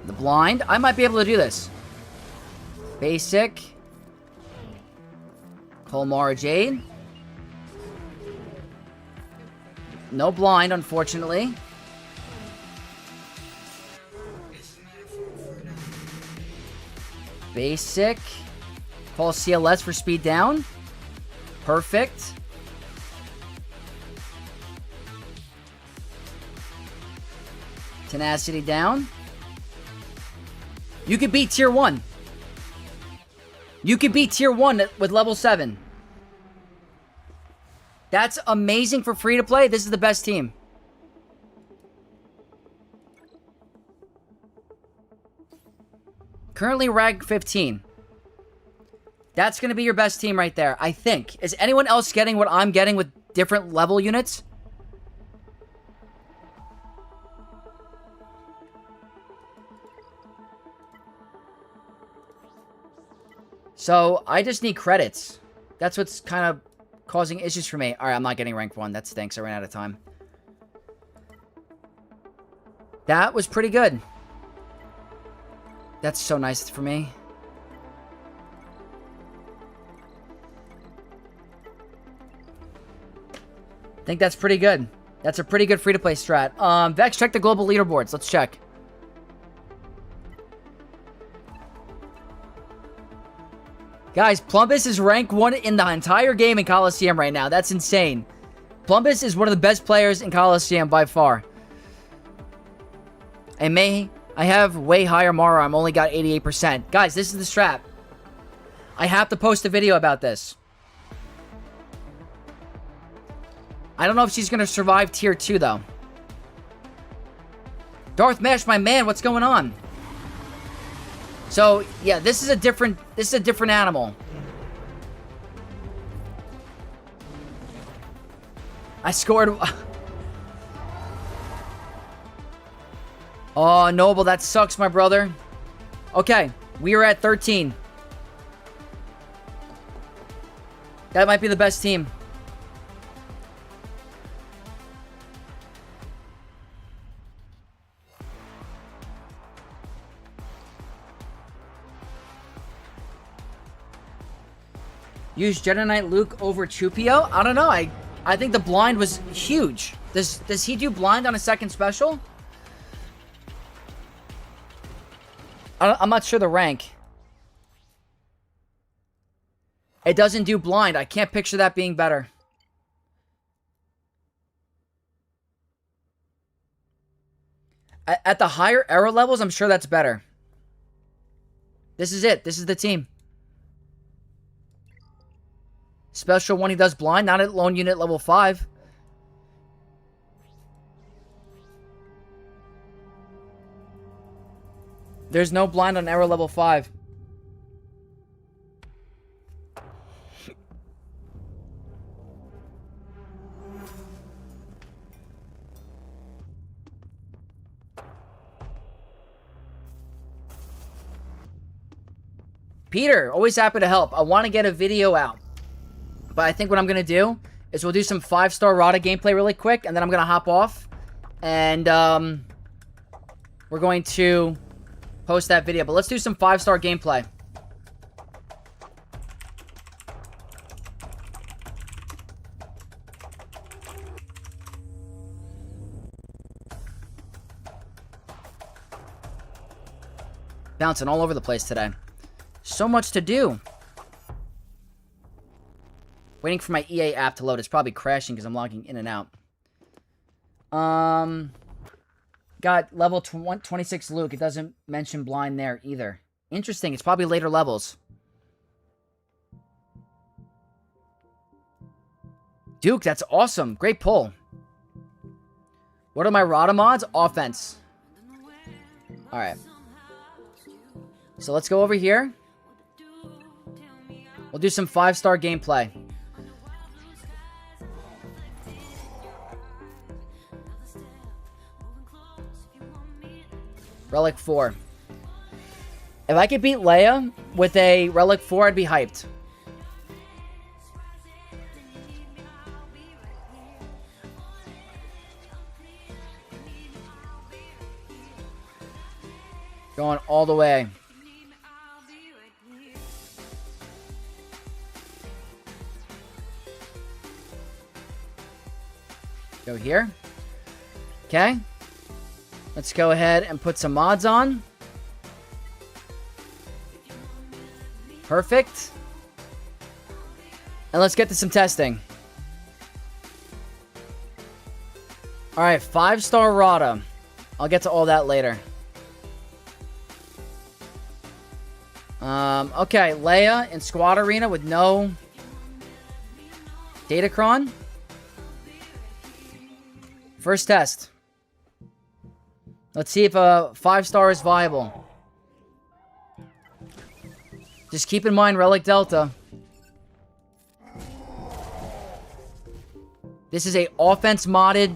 The blind. I might be able to do this. Basic. Call Mara Jade. No blind, unfortunately. Basic. Call CLS for speed down. Perfect. Tenacity down. You could beat tier 1. You could beat tier 1 with level 7. That's amazing for free to play. This is the best team. Currently rank 15. That's going to be your best team right there, I think. Is anyone else getting what I'm getting with different level units? So, I just need credits. That's what's kind of causing issues for me. Alright, I'm not getting rank 1. That stinks. I ran out of time. That was pretty good. That's so nice for me. I think that's pretty good. That's a pretty good free-to-play strat. Vex, check the global leaderboards. Let's check. Guys, Plumbus is rank 1 in the entire game in Coliseum right now. That's insane. Plumbus is one of the best players in Coliseum by far. And I have way higher Mara. I'm only got 88%. Guys, this is the strat. I have to post a video about this. I don't know if she's going to survive tier 2, though. Darth Mesh, my man, what's going on? So, yeah, this is a different animal. I scored... Oh, Noble, that sucks, my brother. Okay, we are at 13. That might be the best team. Use Jedi Knight Luke over Chupio? I don't know. I think the blind was huge. Does he do blind on a second special? I'm not sure the rank. It doesn't do blind. I can't picture that being better. At the higher arrow levels, I'm sure that's better. This is it. This is the team. Special one, he does blind, not at lone unit level 5. There's no blind on arrow level 5. Peter, always happy to help. I want to get a video out. But I think what I'm going to do is we'll do some 5-star ROTTA gameplay really quick, and then I'm going to hop off. And we're going to post that video. But let's do some 5-star gameplay. Bouncing all over the place today. So much to do. Waiting for my EA app to load. It's probably crashing because I'm logging in and out. Got level 26 Luke. It doesn't mention blind there either. Interesting. It's probably later levels. Duke, that's awesome. Great pull. What are my ROTTA mods? Offense. Alright. So let's go over here. We'll do some 5-star gameplay. Relic 4. If I could beat Leia with a Relic 4, I'd be hyped. Going all the way. Go here. Okay. Let's go ahead and put some mods on. Perfect. And let's get to some testing. Alright, 5-star ROTTA. I'll get to all that later. Okay, Leia in Squad Arena with no Datacron. First test. Let's see if a 5-star is viable. Just keep in mind Relic Delta. This is a offense modded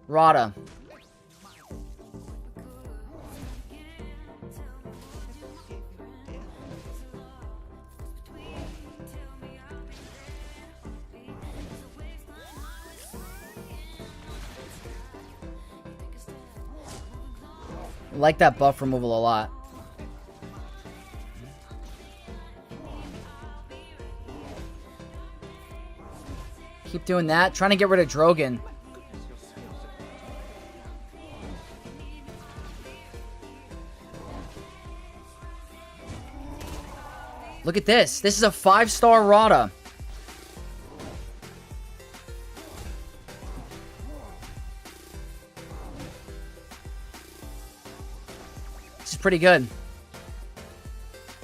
ROTTA. I like that buff removal a lot. Keep doing that. Trying to get rid of Drogon. Look at this. This is a 5-star ROTTA. This is pretty good.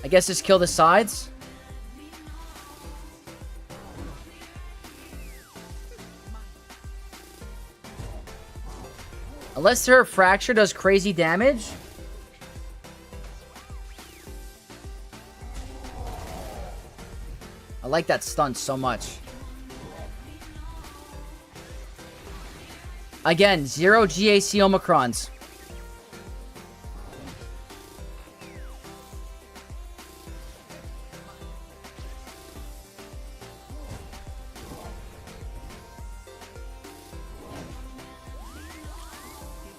I guess just kill the sides. Unless her fracture does crazy damage. I like that stun so much. Again, 0 GAC Omicrons.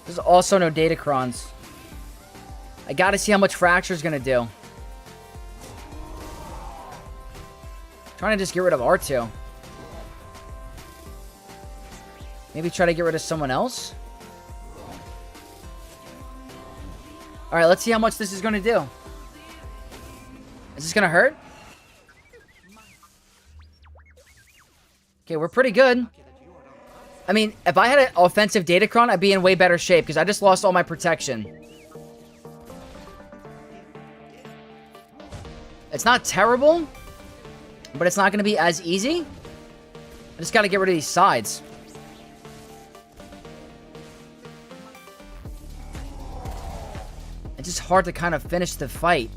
There's also no Datacrons. I gotta see how much Fracture's gonna do. Trying to just get rid of R2. Maybe try to get rid of someone else? Alright, let's see how much this is gonna do. Is this gonna hurt? Okay, we're pretty good. I mean, if I had an offensive Datacron, I'd be in way better shape, because I just lost all my protection. It's not terrible, but it's not going to be as easy. I just got to get rid of these sides. It's just hard to kind of finish the fight.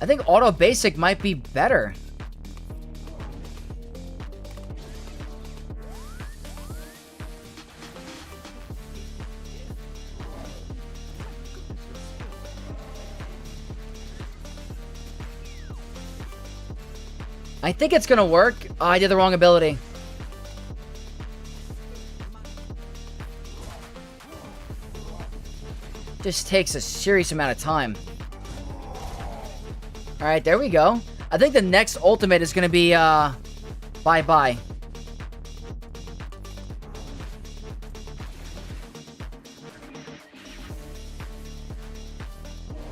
I think auto basic might be better. I think it's gonna work. Oh, I did the wrong ability. Just takes a serious amount of time. Alright, there we go. I think the next ultimate is gonna be, bye-bye.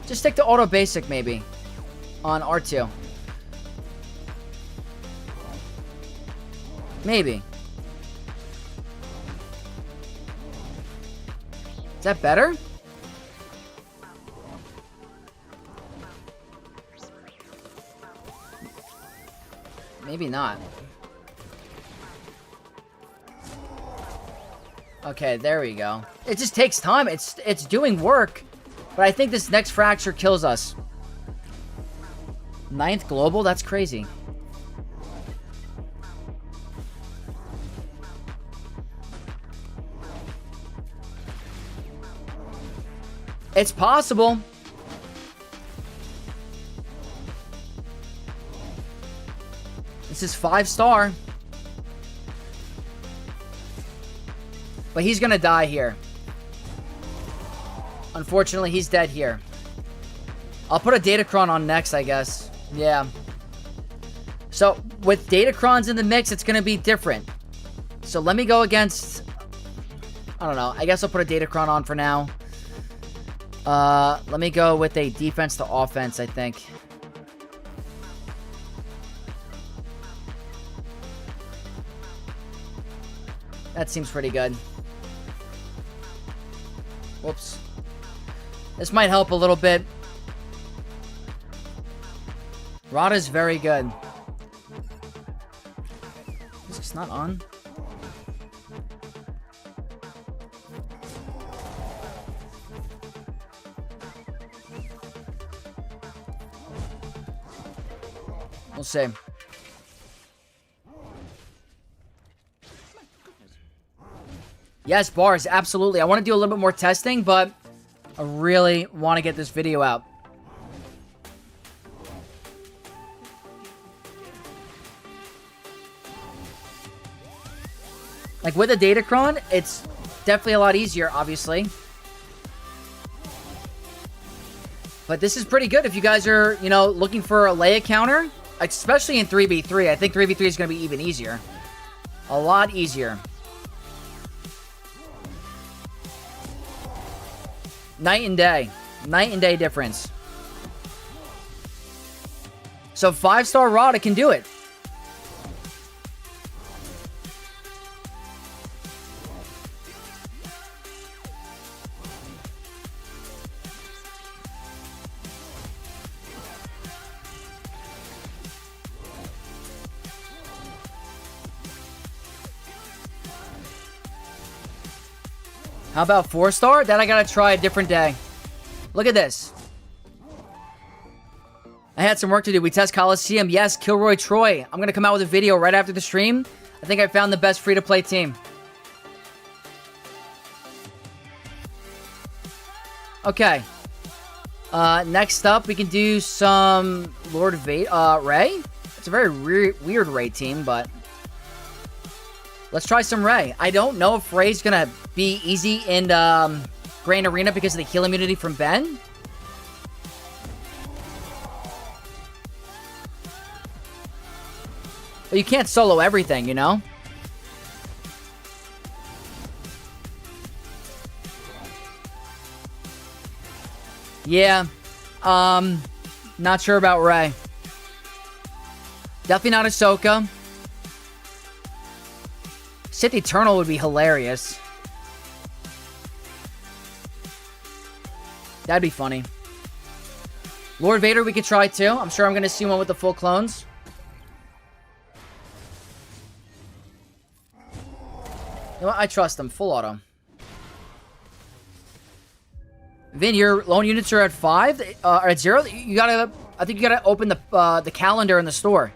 Just stick to auto basic, maybe. On R2. Maybe. Is that better? Maybe not. Okay, there we go. It just takes time. It's doing work. But I think this next fracture kills us. 9th global? That's crazy. It's possible. This is 5-star. But he's gonna die here. Unfortunately, he's dead here. I'll put a Datacron on next, I guess. Yeah. So, with Datacrons in the mix, it's gonna be different. So, let me go against... I don't know. I guess I'll put a Datacron on for now. Let me go with a defense to offense, I think. That seems pretty good. Whoops. This might help a little bit. ROTTA's very good. Is this not on? We'll see. Yes, bars, absolutely. I want to do a little bit more testing, but I really want to get this video out. Like, with a Datacron, it's definitely a lot easier, obviously. But this is pretty good if you guys are, you know, looking for a Leia counter. Especially in 3v3. I think 3v3 is going to be even easier. A lot easier. Night and day. Night and day difference. So 5-star ROTTA can do it. How about 4-star? Then I gotta try a different day. Look at this. I had some work to do. We test Coliseum. Yes, Kilroy Troy. I'm gonna come out with a video right after the stream. I think I found the best free-to-play team. Okay. Next up, we can do some Lord Ray. It's a very weird Ray team, but... Let's try some Ray. I don't know if Ray's gonna be easy in Grand Arena because of the heal immunity from Ben. But you can't solo everything, you know? Yeah. Not sure about Ray. Definitely not Ahsoka. Sith Eternal would be hilarious. That'd be funny. Lord Vader we could try too. I'm sure I'm going to see one with the full clones. You know what? I trust him. Full auto. Vin, your lone units are at 5? Or at 0? You gotta... I think you gotta open the calendar in the store.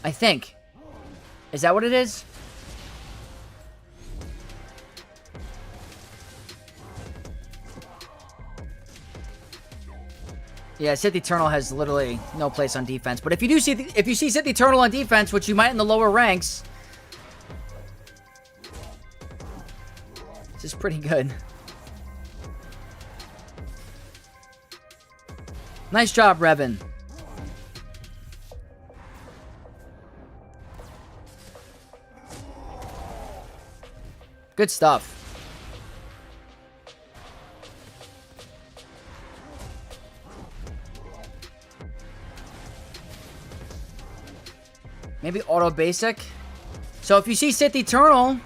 I think. Is that what it is? Yeah, Sith Eternal has literally no place on defense. But if you see Sith Eternal on defense, which you might in the lower ranks, this is pretty good. Nice job, Revan. Good stuff. Maybe auto basic. So if you see Sith Eternal,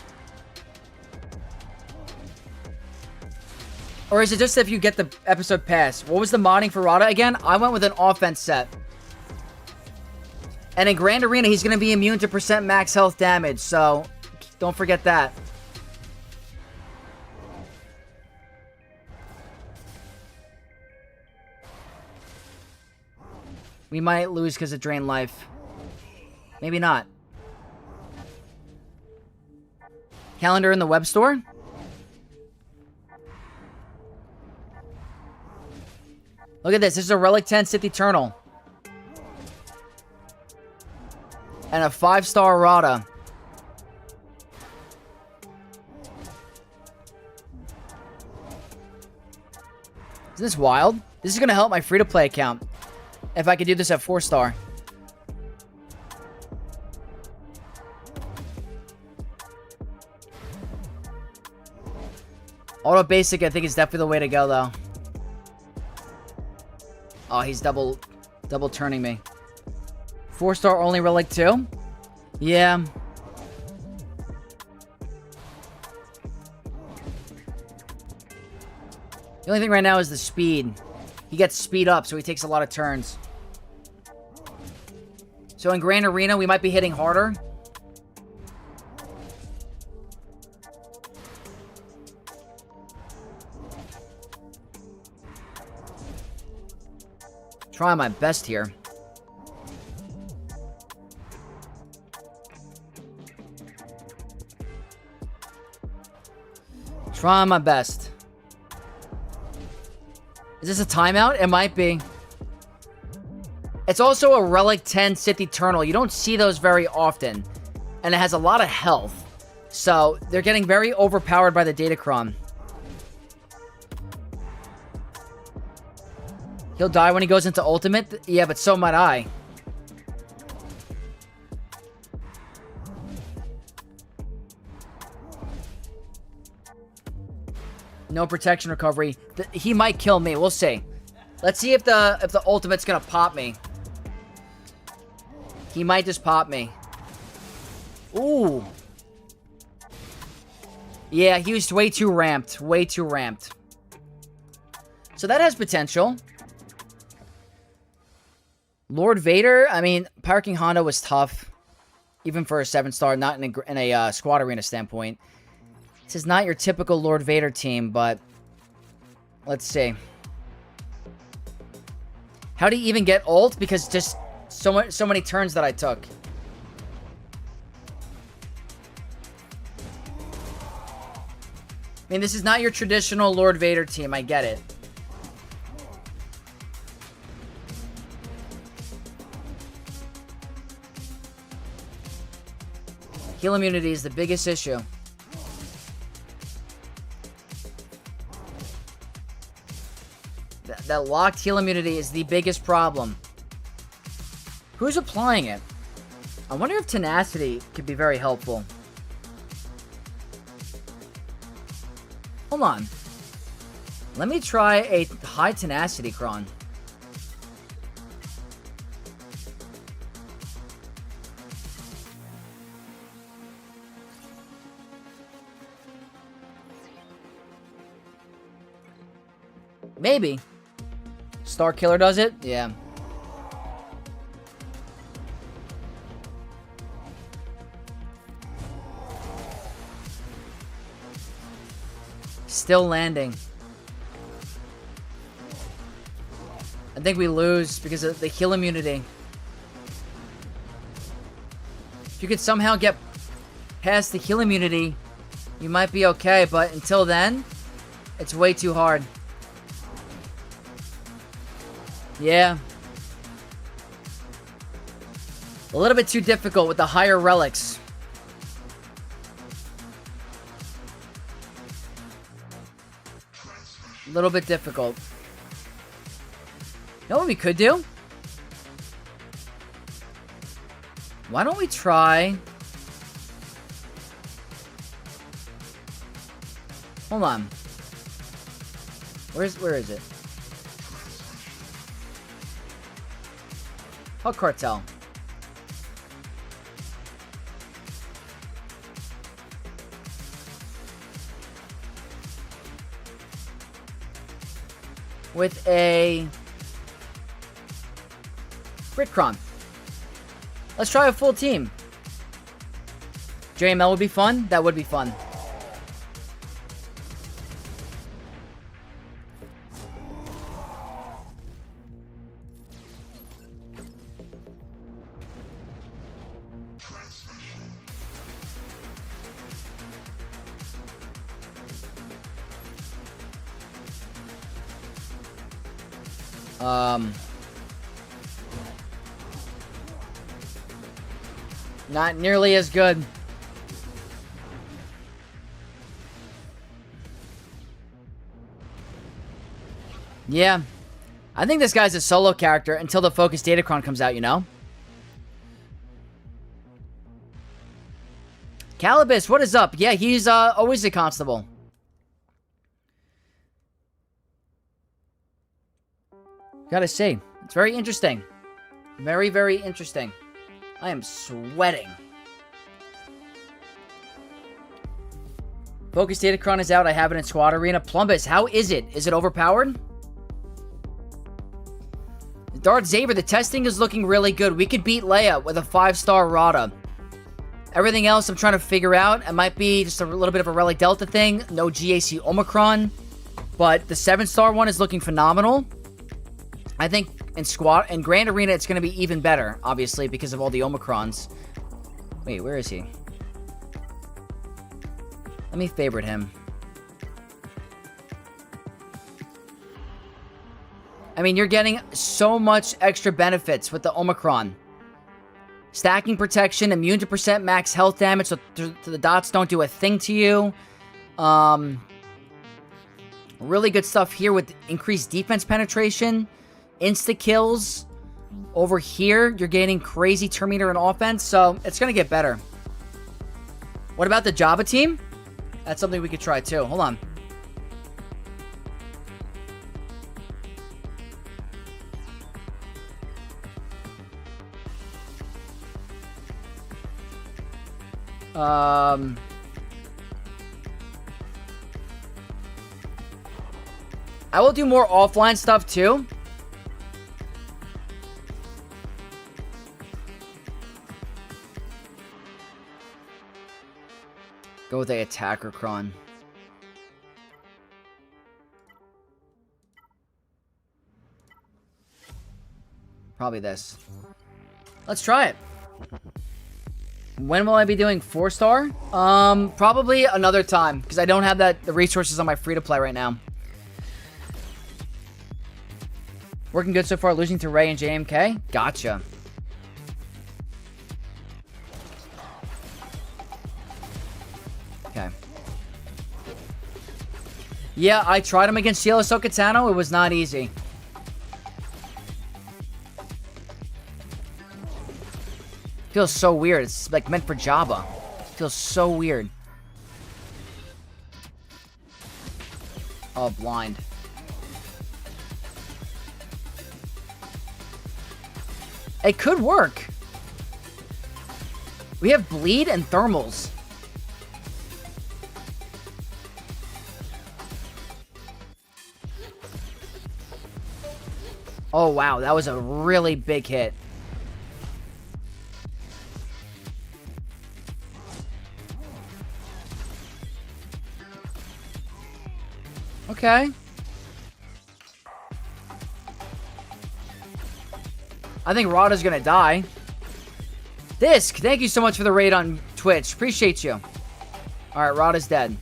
or is it just if you get the episode pass? What was the modding for ROTTA again? I went with an offense set. And in Grand Arena, he's going to be immune to percent max health damage. So don't forget that. We might lose because of drain life. Maybe not. Calendar in the web store? Look at this. This is a Relic 10 Sith Eternal. And a 5-star ROTTA. Isn't this wild? This is going to help my free-to-play account. If I could do this at 4-star. Auto basic, I think, is definitely the way to go, though. Oh, he's double turning me. 4-star only Relic 2? Yeah. The only thing right now is the speed. He gets speed up, so he takes a lot of turns. So in Grand Arena, we might be hitting harder. Trying my best here. Trying my best. Is this a timeout? It might be. It's also a Relic 10 Sith Eternal. You don't see those very often. And it has a lot of health. So, they're getting very overpowered by the Datacron. He'll die when he goes into ultimate? Yeah, but so might I. No protection recovery. He might kill me. We'll see. Let's see if the ultimate's gonna pop me. He might just pop me. Ooh. Yeah, he was way too ramped. Way too ramped. So that has potential. Lord Vader, I mean, Parking Honda was tough. Even for a 7-star, not in a squad arena standpoint. This is not your typical Lord Vader team, but let's see. How do you even get ult? Because just so many turns that I took. I mean, this is not your traditional Lord Vader team. I get it. Heal immunity is the biggest issue. That locked heal immunity is the biggest problem. Who's applying it? I wonder if tenacity could be very helpful. Hold on. Let me try a high tenacity cron. Maybe. Star Killer does it? Yeah. Still landing. I think we lose because of the heal immunity. If you could somehow get past the heal immunity, you might be okay, but until then, it's way too hard. Yeah. A little bit too difficult with the higher relics. A little bit difficult. You know what we could do? Why don't we try... Hold on. Where is it? HUTT Cartel. With a Gritcron. Let's try a full team. JML would be fun. That would be fun. Not nearly as good. Yeah. I think this guy's a solo character until the Focus Datacron comes out, you know? Calibus, what is up? Yeah, he's always a constable. Gotta say, it's very interesting. Very, very interesting. I am sweating. Focus Datacron is out. I have it in Squad Arena. Plumbus, how is it? Is it overpowered? Darth Zaber, the testing is looking really good. We could beat Leia with a 5-star ROTTA. Everything else I'm trying to figure out. It might be just a little bit of a Relic Delta thing. No GAC Omicron. But the 7-star one is looking phenomenal. I think in Grand Arena, it's going to be even better, obviously, because of all the Omicrons. Wait, where is he? Let me favorite him. I mean, you're getting so much extra benefits with the Omicron. Stacking protection, immune to percent max health damage, so the dots don't do a thing to you. Really good stuff here with increased defense penetration. Insta-kills. Over here, you're gaining crazy turn meter and offense, so it's going to get better. What about the Jabba team? That's something we could try, too. Hold on. I will do more offline stuff, too. Go with the attacker cron. Probably this. Let's try it. When will I be doing 4-star? Probably another time, because I don't have the resources on my free-to-play right now. Working good so far, losing to Ray and JMK? Gotcha. Yeah, I tried him against Cielo Sokatano. It was not easy. Feels so weird. It's like meant for Jabba. Feels so weird. Oh, blind. It could work. We have bleed and thermals. Oh, wow. That was a really big hit. Okay. I think ROTTA's gonna die. Disc, thank you so much for the raid on Twitch. Appreciate you. Alright, ROTTA's dead.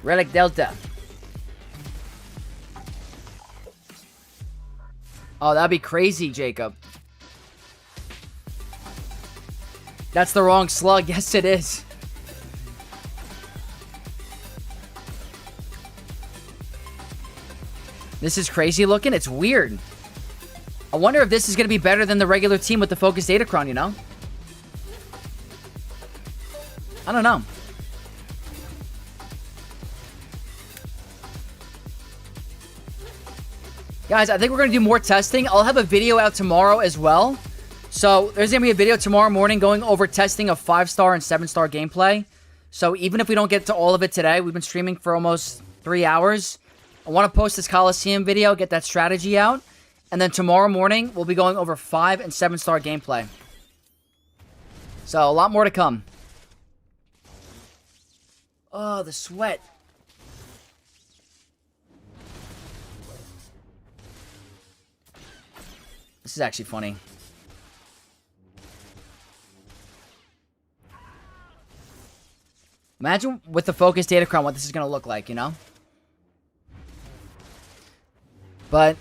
Relic Delta. Oh, that'd be crazy, Jacob. That's the wrong slug. Yes, it is. This is crazy looking. It's weird. I wonder if this is going to be better than the regular team with the Focus Datacron, you know? I don't know. Guys, I think we're going to do more testing. I'll have a video out tomorrow as well. So, there's going to be a video tomorrow morning going over testing of 5-star and 7-star gameplay. So, even if we don't get to all of it today, we've been streaming for almost 3 hours. I want to post this Coliseum video, get that strategy out. And then tomorrow morning, we'll be going over 5 and 7-star gameplay. So, a lot more to come. Oh, the sweat. This is actually funny. Imagine with the Focus Datacron what this is going to look like, you know? But,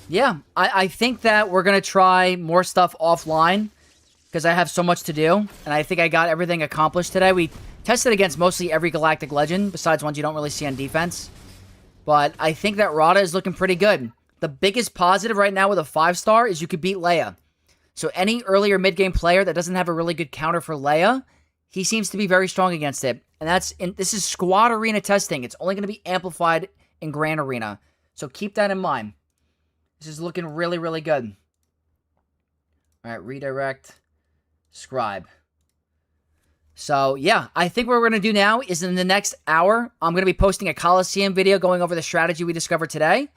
yeah. I think that we're going to try more stuff offline because I have so much to do. And I think I got everything accomplished today. We tested against mostly every Galactic Legend besides ones you don't really see on defense. But I think that ROTTA is looking pretty good. The biggest positive right now with a 5-star is you could beat Leia. So any earlier mid-game player that doesn't have a really good counter for Leia, he seems to be very strong against it. And this is squad arena testing. It's only going to be amplified in Grand Arena. So keep that in mind. This is looking really, really good. All right, redirect, scribe. So, yeah, I think what we're going to do now is in the next hour, I'm going to be posting a Coliseum video going over the strategy we discovered today.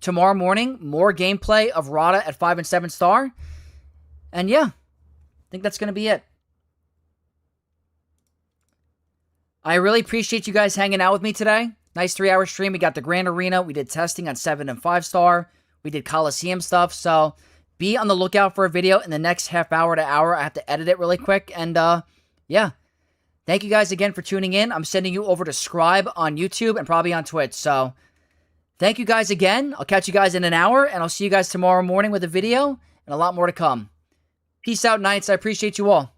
Tomorrow morning, more gameplay of ROTTA at 5 and 7-star. And yeah, I think that's going to be it. I really appreciate you guys hanging out with me today. Nice 3-hour stream. We got the Grand Arena. We did testing on 7 and 5-star. We did Coliseum stuff. So be on the lookout for a video in the next half hour to hour. I have to edit it really quick. And yeah, thank you guys again for tuning in. I'm sending you over to Scribe on YouTube and probably on Twitch. So thank you guys again. I'll catch you guys in an hour. And I'll see you guys tomorrow morning with a video and a lot more to come. Peace out, Knights. I appreciate you all.